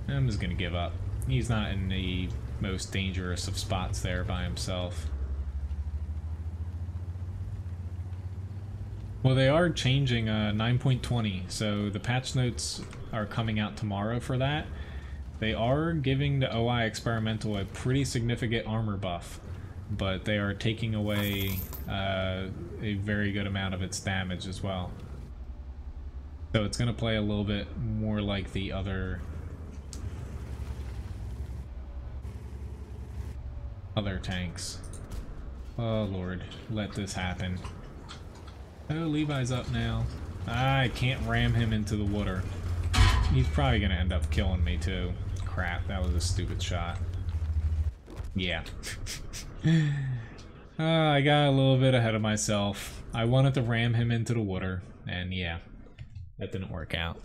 I'm just gonna give up. He's not in the most dangerous of spots there by himself. Well, they are changing 9.20, so the patch notes are coming out tomorrow for that. They are giving the OI Experimental a pretty significant armor buff, but they are taking away a very good amount of its damage as well. So it's going to play a little bit more like the other tanks. Oh lord, let this happen. Oh, Levi's up now. I can't ram him into the water. He's probably going to end up killing me too. Crap, that was a stupid shot. Yeah. I got a little bit ahead of myself. I wanted to ram him into the water, and yeah, that didn't work out.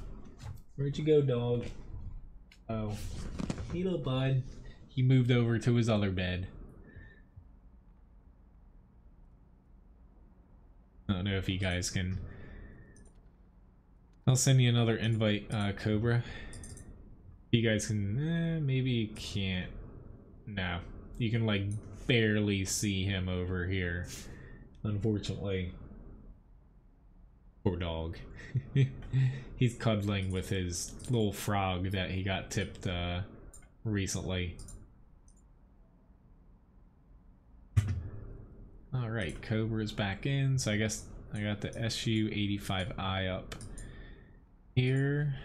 Where'd you go, dog? Oh, hey little bud. He moved over to his other bed. I don't know if you guys can... I'll send you another invite, Cobra. You guys can... maybe you can't. No. You can, like, barely see him over here. Unfortunately. Poor dog. He's cuddling with his little frog that he got tipped, recently. Alright, Cobra's back in, so I guess I got the SU-85I up here.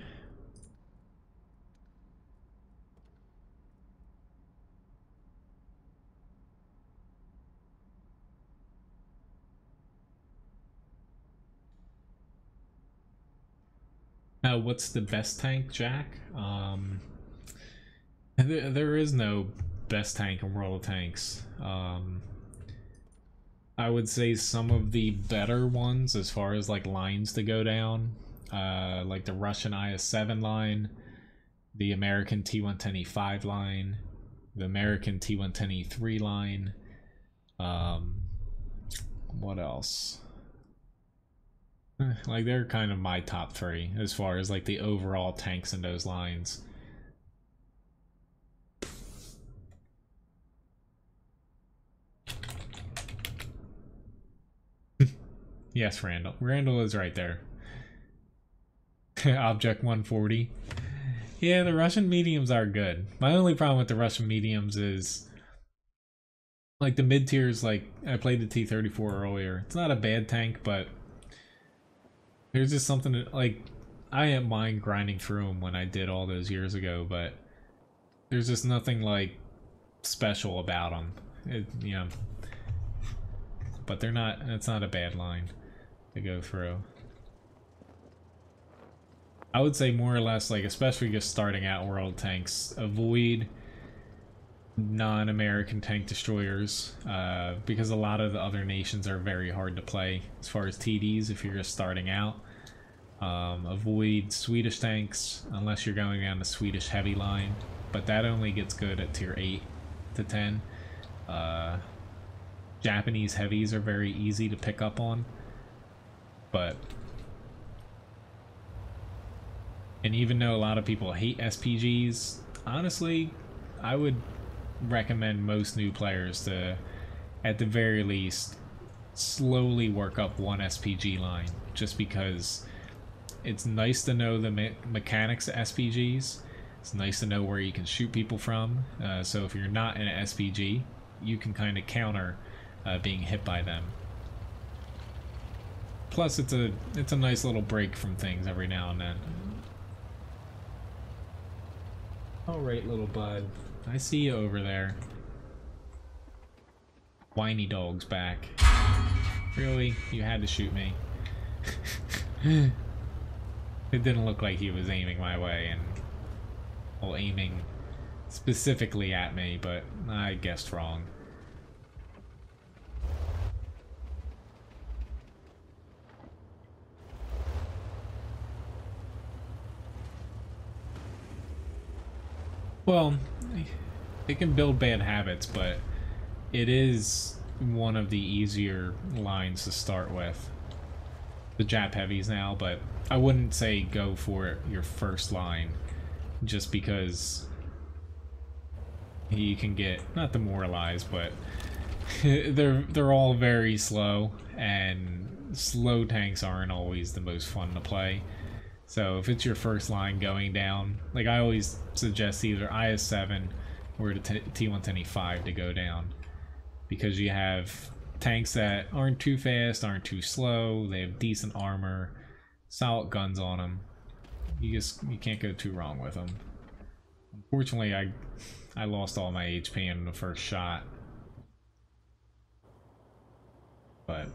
What's the best tank, Jack? There is no best tank in World of Tanks. I would say some of the better ones as far as like lines to go down, like the Russian IS-7 line, the American T-110E5 line, the American T-110E3 line, what else? Like, they're kind of my top three as far as like the overall tanks in those lines. Yes, Randall. Randall is right there. Object 140. Yeah, the Russian mediums are good. My only problem with the Russian mediums is like the mid tiers. Like, I played the T-34 earlier. It's not a bad tank, but there's just something that, like, I didn't mind grinding through them when I did all those years ago, but there's just nothing like special about them. You know, but they're not. It's not a bad line to go through. I would say more or less, like, especially just starting out world tanks, avoid non-American tank destroyers, because a lot of the other nations are very hard to play as far as TDs if you're just starting out. Avoid Swedish tanks unless you're going down the Swedish heavy line, but that only gets good at tier 8 to 10. Japanese heavies are very easy to pick up on, but and even though a lot of people hate SPGs, honestly, I would recommend most new players to, at the very least, slowly work up one SPG line, just because it's nice to know the mechanics of SPGs. It's nice to know where you can shoot people from, so if you're not in an SPG, you can kind of counter being hit by them. Plus, it's a nice little break from things every now and then. Alright, little bud. I see you over there. Whiny dog's back. Really? You had to shoot me. It didn't look like he was aiming my way, and well, aiming specifically at me, but I guessed wrong. Well, it can build bad habits, but it is one of the easier lines to start with. The Jap heavies now, but I wouldn't say go for your first line, just because you can get not demoralized, but they're all very slow, and slow tanks aren't always the most fun to play. So if it's your first line going down, like, I always suggest either IS-7 or the T-110E5 to go down, because you have tanks that aren't too fast, aren't too slow, they have decent armor, solid guns on them. You can't go too wrong with them. Unfortunately, I lost all my HP in the first shot, but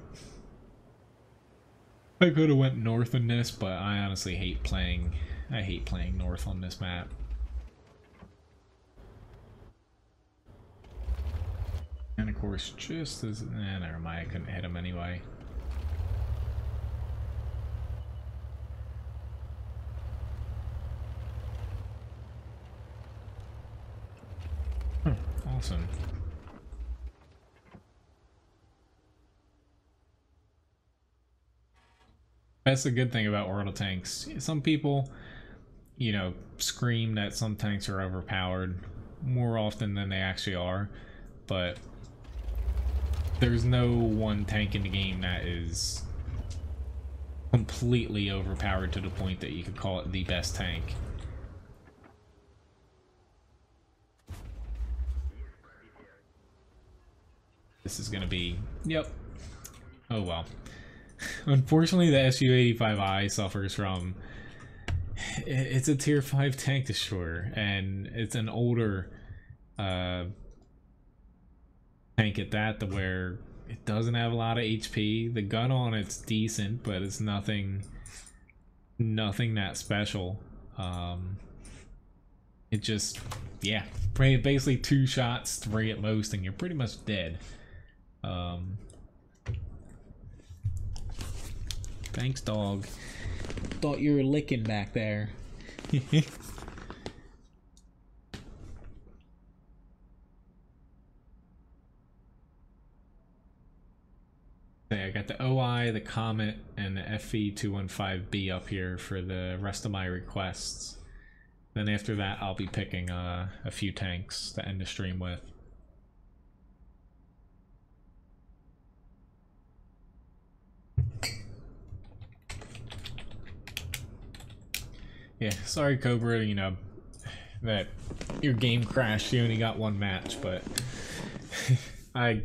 I could have went north in this, but I honestly hate playing north on this map. And of course, just as never mind, I couldn't hit him anyway. Awesome. That's the good thing about World of Tanks. Some people, you know, scream that some tanks are overpowered more often than they actually are, but there's no one tank in the game that is completely overpowered to the point that you could call it the best tank. This is gonna be, yep. Oh well. Unfortunately, the Su-85I suffers from, it's a tier 5 tank destroyer, and it's an older tank at that, to where it doesn't have a lot of HP. The gun on it's decent, but it's nothing that special. It just, yeah, basically 2 shots, 3 at most, and you're pretty much dead. Thanks, dog. Thought you were licking back there. I got the OI, the Comet, and the FV215B up here for the rest of my requests. Then after that, I'll be picking a few tanks to end the stream with. Yeah, sorry Cobra, you know, that your game crashed, you only got one match, but I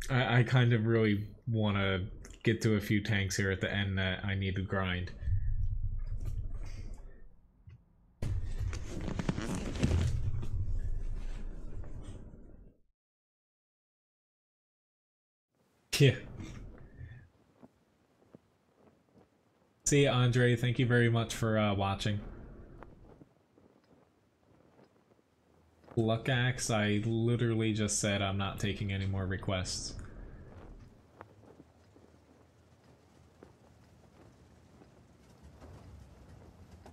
kind of really want to get to a few tanks here at the end that I need to grind. Yeah. See ya, Andre. Thank you very much for watching. Luck Axe, I literally just said I'm not taking any more requests.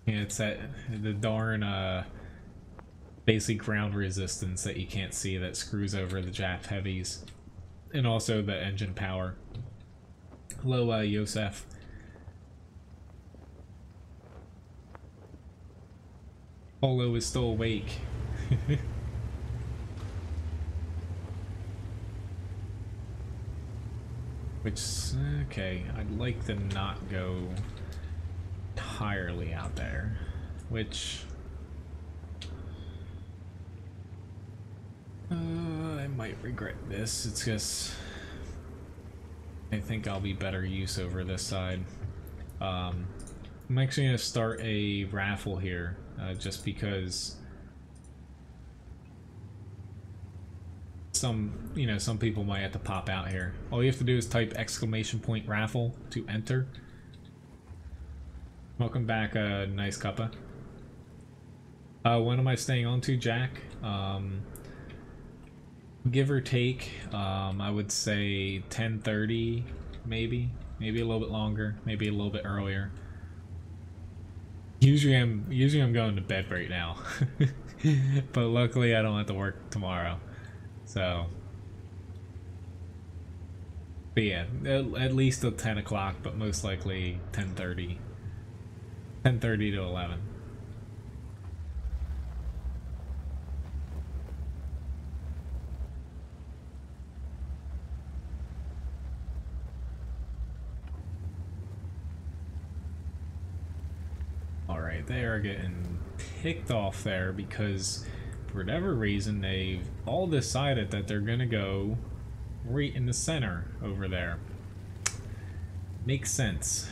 Yeah, it's that the darn basic ground resistance that you can't see that screws over the Jap heavies. And also the engine power. Hello, Yosef. Polo is still awake. Which, okay, I'd like to not go entirely out there. Which... I might regret this. It's just... I think I'll be better use over this side. I'm actually going to start a raffle here, just because some people might have to pop out here. All you have to do is type ! raffle to enter. Welcome back, nice cuppa. When am I staying on to, Jack? Give or take, I would say 10:30, maybe a little bit longer, maybe a little bit earlier. Usually I'm going to bed right now, but luckily I don't have to work tomorrow, so. But yeah, at least till 10 o'clock, but most likely 10:30 to 11. Alright, they are getting ticked off there because for whatever reason they've all decided that they're gonna go right in the center over there. Makes sense.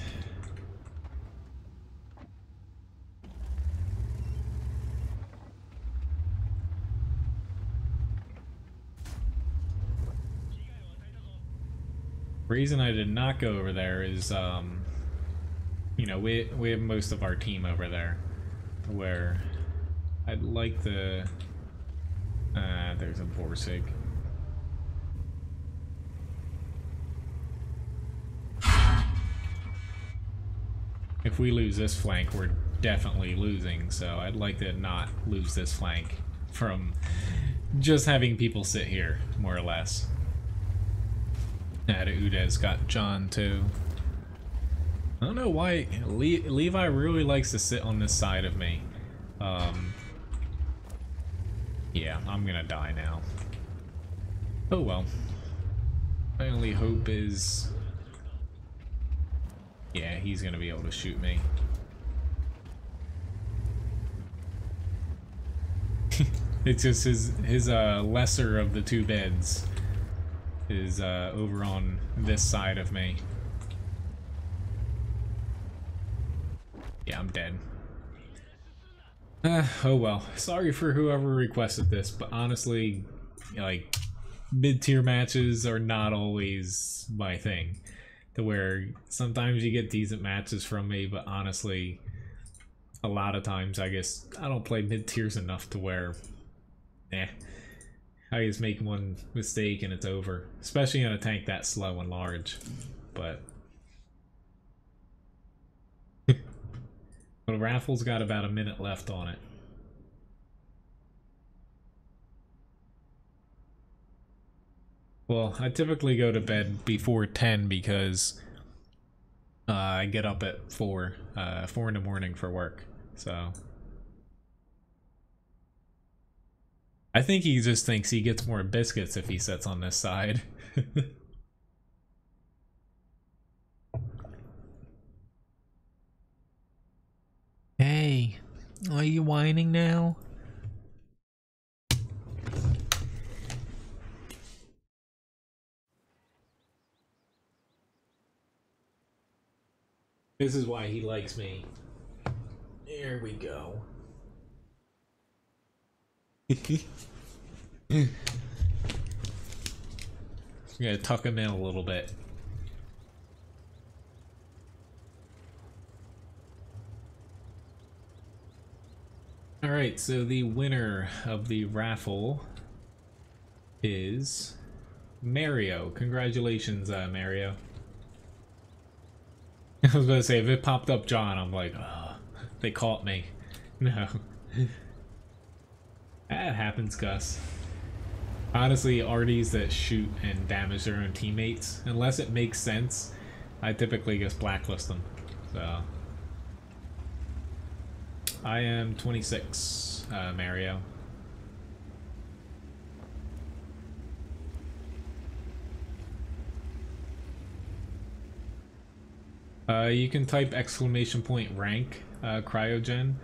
The reason I did not go over there is you know, we have most of our team over there, where I'd like the... there's a Borsig. If we lose this flank, we're definitely losing, so I'd like to not lose this flank from just having people sit here, more or less. Yeah, the Udez got John, too. I don't know why Levi really likes to sit on this side of me. Yeah, I'm gonna die now. Oh well. My only hope is... yeah, he's gonna be able to shoot me. It's just his lesser of the two beds is over on this side of me. Yeah, I'm dead. Oh well. Sorry for whoever requested this, but honestly, like, mid-tier matches are not always my thing. To where sometimes you get decent matches from me, but honestly, a lot of times I guess I don't play mid-tiers enough to where, I just make one mistake and it's over. Especially on a tank that slow and large. But... the raffle's got about a minute left on it. Well, I typically go to bed before 10 because I get up at 4 in the morning for work. So I think he just thinks he gets more biscuits if he sits on this side. Hey, are you whining now? This is why he likes me. There we go. I'm gonna tuck him in a little bit. Alright, so the winner of the raffle is Mario. Congratulations, Mario. I was gonna say, if it popped up John, I'm like, oh, they caught me. No. That happens, Gus. Honestly, arties that shoot and damage their own teammates, unless it makes sense, I typically just blacklist them. So I am 26, Mario. You can type !rank cryogen,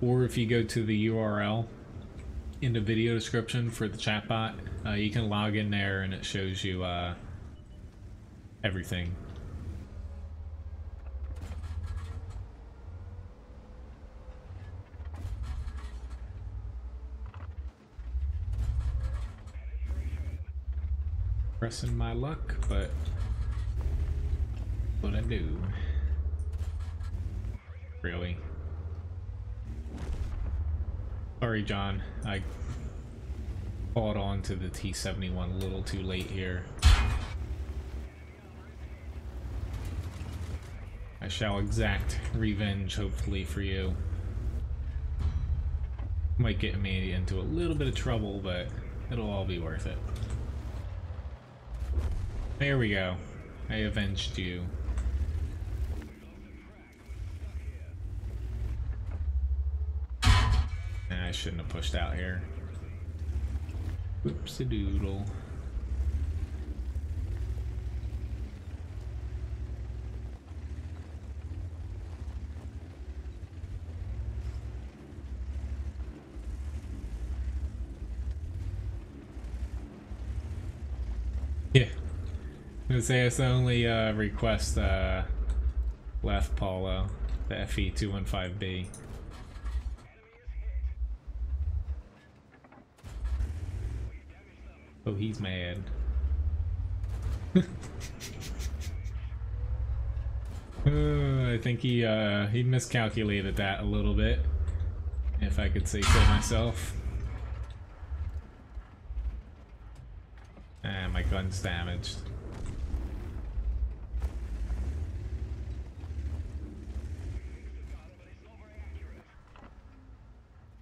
or if you go to the URL in the video description for the chatbot, you can log in there and it shows you everything. Pressing my luck, but what I do? Really? Sorry, John. I caught on to the T-71 a little too late here. I shall exact revenge, hopefully, for you. Might get me into a little bit of trouble, but it'll all be worth it. There we go. I avenged you. I shouldn't have pushed out here. Whoopsie-doodle. Yeah. I'm gonna say it's the only request left, Paulo. The FE215B. Oh, he's mad. I think he miscalculated that a little bit, if I could say so myself. Ah, my gun's damaged.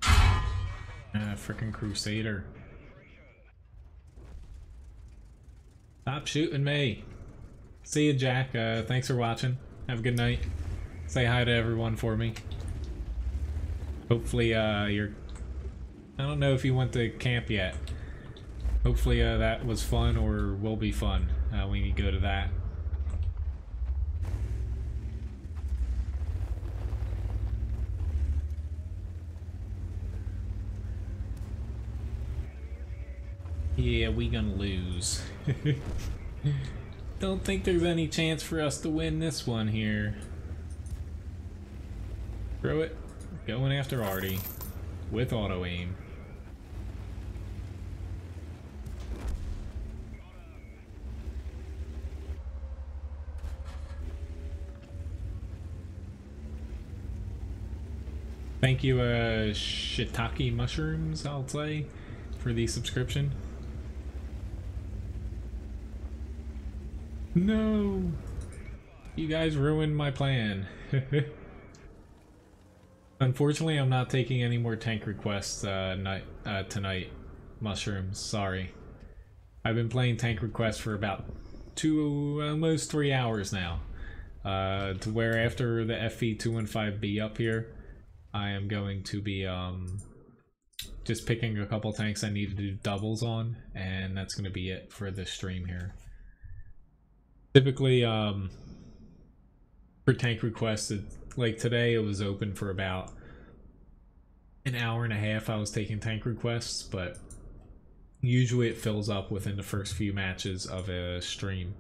Ah, frickin' Crusader. Stop shooting me. See you, Jack. Thanks for watching. Have a good night. Say hi to everyone for me. Hopefully, you're... I don't know if you went to camp yet. Hopefully, that was fun or will be fun when you go to that. Yeah, we gonna lose. Don't think there's any chance for us to win this one here. Throw it. Going after Artie. With auto aim. Thank you, Shiitake Mushrooms, I'll say, for the subscription. No! You guys ruined my plan. Unfortunately, I'm not taking any more tank requests tonight. Mushrooms, sorry. I've been playing Tank Request for about almost 3 hours now. To where after the FV215B up here, I am going to be just picking a couple tanks I need to do doubles on, and that's going to be it for this stream here. Typically, for Tank Request, like today, it was open for about an hour and a half. I was taking tank requests, but usually it fills up within the first few matches of a stream.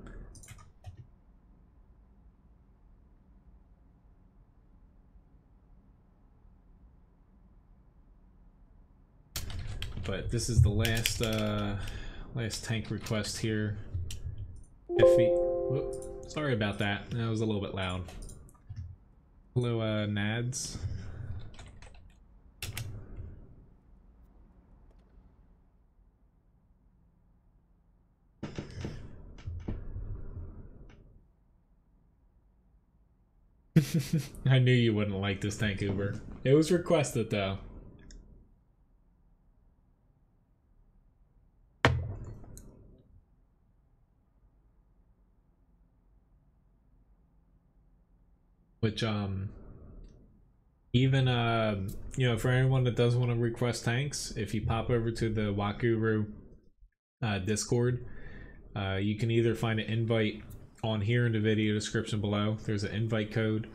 But this is the last last tank request here. Whoop, sorry about that. That was a little bit loud. Hello, Nads. I knew you wouldn't like this tank Uber. It was requested though. Which even you know, for anyone that does want to request tanks, if you pop over to the WoT Guru Discord, you can either find an invite on here in the video description below. There's an invite code,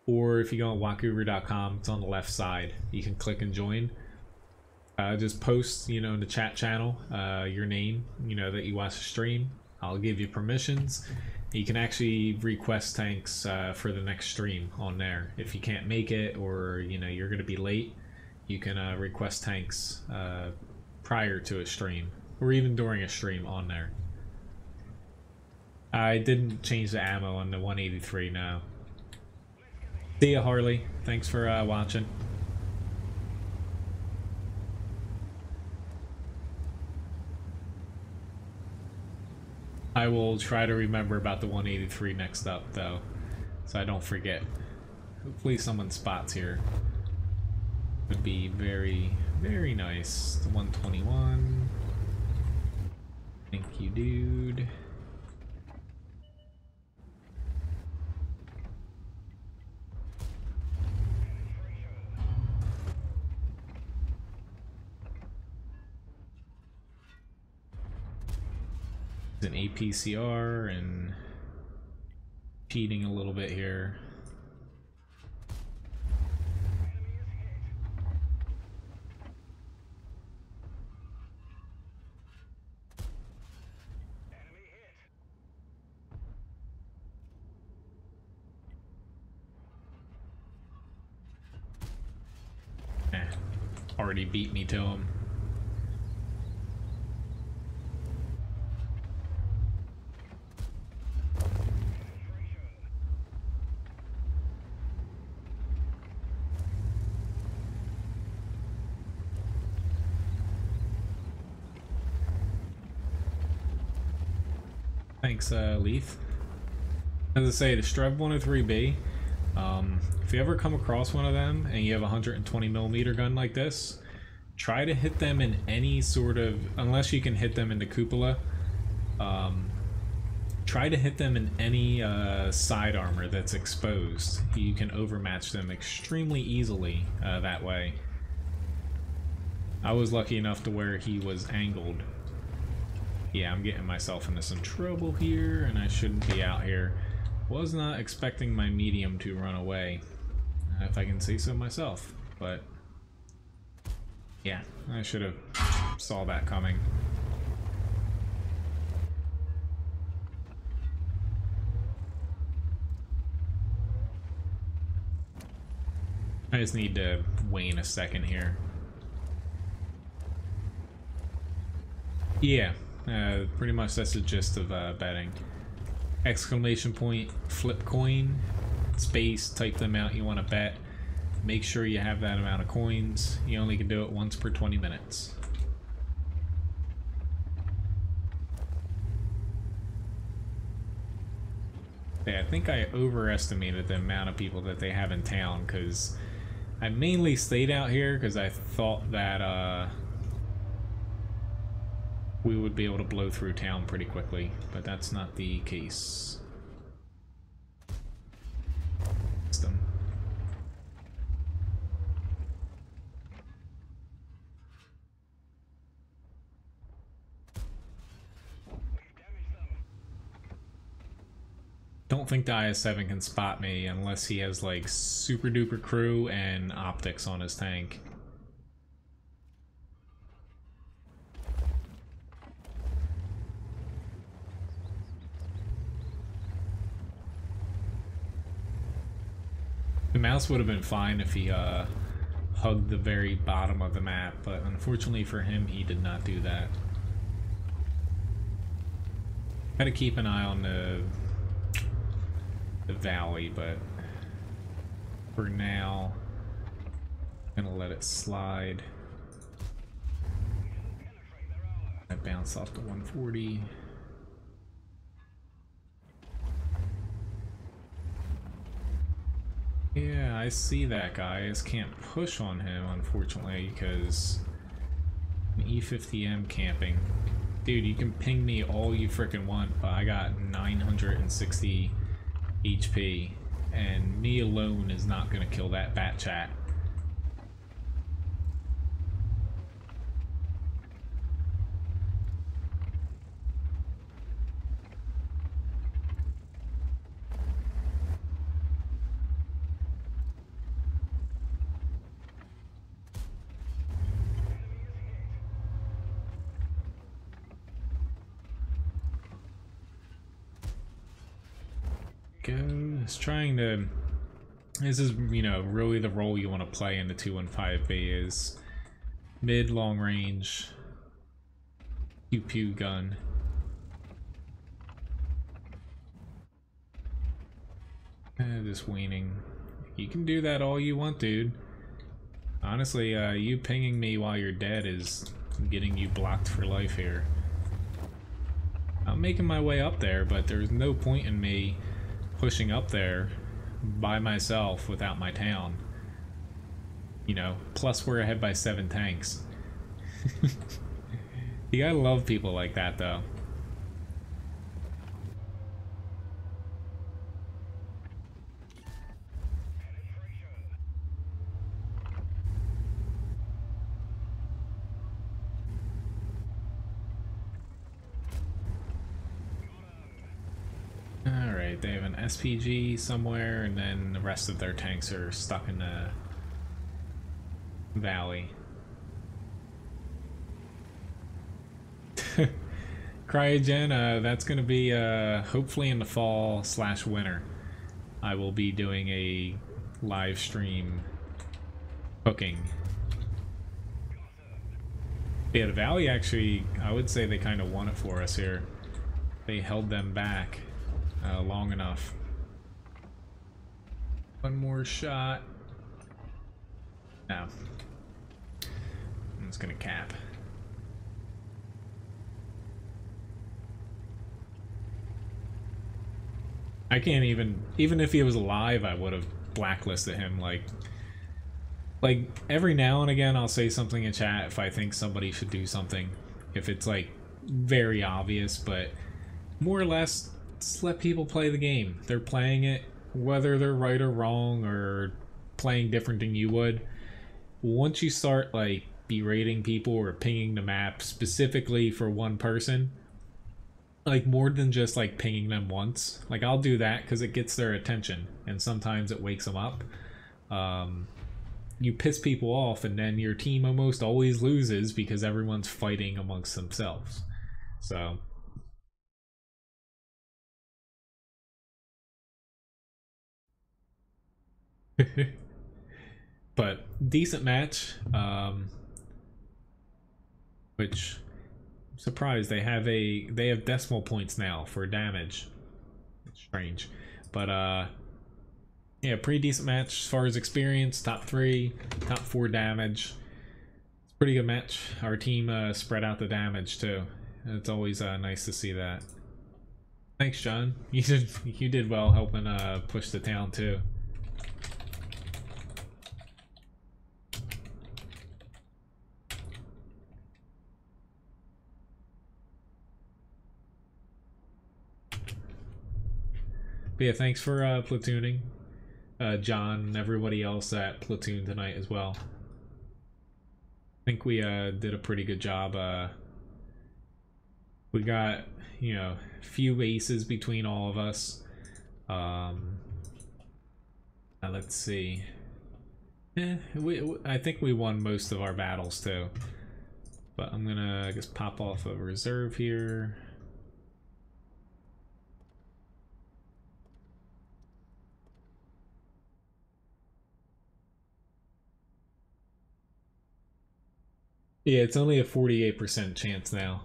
or if you go on wotguru.com, it's on the left side. You can click and join. Just post, you know, in the chat channel, your name, you know, that you watch the stream. I'll give you permissions. You can actually request tanks for the next stream on there. If you can't make it, or you know you're going to be late, you can request tanks prior to a stream, or even during a stream on there. I didn't change the ammo on the 183 now. See ya, Harley. Thanks for watching. I will try to remember about the 183 next up, though, so I don't forget. Hopefully someone spots here. Would be very, very nice. The 121. Thank you, dude. An APCR and cheating a little bit here. Already beat me to him. Thanks, Leith. As I say, the Streb 103B, if you ever come across one of them and you have a 120mm gun like this, try to hit them in any sort of, unless you can hit them in the cupola, try to hit them in any side armor that's exposed. You can overmatch them extremely easily that way. I was lucky enough to where he was angled. Yeah, I'm getting myself into some trouble here, and I shouldn't be out here. Was not expecting my medium to run away, if I can say so myself, but yeah, I should have saw that coming. I just need to wane a second here. Yeah. Pretty much that's the gist of betting. Exclamation point, flip coin, space, type the amount you want to bet. Make sure you have that amount of coins. You only can do it once per 20 minutes. Yeah, I think I overestimated the amount of people that they have in town, because I mainly stayed out here because I thought that we would be able to blow through town pretty quickly, but that's not the case. System. Don't think the IS-7 can spot me unless he has like super duper crew and optics on his tank. The mouse would have been fine if he hugged the very bottom of the map, but unfortunately for him, he did not do that. Gotta keep an eye on the valley, but for now, I'm gonna let it slide. I bounce off to 140. Yeah, I see that guy. I just can't push on him, unfortunately, because an E50M camping. Dude, you can ping me all you frickin' want, but I got 960 HP, and me alone is not gonna kill that bat chat. It's trying to. This is, you know, really the role you want to play in the 215B is mid long range pew pew gun. Just weaning. You can do that all you want, dude. Honestly, you pinging me while you're dead is getting you blocked for life here. I'm making my way up there, but there's no point in me pushing up there by myself without my town. You know, plus we're ahead by 7 tanks. You gotta love people like that, though. Alright, they have an SPG somewhere, and then the rest of their tanks are stuck in the valley. Cryogen, that's going to be hopefully in the fall / winter. I will be doing a live stream cooking. Yeah, the valley actually, I would say they kind of won it for us here. They held them back long enough. One more shot. No. I'm just gonna cap. I can't even if he was alive, I would have blacklisted him. Like every now and again I'll say something in chat if I think somebody should do something, if it's like very obvious, but more or less just let people play the game. They're playing it, whether they're right or wrong or playing different than you would. Once you start like berating people or pinging the map specifically for one person, like more than just like pinging them once, like I'll do that because it gets their attention and sometimes it wakes them up. You piss people off and then your team almost always loses because everyone's fighting amongst themselves. So but decent match, which I'm surprised they have decimal points now for damage. It's strange, but yeah, pretty decent match as far as experience. Top 3, top 4 damage. It's a pretty good match. Our team spread out the damage too. It's always nice to see that. Thanks, John. You did well helping push the town too. But yeah, thanks for platooning, John, and everybody else at Platoon tonight as well. I think we did a pretty good job. We got, you know, a few aces between all of us. Let's see. I think we won most of our battles too. But I'm gonna, I guess, pop off a reserve here. Yeah, it's only a 48% chance now.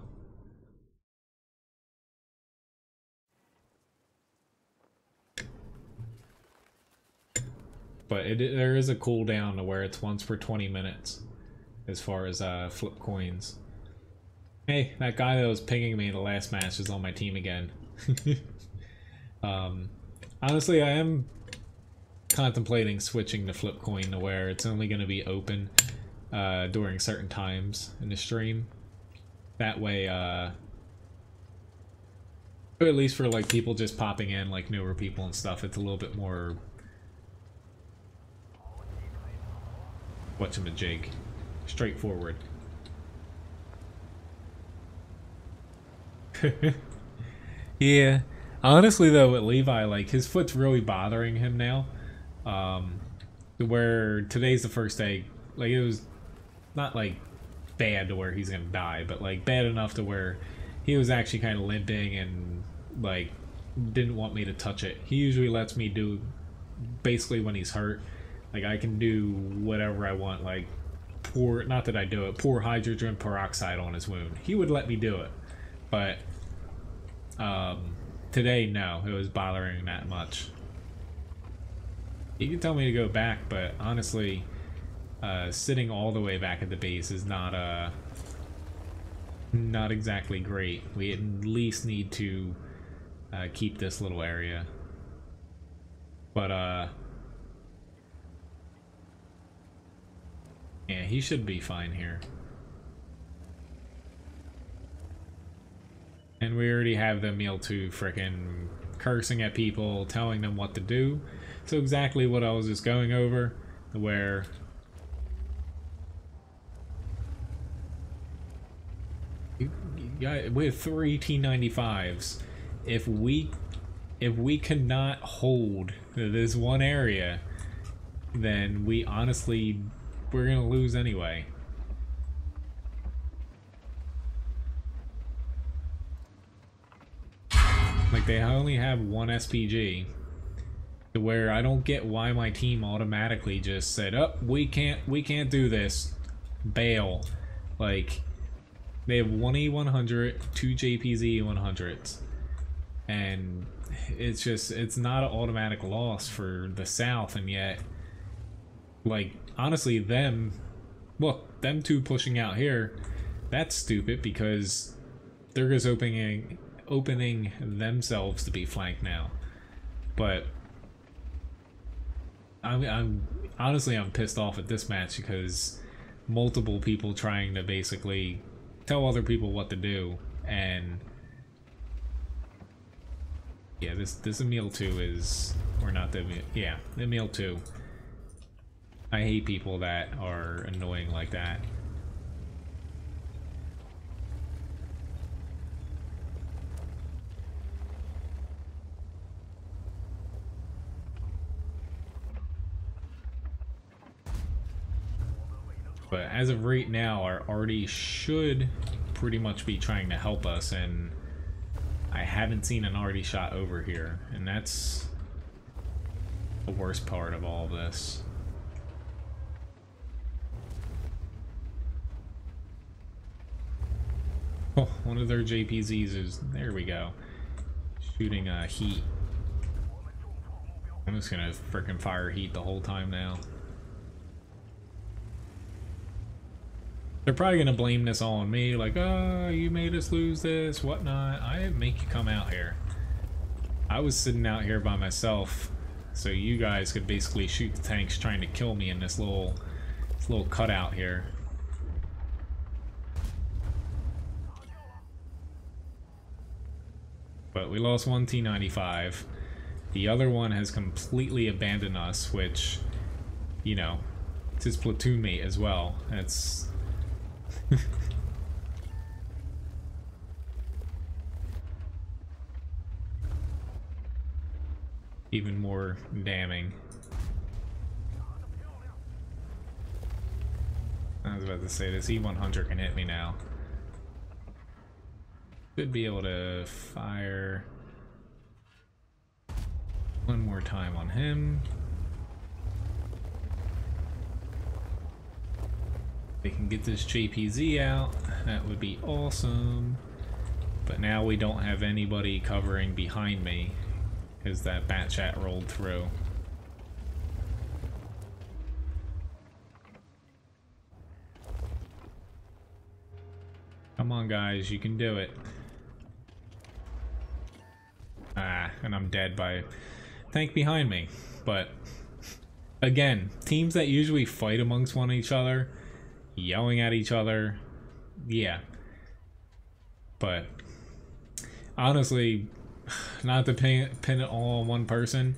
But there is a cooldown to where it's once per 20 minutes as far as flip coins. Hey, that guy that was pinging me in the last match is on my team again. Honestly, I am contemplating switching to flip coin to where it's only going to be open during certain times in the stream. That way, or at least for like people just popping in, like newer people and stuff, it's a little bit more whatchamajig, straightforward. Yeah, honestly though, with Levi, like his foot's really bothering him now. Where today's the first day, like it was not like bad to where he's gonna die, but like bad enough to where he was actually kind of limping and like didn't want me to touch it. He usually lets me do basically when he's hurt. Like I can do whatever I want, like pour, not that I do it, pour hydrogen peroxide on his wound. He would let me do it, but today no, it was bothering that much. You can tell me to go back, but honestly, sitting all the way back at the base is not exactly great. We at least need to keep this little area, but yeah, he should be fine here. And we already have the meal to frickin' cursing at people, telling them what to do. So exactly what I was just going over, where we have 3 T95s. If we cannot hold this one area, then we're gonna lose anyway. Like they only have one SPG, to where I don't get why my team automatically just said, "Oh, we can't do this. Bail." Like they have 1 E100, 2 JPZ E100s, and it's not an automatic loss for the South, and yet, like honestly, them two pushing out here, that's stupid because they're just opening themselves to be flanked now. But I'm honestly pissed off at this match because multiple people trying to basically tell other people what to do, and yeah, this Emil 2 is, or not the, yeah, Emil 2. I hate people that are annoying like that. But as of right now, our arty should pretty much be trying to help us, and I haven't seen an arty shot over here, and that's the worst part of all of this. Oh, one of their JPZs is, there we go, shooting heat. I'm just gonna frickin' fire heat the whole time now. They're probably gonna blame this all on me, like, oh, you made us lose this, whatnot. I didn't make you come out here. I was sitting out here by myself, so you guys could basically shoot the tanks trying to kill me in this little cutout here. But we lost 1 T95. The other one has completely abandoned us, which, you know, it's his platoon mate as well. That's... even more damning. I was about to say, this E100 can hit me now. Should be able to fire one more time on him. They can get this JPZ out. That would be awesome. But now we don't have anybody covering behind me because that bat chat rolled through. Come on, guys, you can do it. Ah, and I'm dead by tank behind me. But again, teams that usually fight amongst one each other, yelling at each other, yeah. But honestly, not to pin it all on one person,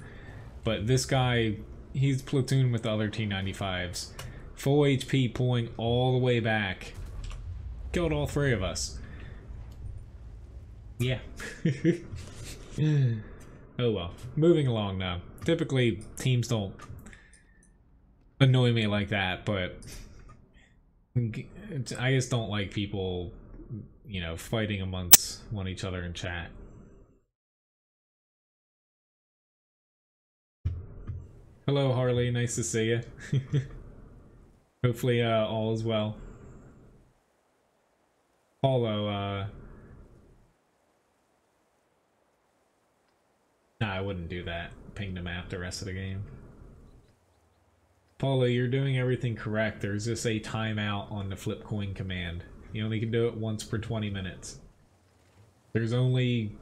but this guy, he's platooned with the other T-95s. Full HP pulling all the way back. Killed all three of us. Yeah. Oh well. Moving along now. Typically, teams don't annoy me like that, but I just don't like people, you know, fighting amongst one each other in chat. Hello, Harley. Nice to see you. Hopefully, all is well. Paulo, nah, I wouldn't do that. Ping the map the rest of the game. Paulo, you're doing everything correct. There's just a timeout on the flip coin command. You only can do it once per 20 minutes. There's only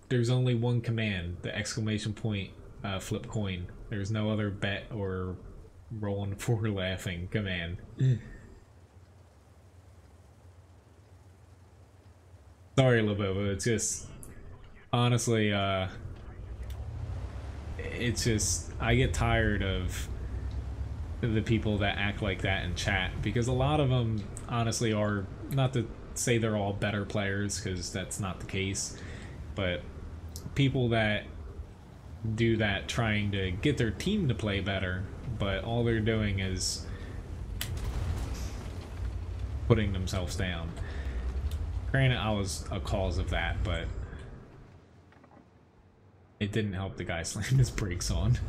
one command, the exclamation point flip coin. There's no other bet or rolling for laughing command. Sorry, Labobo, it's just, honestly, it's just, I get tired of the people that act like that in chat, because a lot of them, honestly, are, not to say they're all better players, because that's not the case, but people that do that trying to get their team to play better, but all they're doing is putting themselves down. Granted, I was a cause of that, but it didn't help the guy slam his brakes on.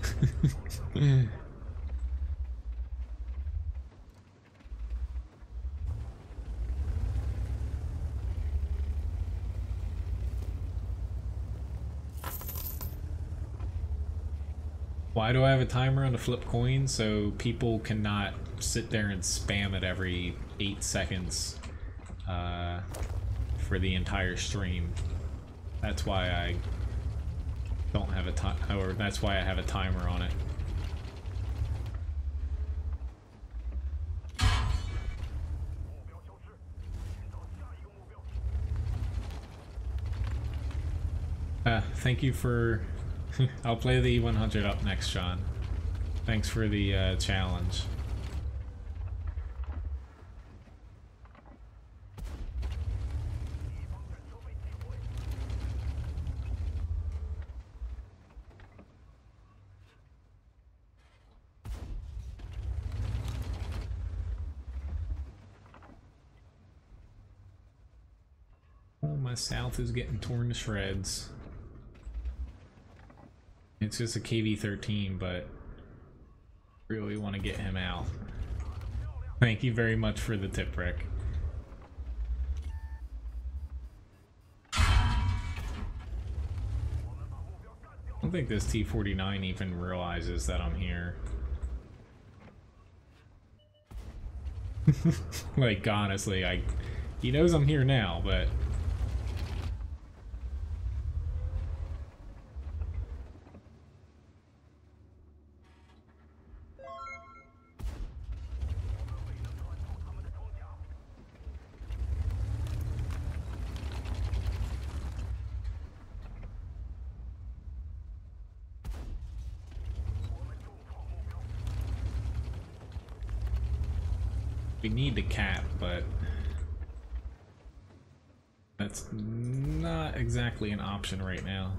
Why do I have a timer on the flip coin? So people cannot sit there and spam it every 8 seconds. For the entire stream. That's why I don't have a time, or that's why I have a timer on it. Thank you for... I'll play the E100 up next, Sean. Thanks for the challenge. My south is getting torn to shreds. It's just a KV-13, but really want to get him out. Thank you very much for the tip, Rick. I don't think this T-49 even realizes that I'm here. Like, honestly, he knows I'm here now, but... We need the cap, but that's not exactly an option right now.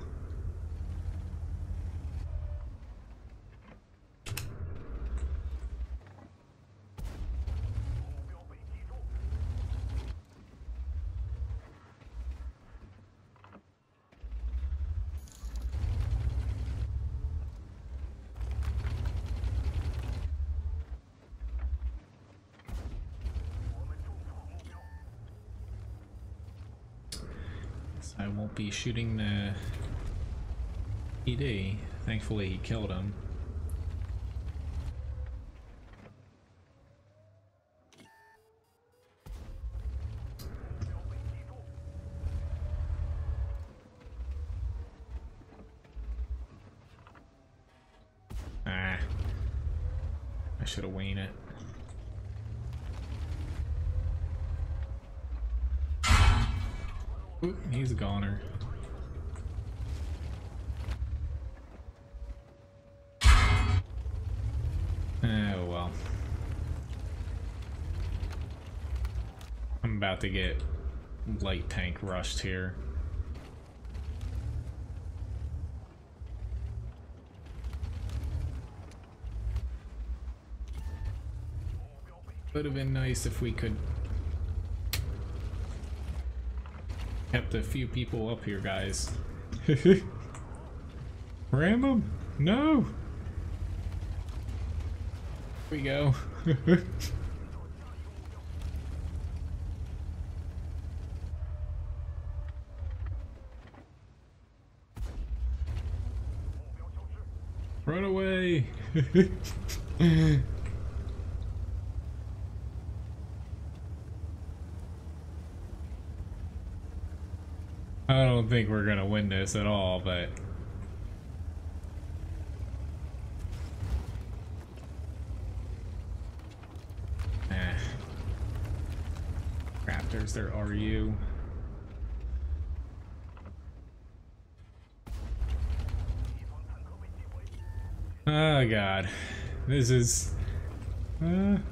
I won't be shooting the PD. Thankfully he killed him. Ah. I should have winged it. Ooh, he's a goner. Oh well. I'm about to get light tank rushed here. Would have been nice if we could kept a few people up here, guys. Random? No! Here we go. Run away! I don't think we're gonna win this at all, but Raptors, there are you. Oh god, this is one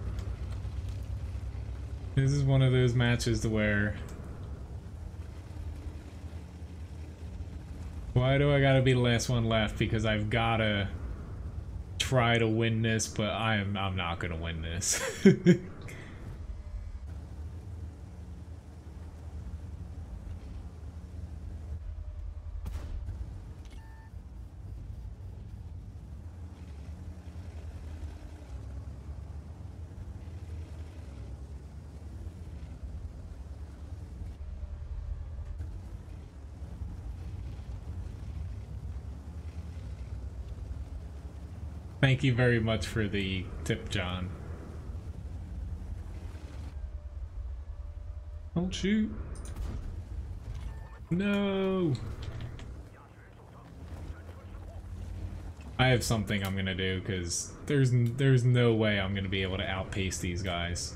of those matches to where, why do I gotta be the last one left? Because I've gotta try to win this, but I'm not gonna win this. Thank you very much for the tip, John. Don't shoot. No. I have something I'm gonna do because there's no way I'm gonna be able to outpace these guys.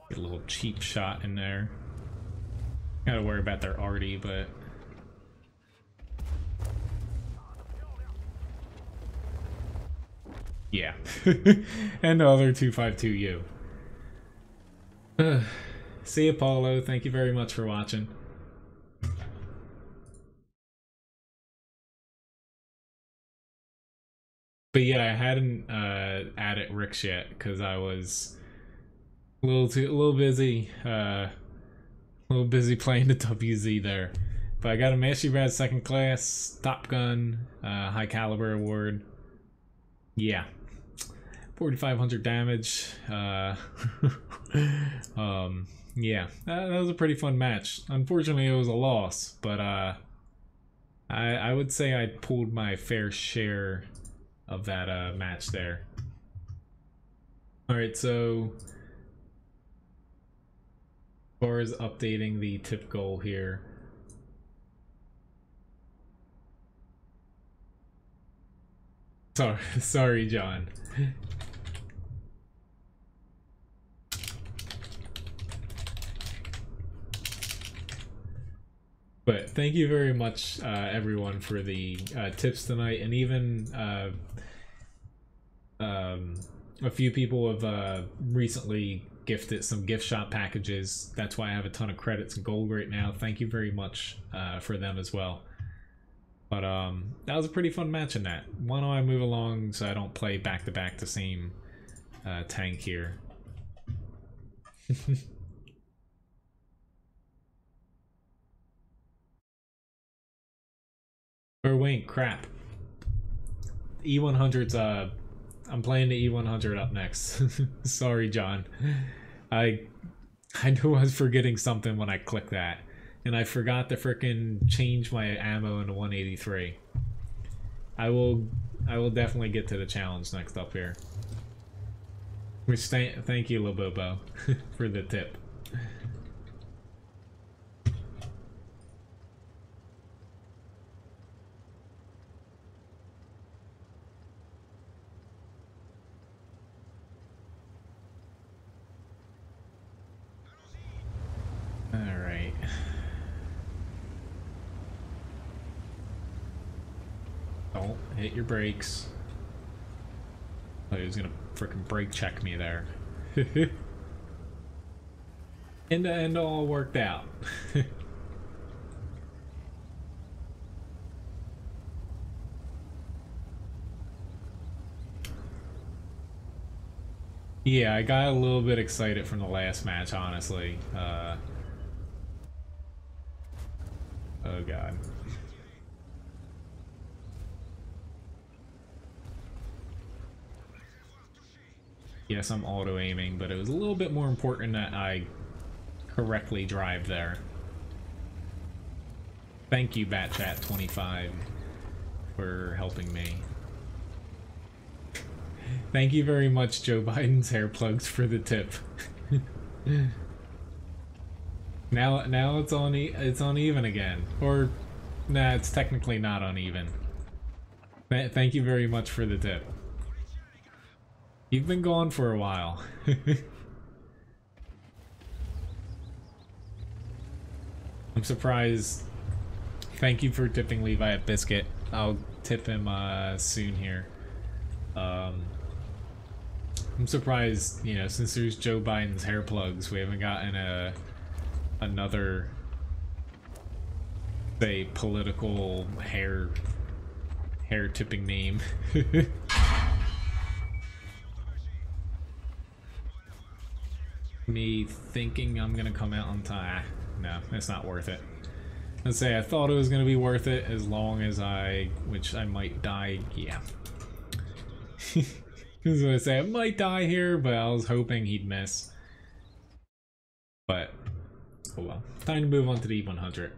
Get a little cheap shot in there. Gotta worry about their arty, but yeah. And the other 252U. See you, Paulo. Thank you very much for watching. But yeah, I hadn't added Ricks yet because I was a little busy playing the WZ there. But I got a Mastery Badge 2nd class, Top Gun, High Caliber Award. Yeah. 4,500 damage. Yeah, that was a pretty fun match. Unfortunately, it was a loss, but I would say I pulled my fair share of that match there. Alright, so as far as updating the tip goal here, sorry John. But thank you very much, everyone, for the tips tonight, and even a few people have recently gifted some gift shop packages. That's why I have a ton of credits and gold right now. Thank you very much for them as well. But that was a pretty fun match in that. Why don't I move along so I don't play back-to-back the same tank here. Or wait, crap. E100's I'm playing the E100 up next. Sorry, John. I knew I was forgetting something when I clicked that. And I forgot to frickin' change my ammo into 183. I will definitely get to the challenge next up here. Which thank you, Lobobo, for the tip. Alright. Don't hit your brakes. Oh, he was gonna frickin' brake check me there. In the end, all worked out. Yeah, I got a little bit excited from the last match, honestly. Oh god. Yes, I'm auto-aiming, but it was a little bit more important that I correctly drive there. Thank you, BatChat25, for helping me. Thank you very much, Joe Biden's hair plugs, for the tip. Now it's uneven again. Or, nah, it's technically not uneven. Thank you very much for the tip. You've been gone for a while. I'm surprised. Thank you for tipping Levi a biscuit. I'll tip him soon here. I'm surprised, you know, since there's Joe Biden's hair plugs, we haven't gotten another, say, political hair tipping name. Me thinking I'm gonna come out on time. No, it's not worth it. Let's say I thought it was gonna be worth it as long as which I might die. Yeah. I was gonna say I might die here, but I was hoping he'd miss. But oh well. Time to move on to the E100.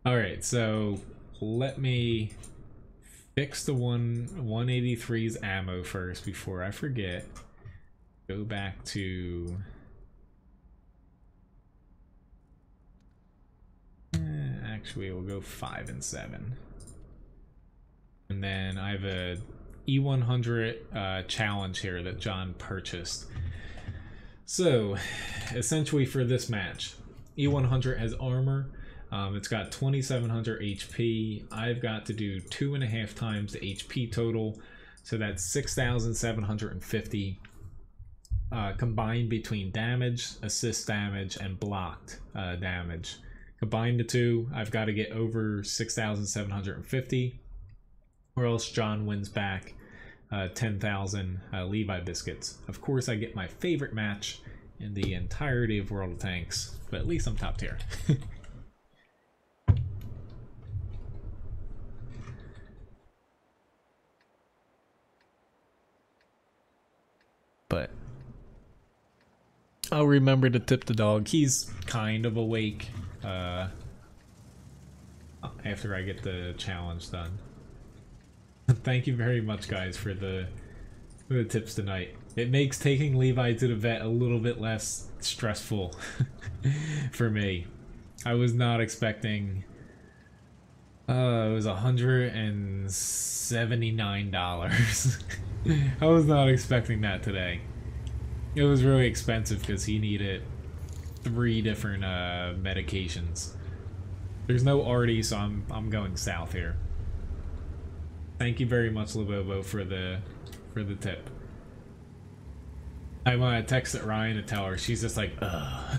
All right, so let me fix the 183's ammo first before I forget. Go back to actually we'll go 5 and 7. And then I have a E100 challenge here that John purchased. So essentially for this match, E100 has armor. It's got 2700 HP. I've got to do 2.5 times the HP total, so that's 6750 combined between damage, assist damage, and blocked damage. Combine the two, I've got to get over 6750, or else John wins back 10,000 Levi biscuits. Of course, I get my favorite match in the entirety of World of Tanks, but at least I'm top tier. But I'll remember to tip the dog. He's kind of awake after I get the challenge done. Thank you very much, guys, for the tips tonight. It makes taking Levi to the vet a little bit less stressful for me. I was not expecting It was $179. I was not expecting that today. It was really expensive because he needed 3 different medications. There's no Artie, so I'm going south here. Thank you very much, Labobo, for the tip. I want to text at Ryan to tell her. She's just like, ugh.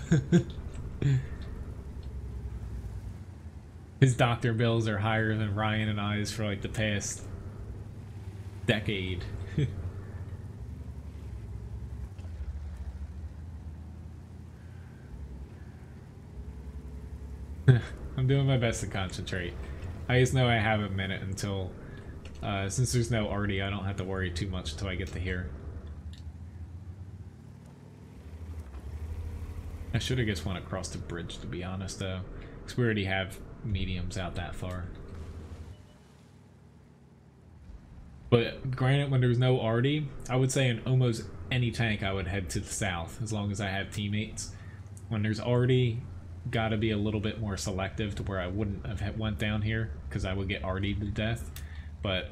His doctor bills are higher than Ryan and I's for like the past decade. I'm doing my best to concentrate. I just know I have a minute until, since there's no Artie, I don't have to worry too much until I get to here. I should have just went across the bridge, to be honest, though, because we already have mediums out that far. But granted, when there's no Artie, I would say in almost any tank I would head to the south, as long as I have teammates. When there's Artie, gotta be a little bit more selective to where I wouldn't have went down here, because I would get Artied to death. But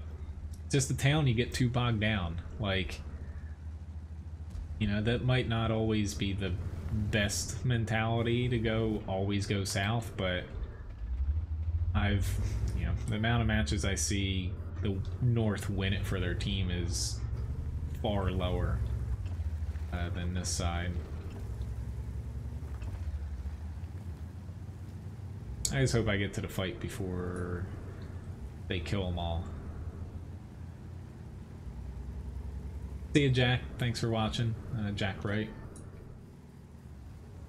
just the town, you get too bogged down. Like, you know, that might not always be the best mentality to always go south, but you know, the amount of matches I see the North win it for their team is far lower than this side. I just hope I get to the fight before they kill them all. See ya, Jack. Thanks for watching. Jack Wright.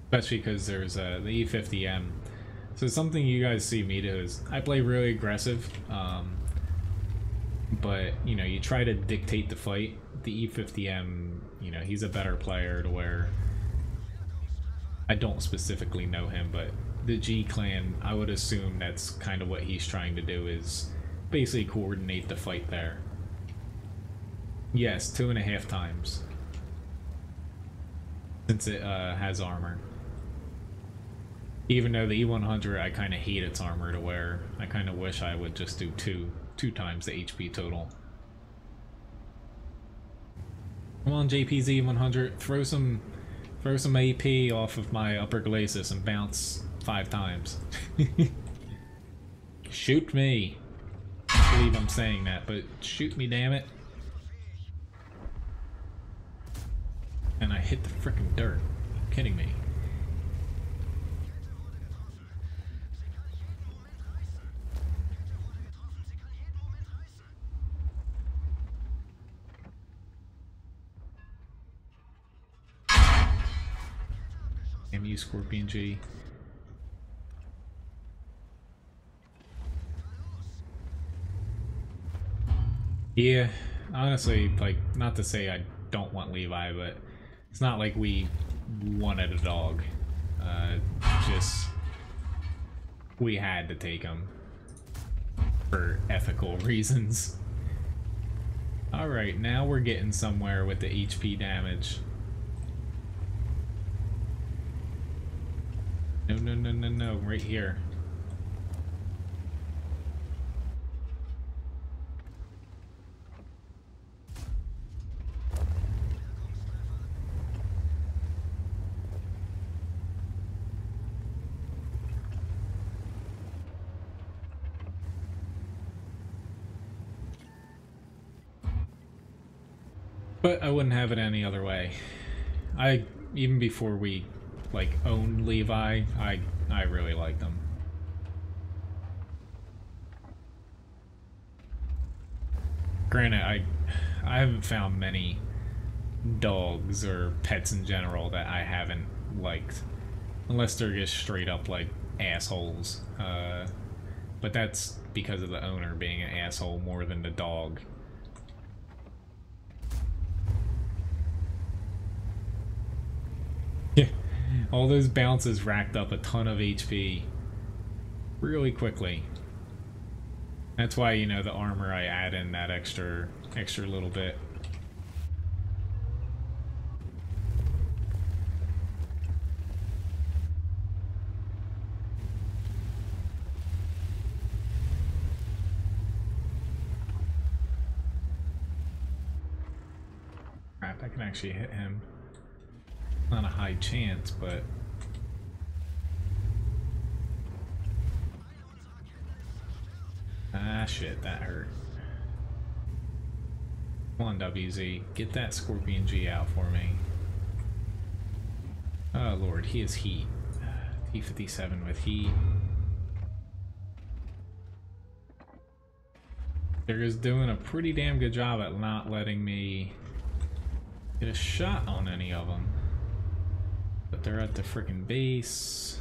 Especially because there's the E50M. So something you guys see me do is I play really aggressive, but you know, you try to dictate the fight. The E50M, you know, he's a better player to where I don't specifically know him, but the G clan, I would assume that's kind of what he's trying to do, is basically coordinate the fight there. Yes, 2.5 times. Since it has armor. Even though the E100, I kind of hate its armor to wear. I kind of wish I would just do two times the HP total. Come on, JP's E100, throw some AP off of my upper glacis and bounce 5 times. Shoot me. I believe I'm saying that, but shoot me, damn it. And I hit the frickin' dirt. Are you kidding me? Damn you, Scorpion G. Yeah, honestly, like, not to say I don't want Levi, but it's not like we wanted a dog. Just, we had to take him for ethical reasons. Alright, now we're getting somewhere with the HP damage. No, right here. But I wouldn't have it any other way. Even before we like owned Levi, I really liked them. Granted, I haven't found many dogs or pets in general that I haven't liked, unless they're just straight up like assholes. But that's because of the owner being an asshole more than the dog. All those bounces racked up a ton of HP really quickly. That's why, you know, the armor, I add in that extra little bit. I can actually hit him. Not a high chance, but... Ah, shit, that hurt. Come on, WZ. Get that Scorpion G out for me. Oh, Lord, he is heat. T-57 with heat. They're just doing a pretty damn good job at not letting me get a shot on any of them. But they're at the frickin' base.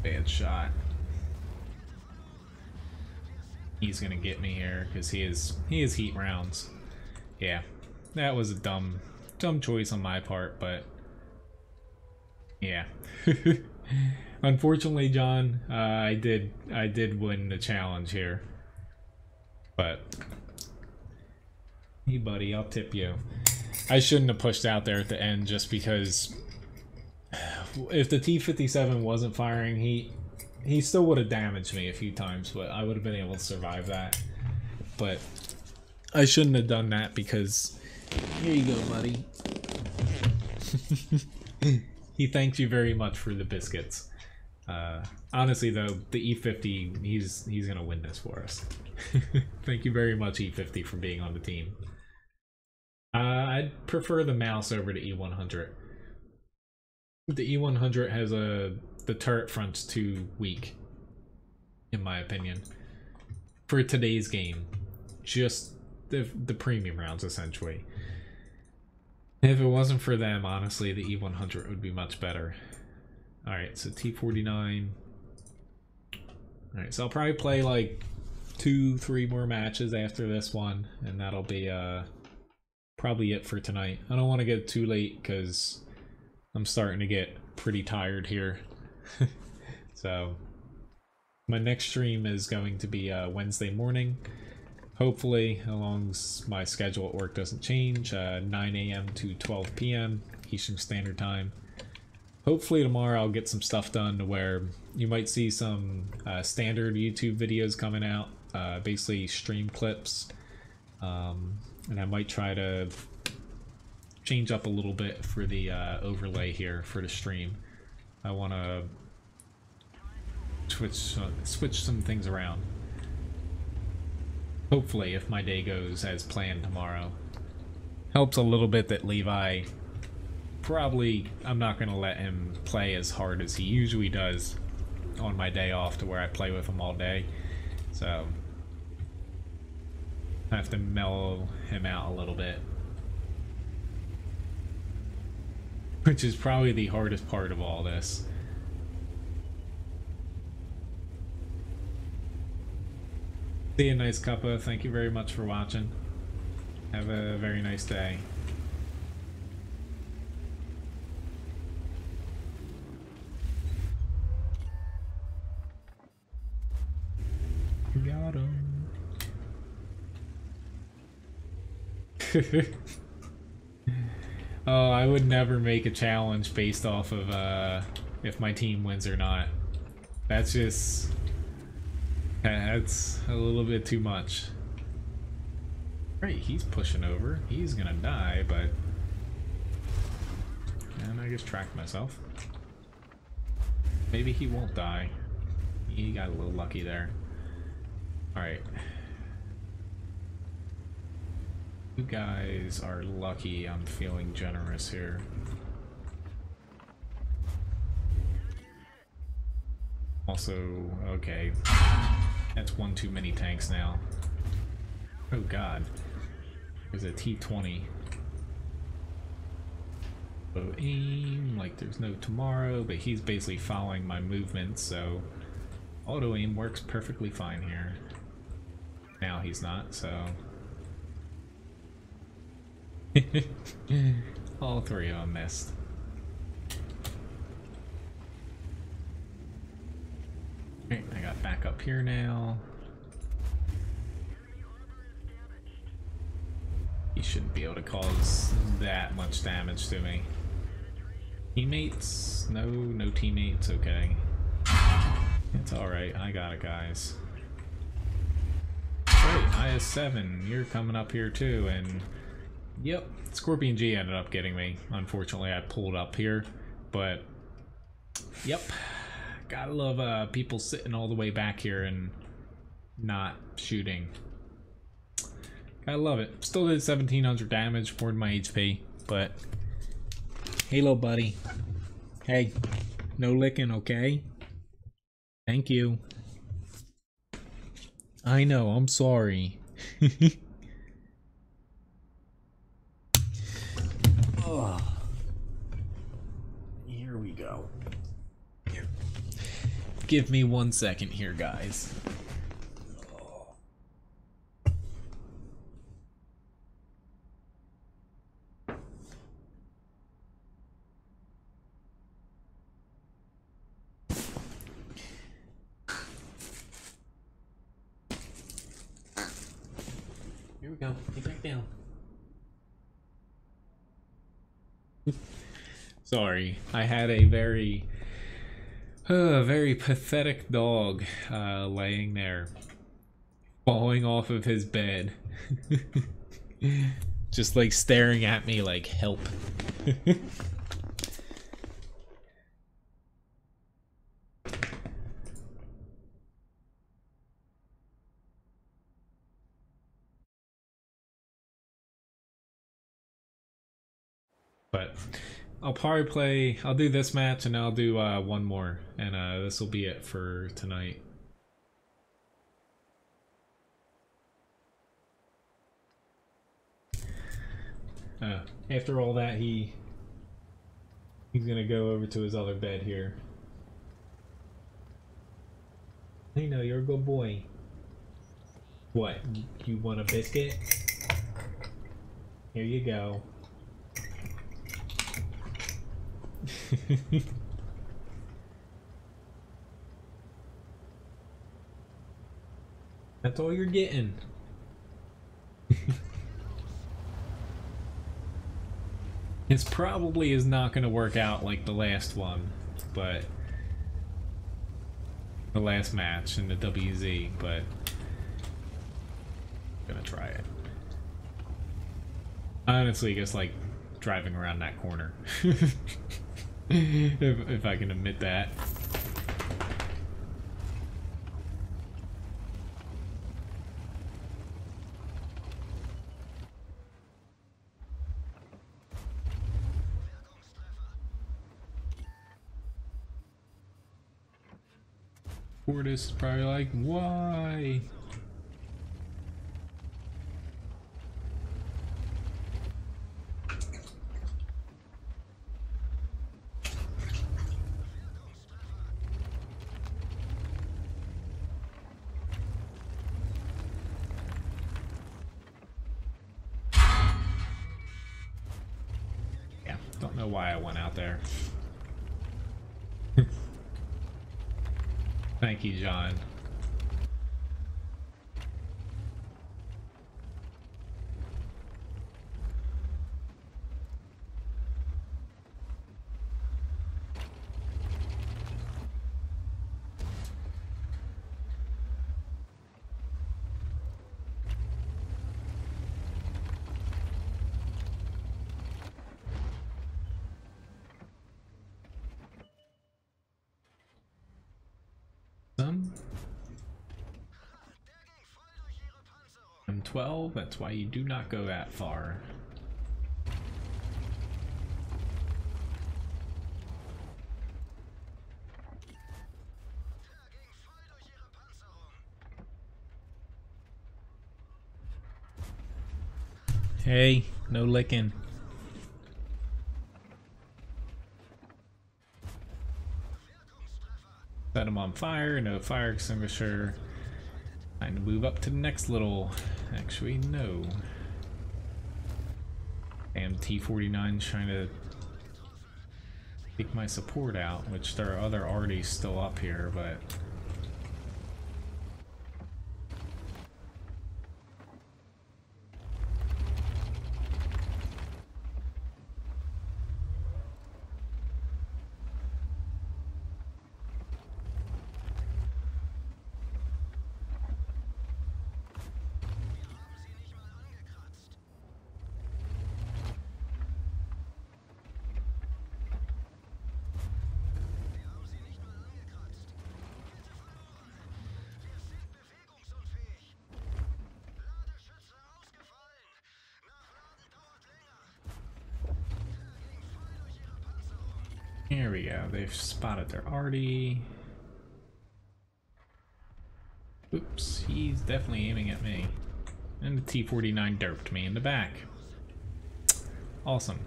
Bad shot. He's gonna get me here because he is heat rounds. Yeah, that was a dumb choice on my part, but yeah. Unfortunately, John, I did win the challenge here, but hey, buddy, I'll tip you. I shouldn't have pushed out there at the end just because. If the T-57 wasn't firing, he still would have damaged me a few times, but I would have been able to survive that. But I shouldn't have done that because... Here you go, buddy. He thanks you very much for the biscuits. Honestly, though, the E-50, he's gonna win this for us. Thank you very much, E-50, for being on the team. I'd prefer the mouse over the E-100. The E-100 has the turret front's too weak, in my opinion, for today's game. Just the premium rounds, essentially. If it wasn't for them, honestly, the E-100 would be much better. Alright, so T-49. Alright, so I'll probably play like 2-3 more matches after this one, and that'll be probably it for tonight. I don't want to get too late because I'm starting to get pretty tired here. So my next stream is going to be Wednesday morning. Hopefully, as long as my schedule at work doesn't change, 9 a.m. to 12 p.m. Eastern Standard Time. Hopefully tomorrow I'll get some stuff done to where you might see some standard YouTube videos coming out, basically stream clips, and I might try to change up a little bit for the overlay here for the stream. I want to switch some things around. Hopefully, if my day goes as planned tomorrow. Helps a little bit that Levi, probably, I'm not going to let him play as hard as he usually does on my day off to where I play with him all day. So, I have to mellow him out a little bit. Which is probably the hardest part of all this. See you, nice cuppa. Thank you very much for watching. Have a very nice day. Got him. Oh, I would never make a challenge based off of if my team wins or not. That's just... that's a little bit too much. Right, he's pushing over. He's gonna die, but... And I just tracked myself. Maybe he won't die. He got a little lucky there. Alright. You guys are lucky. I'm feeling generous here. Also, okay. That's one too many tanks now. Oh god. There's a T-20. So aim like there's no tomorrow, but he's basically following my movements, so auto aim works perfectly fine here. Now he's not, so... All three of them missed. Alright, I back up here now. He shouldn't be able to cause that much damage to me. Teammates? No, no teammates. Okay. It's alright. I got it, guys. Great. IS-7, you're coming up here too, and yep, Scorpion G ended up getting me. Unfortunately, I pulled up here, but yep. Gotta love people sitting all the way back here and not shooting. Gotta love it. Still did 1700 damage, more than my HP, but hey, little buddy. Hey, no licking, okay? Thank you. I know, I'm sorry. Oh. Here we go. Here. Give me 1 second here, guys. Here we go. Get back down. Sorry, I had a very pathetic dog laying there, falling off of his bed, just like staring at me like, help. But I'll probably I'll do this match and I'll do one more, and this will be it for tonight. After all that, he's gonna go over to his other bed here. I know, you're a good boy. What, you want a biscuit? Here you go. That's all you're getting. This probably is not going to work out like the last one, but the last match in the WZ, but I'm gonna try it. I honestly just like driving around that corner. if I can admit that. Fortis is probably like, why? Yeah, don't know why I went out there. Thank you, John. M12, that's why you do not go that far. Hey, no licking. Set him on fire, no fire extinguisher. Time to move up to the next little... Actually, no. Damn, T-49's trying to take my support out, which there are other arties still up here, but... Here we go. They've spotted their arty. Oops, he's definitely aiming at me. And the T-49 derped me in the back. Awesome.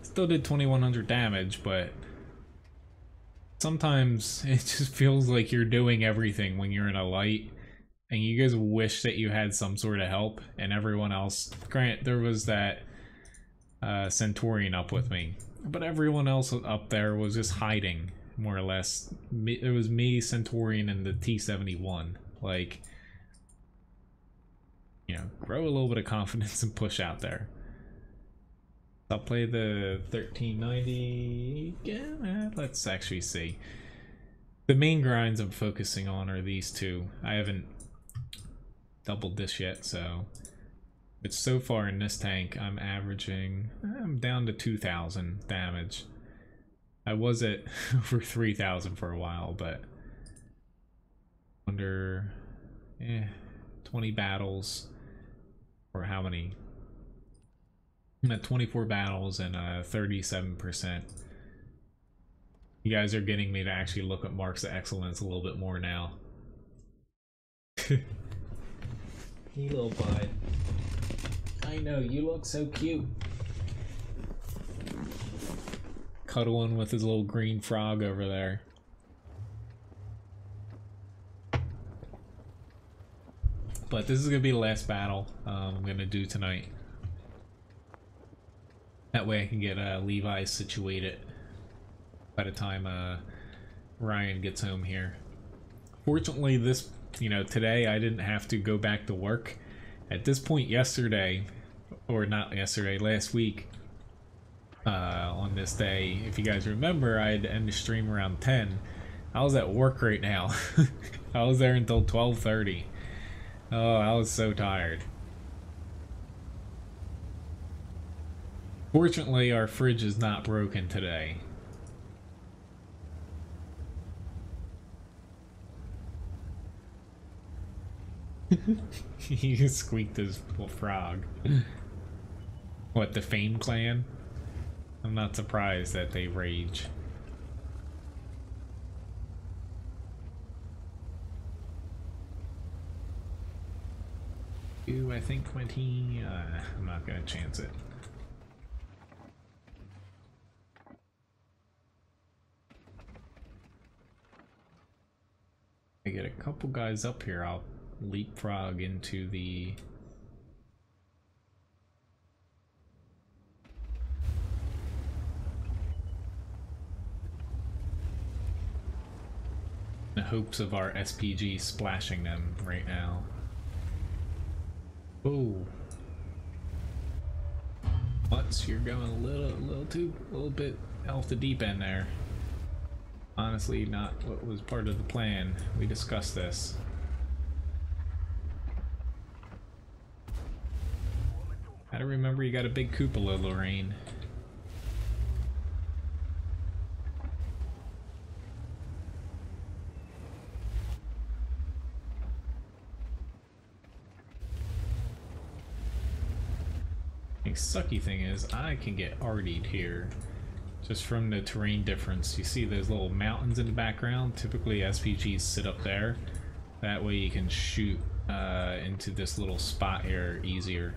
Still did 2100 damage, but sometimes it just feels like you're doing everything when you're in a light, and you guys wish that you had some sort of help, and everyone else... Grant, there was that Centurion up with me, but everyone else up there was just hiding, more or less. It was me, Centurion, and the T-71. Like, you know, grow a little bit of confidence and push out there. I'll play the 1390 again. Let's actually see. The main grinds I'm focusing on are these two. I haven't doubled this yet, so... But so far in this tank, I'm down to 2,000 damage. I was at over 3,000 for a while, but under 20 battles, or how many? I'm at 24 battles and 37%. You guys are getting me to actually look at marks of excellence a little bit more now. Hey, little bud. I know, you look so cute. Cuddling with his little green frog over there. But this is gonna be the last battle I'm gonna do tonight. That way I can get Levi situated by the time Ryan gets home here. Fortunately, this, today I didn't have to go back to work. At this point yesterday, or not yesterday, last week, on this day, if you guys remember, I had to end the stream around 10. I was at work right now. I was there until 12:30. Oh, I was so tired. Fortunately, our fridge is not broken today. He squeaked his little frog. What, the Fame clan? I'm not surprised that they rage. Ooh, I think 20... I'm not gonna chance it. I get a couple guys up here, I'll leapfrog into the... the hopes of our SPG splashing them right now. Oh. Butts, you're going a little bit off the deep end there. Honestly, not what was part of the plan. We discussed this. Gotta remember you got a big cupola, Lorraine. The sucky thing is, I can get artied here. Just from the terrain difference. You see those little mountains in the background? Typically SPGs sit up there. That way you can shoot into this little spot here easier.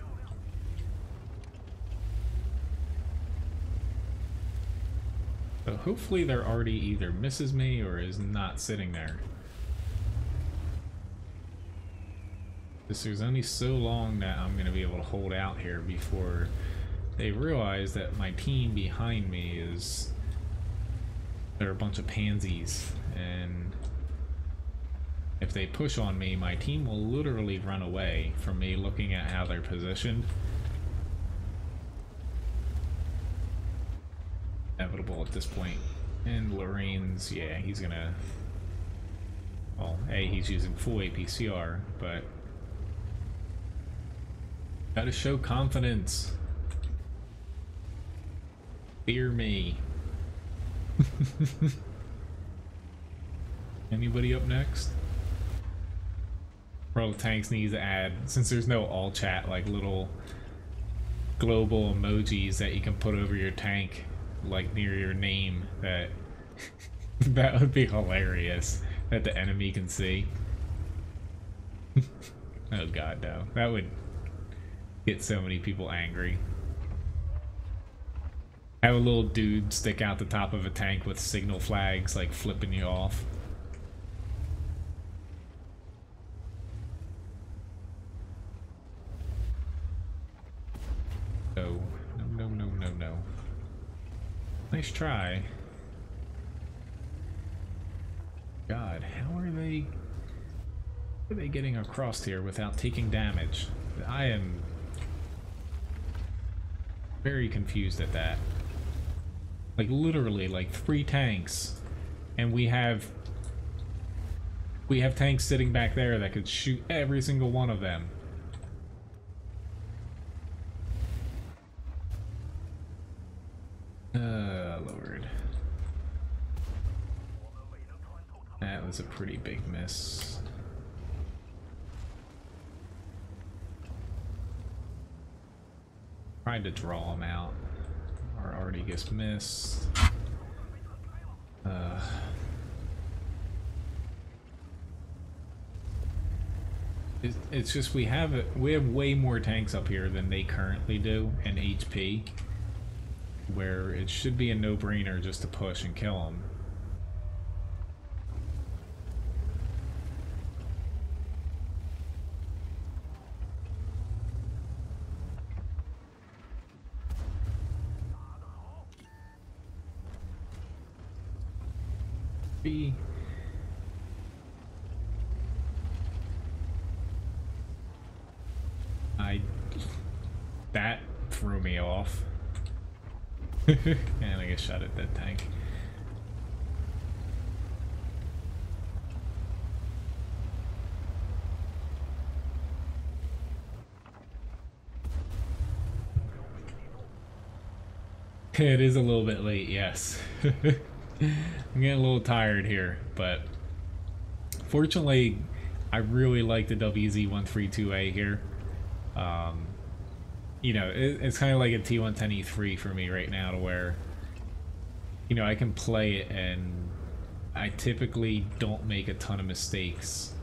So hopefully their arty either misses me or is not sitting there. Because there's only so long that I'm going to be able to hold out here before they realize that my team behind me is... they're a bunch of pansies, and if they push on me, my team will literally run away from me looking at how they're positioned. Inevitable at this point. And Lorraine's, yeah, he's gonna... well, A, he's using full APCR, but... gotta show confidence. Fear me. Anybody up next? Pro Tanks needs to add, since there's no all chat, like little global emojis that you can put over your tank, like near your name, that That would be hilarious that the enemy can see. Oh god, no. That would get so many people angry. Have a little dude stick out the top of a tank with signal flags, like flipping you off. No, no, no, no, no, no. Nice try. God, how are they getting across here without taking damage? I am very confused at that. Like literally like 3 tanks, and we have tanks sitting back there that could shoot every single one of them. Lord. That was a pretty big miss. Tried to draw him out. Or already gets missed. It's just we have way more tanks up here than they currently do in HP, where it should be a no-brainer just to push and kill them. That threw me off. And I get shot at that tank. It is a little bit late, yes. I'm getting a little tired here, but fortunately I really like the WZ132A here. You know, it's kind of like a T110E3 for me right now, to where, you know, I can play it and I typically don't make a ton of mistakes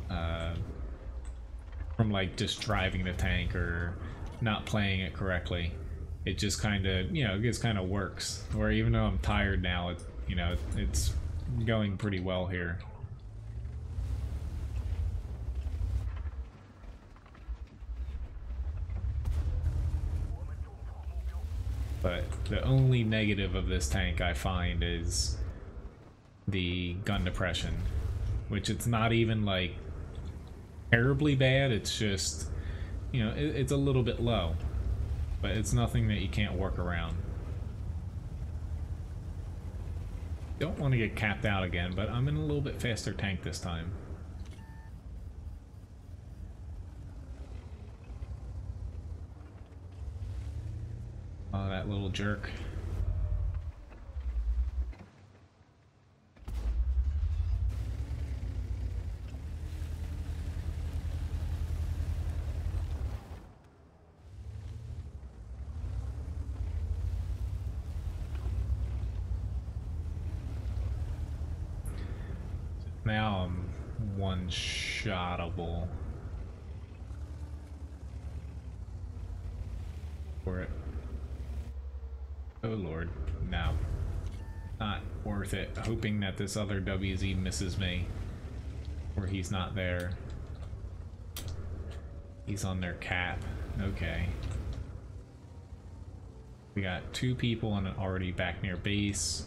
from like just driving the tank or not playing it correctly. It just kind of, you know, it just kind of works. Where even though I'm tired now, it, you know, it's going pretty well here. But the only negative of this tank I find is the gun depression, which it's not even like terribly bad. It's just, you know, it's a little bit low, but it's nothing that you can't work around. Don't want to get capped out again, but I'm in a little bit faster tank this time. Oh, that little jerk. Now I'm one-shotable for it. Oh lord, no. Not worth it. Hoping that this other WZ misses me, or he's not there. He's on their cap. Okay. We got 2 people and already back near base.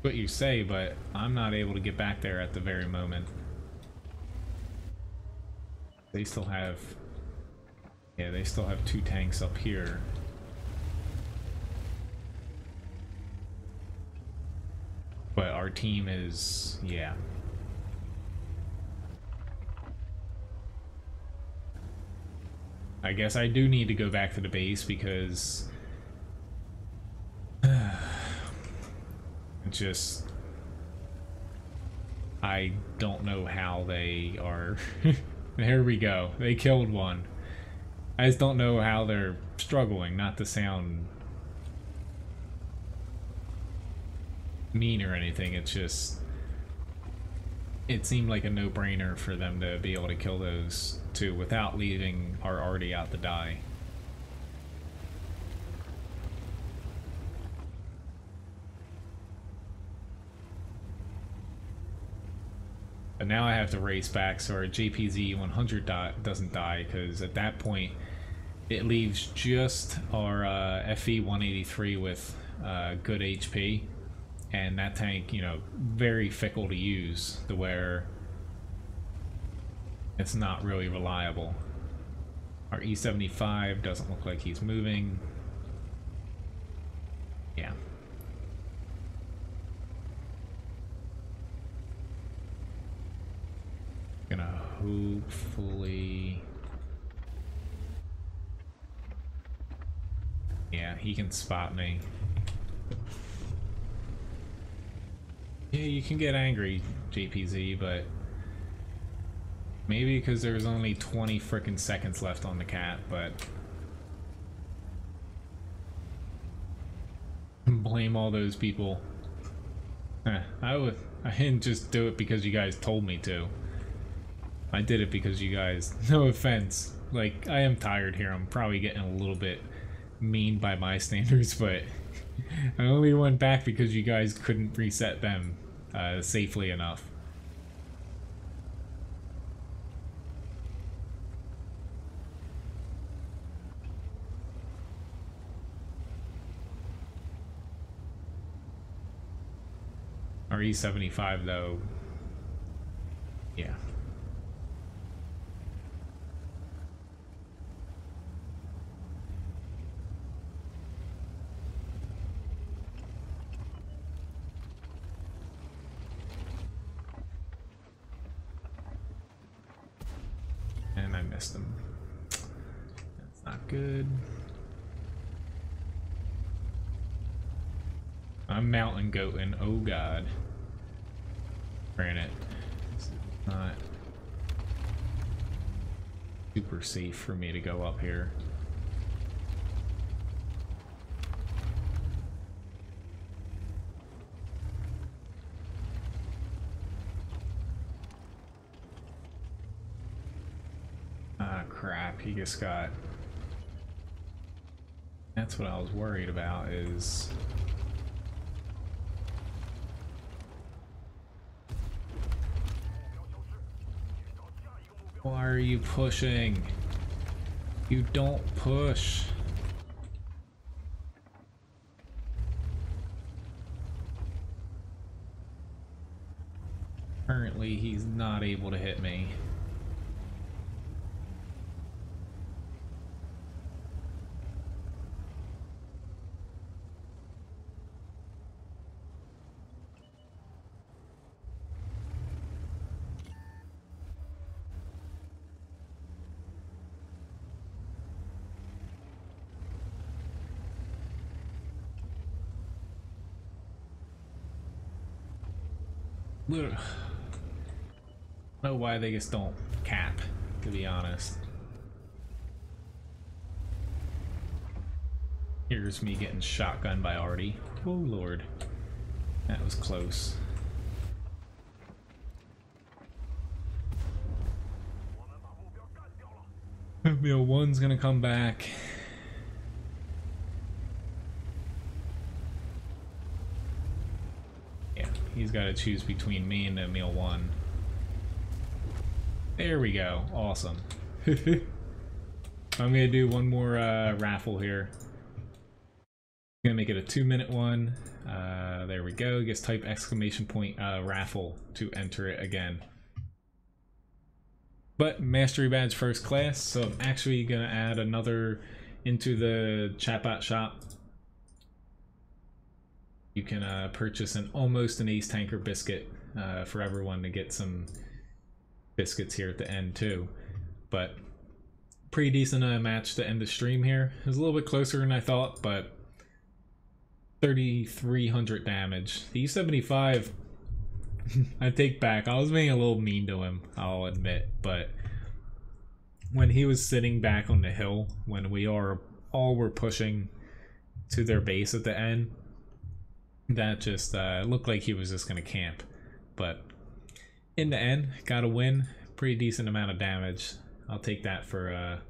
What you say, but I'm not able to get back there at the very moment. They still have... Yeah, they still have 2 tanks up here. But our team is... yeah. I guess I do need to go back to the base because... it's just... I don't know how they are... Here we go. They killed one. I just don't know how they're struggling, not to sound mean or anything, it's just it seemed like a no-brainer for them to be able to kill those two without leaving our arty out to die. But now I have to race back so our JPZ 100 doesn't die, because at that point it leaves just our FE 183 with good HP, and that tank, you know, very fickle to use, to where it's not really reliable. Our E75 doesn't look like he's moving. Yeah. Gonna hopefully... Yeah, he can spot me. Yeah, you can get angry, JPZ, but maybe because there's only 20 frickin' seconds left on the cat, but blame all those people. I didn't just do it because you guys told me to. I did it because you guys, no offense, like, I am tired here. I'm probably getting a little bit mean by my standards, but I only went back because you guys couldn't reset them safely enough. Our E75 though, yeah. And I missed him. That's not good. I'm mountain goating. Oh god. Granted, it's not super safe for me to go up here. Ah, crap, he just got... That's what I was worried about, is... Why are you pushing? You don't push. Currently, he's not able to hit me. I don't know why they just don't cap, to be honest. Here's me getting shotgunned by Artie. Oh lord. That was close. Meal 1's gonna come back. He's got to choose between me and Meal 1. There we go. Awesome. I'm gonna do one more raffle here. I'm gonna make it a 2-minute one. There we go. Just type exclamation point raffle to enter it again. But Mastery Badge First Class, so I'm actually gonna add another into the chatbot shop. You can purchase almost an Ace Tanker biscuit for everyone to get some biscuits here at the end too. But pretty decent match to end the stream here. It was a little bit closer than I thought, but 3,300 damage. The E75, I take back. I was being a little mean to him, I'll admit, but when he was sitting back on the hill, when we all were pushing to their base at the end, that just looked like he was just gonna camp. But in the end, got a win. Pretty decent amount of damage. I'll take that for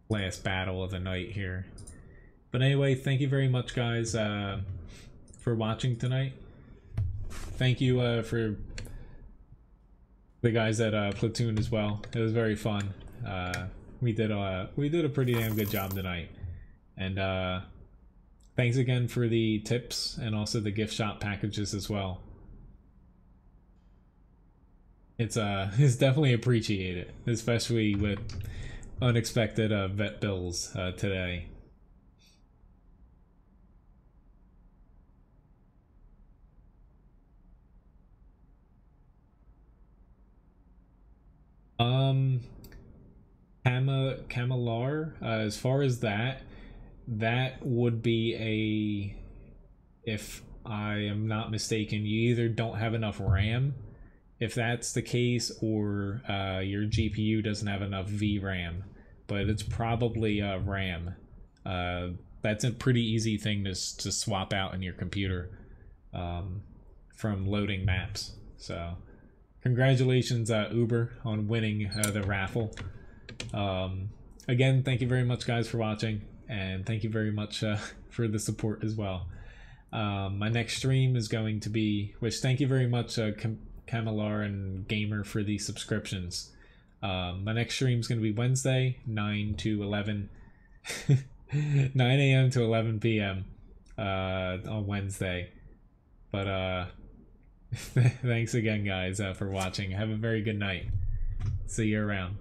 last battle of the night here. But anyway, thank you very much, guys, for watching tonight. Thank you for the guys at Platoon as well. It was very fun. We did a pretty damn good job tonight. And thanks again for the tips and also the gift shop packages as well. It's definitely appreciated, especially with unexpected vet bills today. Camilar, as far as that would be if I am not mistaken, you either don't have enough RAM, if that's the case, or your GPU doesn't have enough VRAM, but it's probably RAM. That's a pretty easy thing to swap out in your computer from loading maps. So congratulations, Uber, on winning the raffle. Again, thank you very much, guys, for watching, and thank you very much for the support as well. My next stream is going to be, which thank you very much, Camilar and Gamer, for the subscriptions. My next stream is going to be Wednesday, 9 to 11, 9 a.m. to 11 p.m. On Wednesday. But thanks again, guys, for watching. Have a very good night. See you around.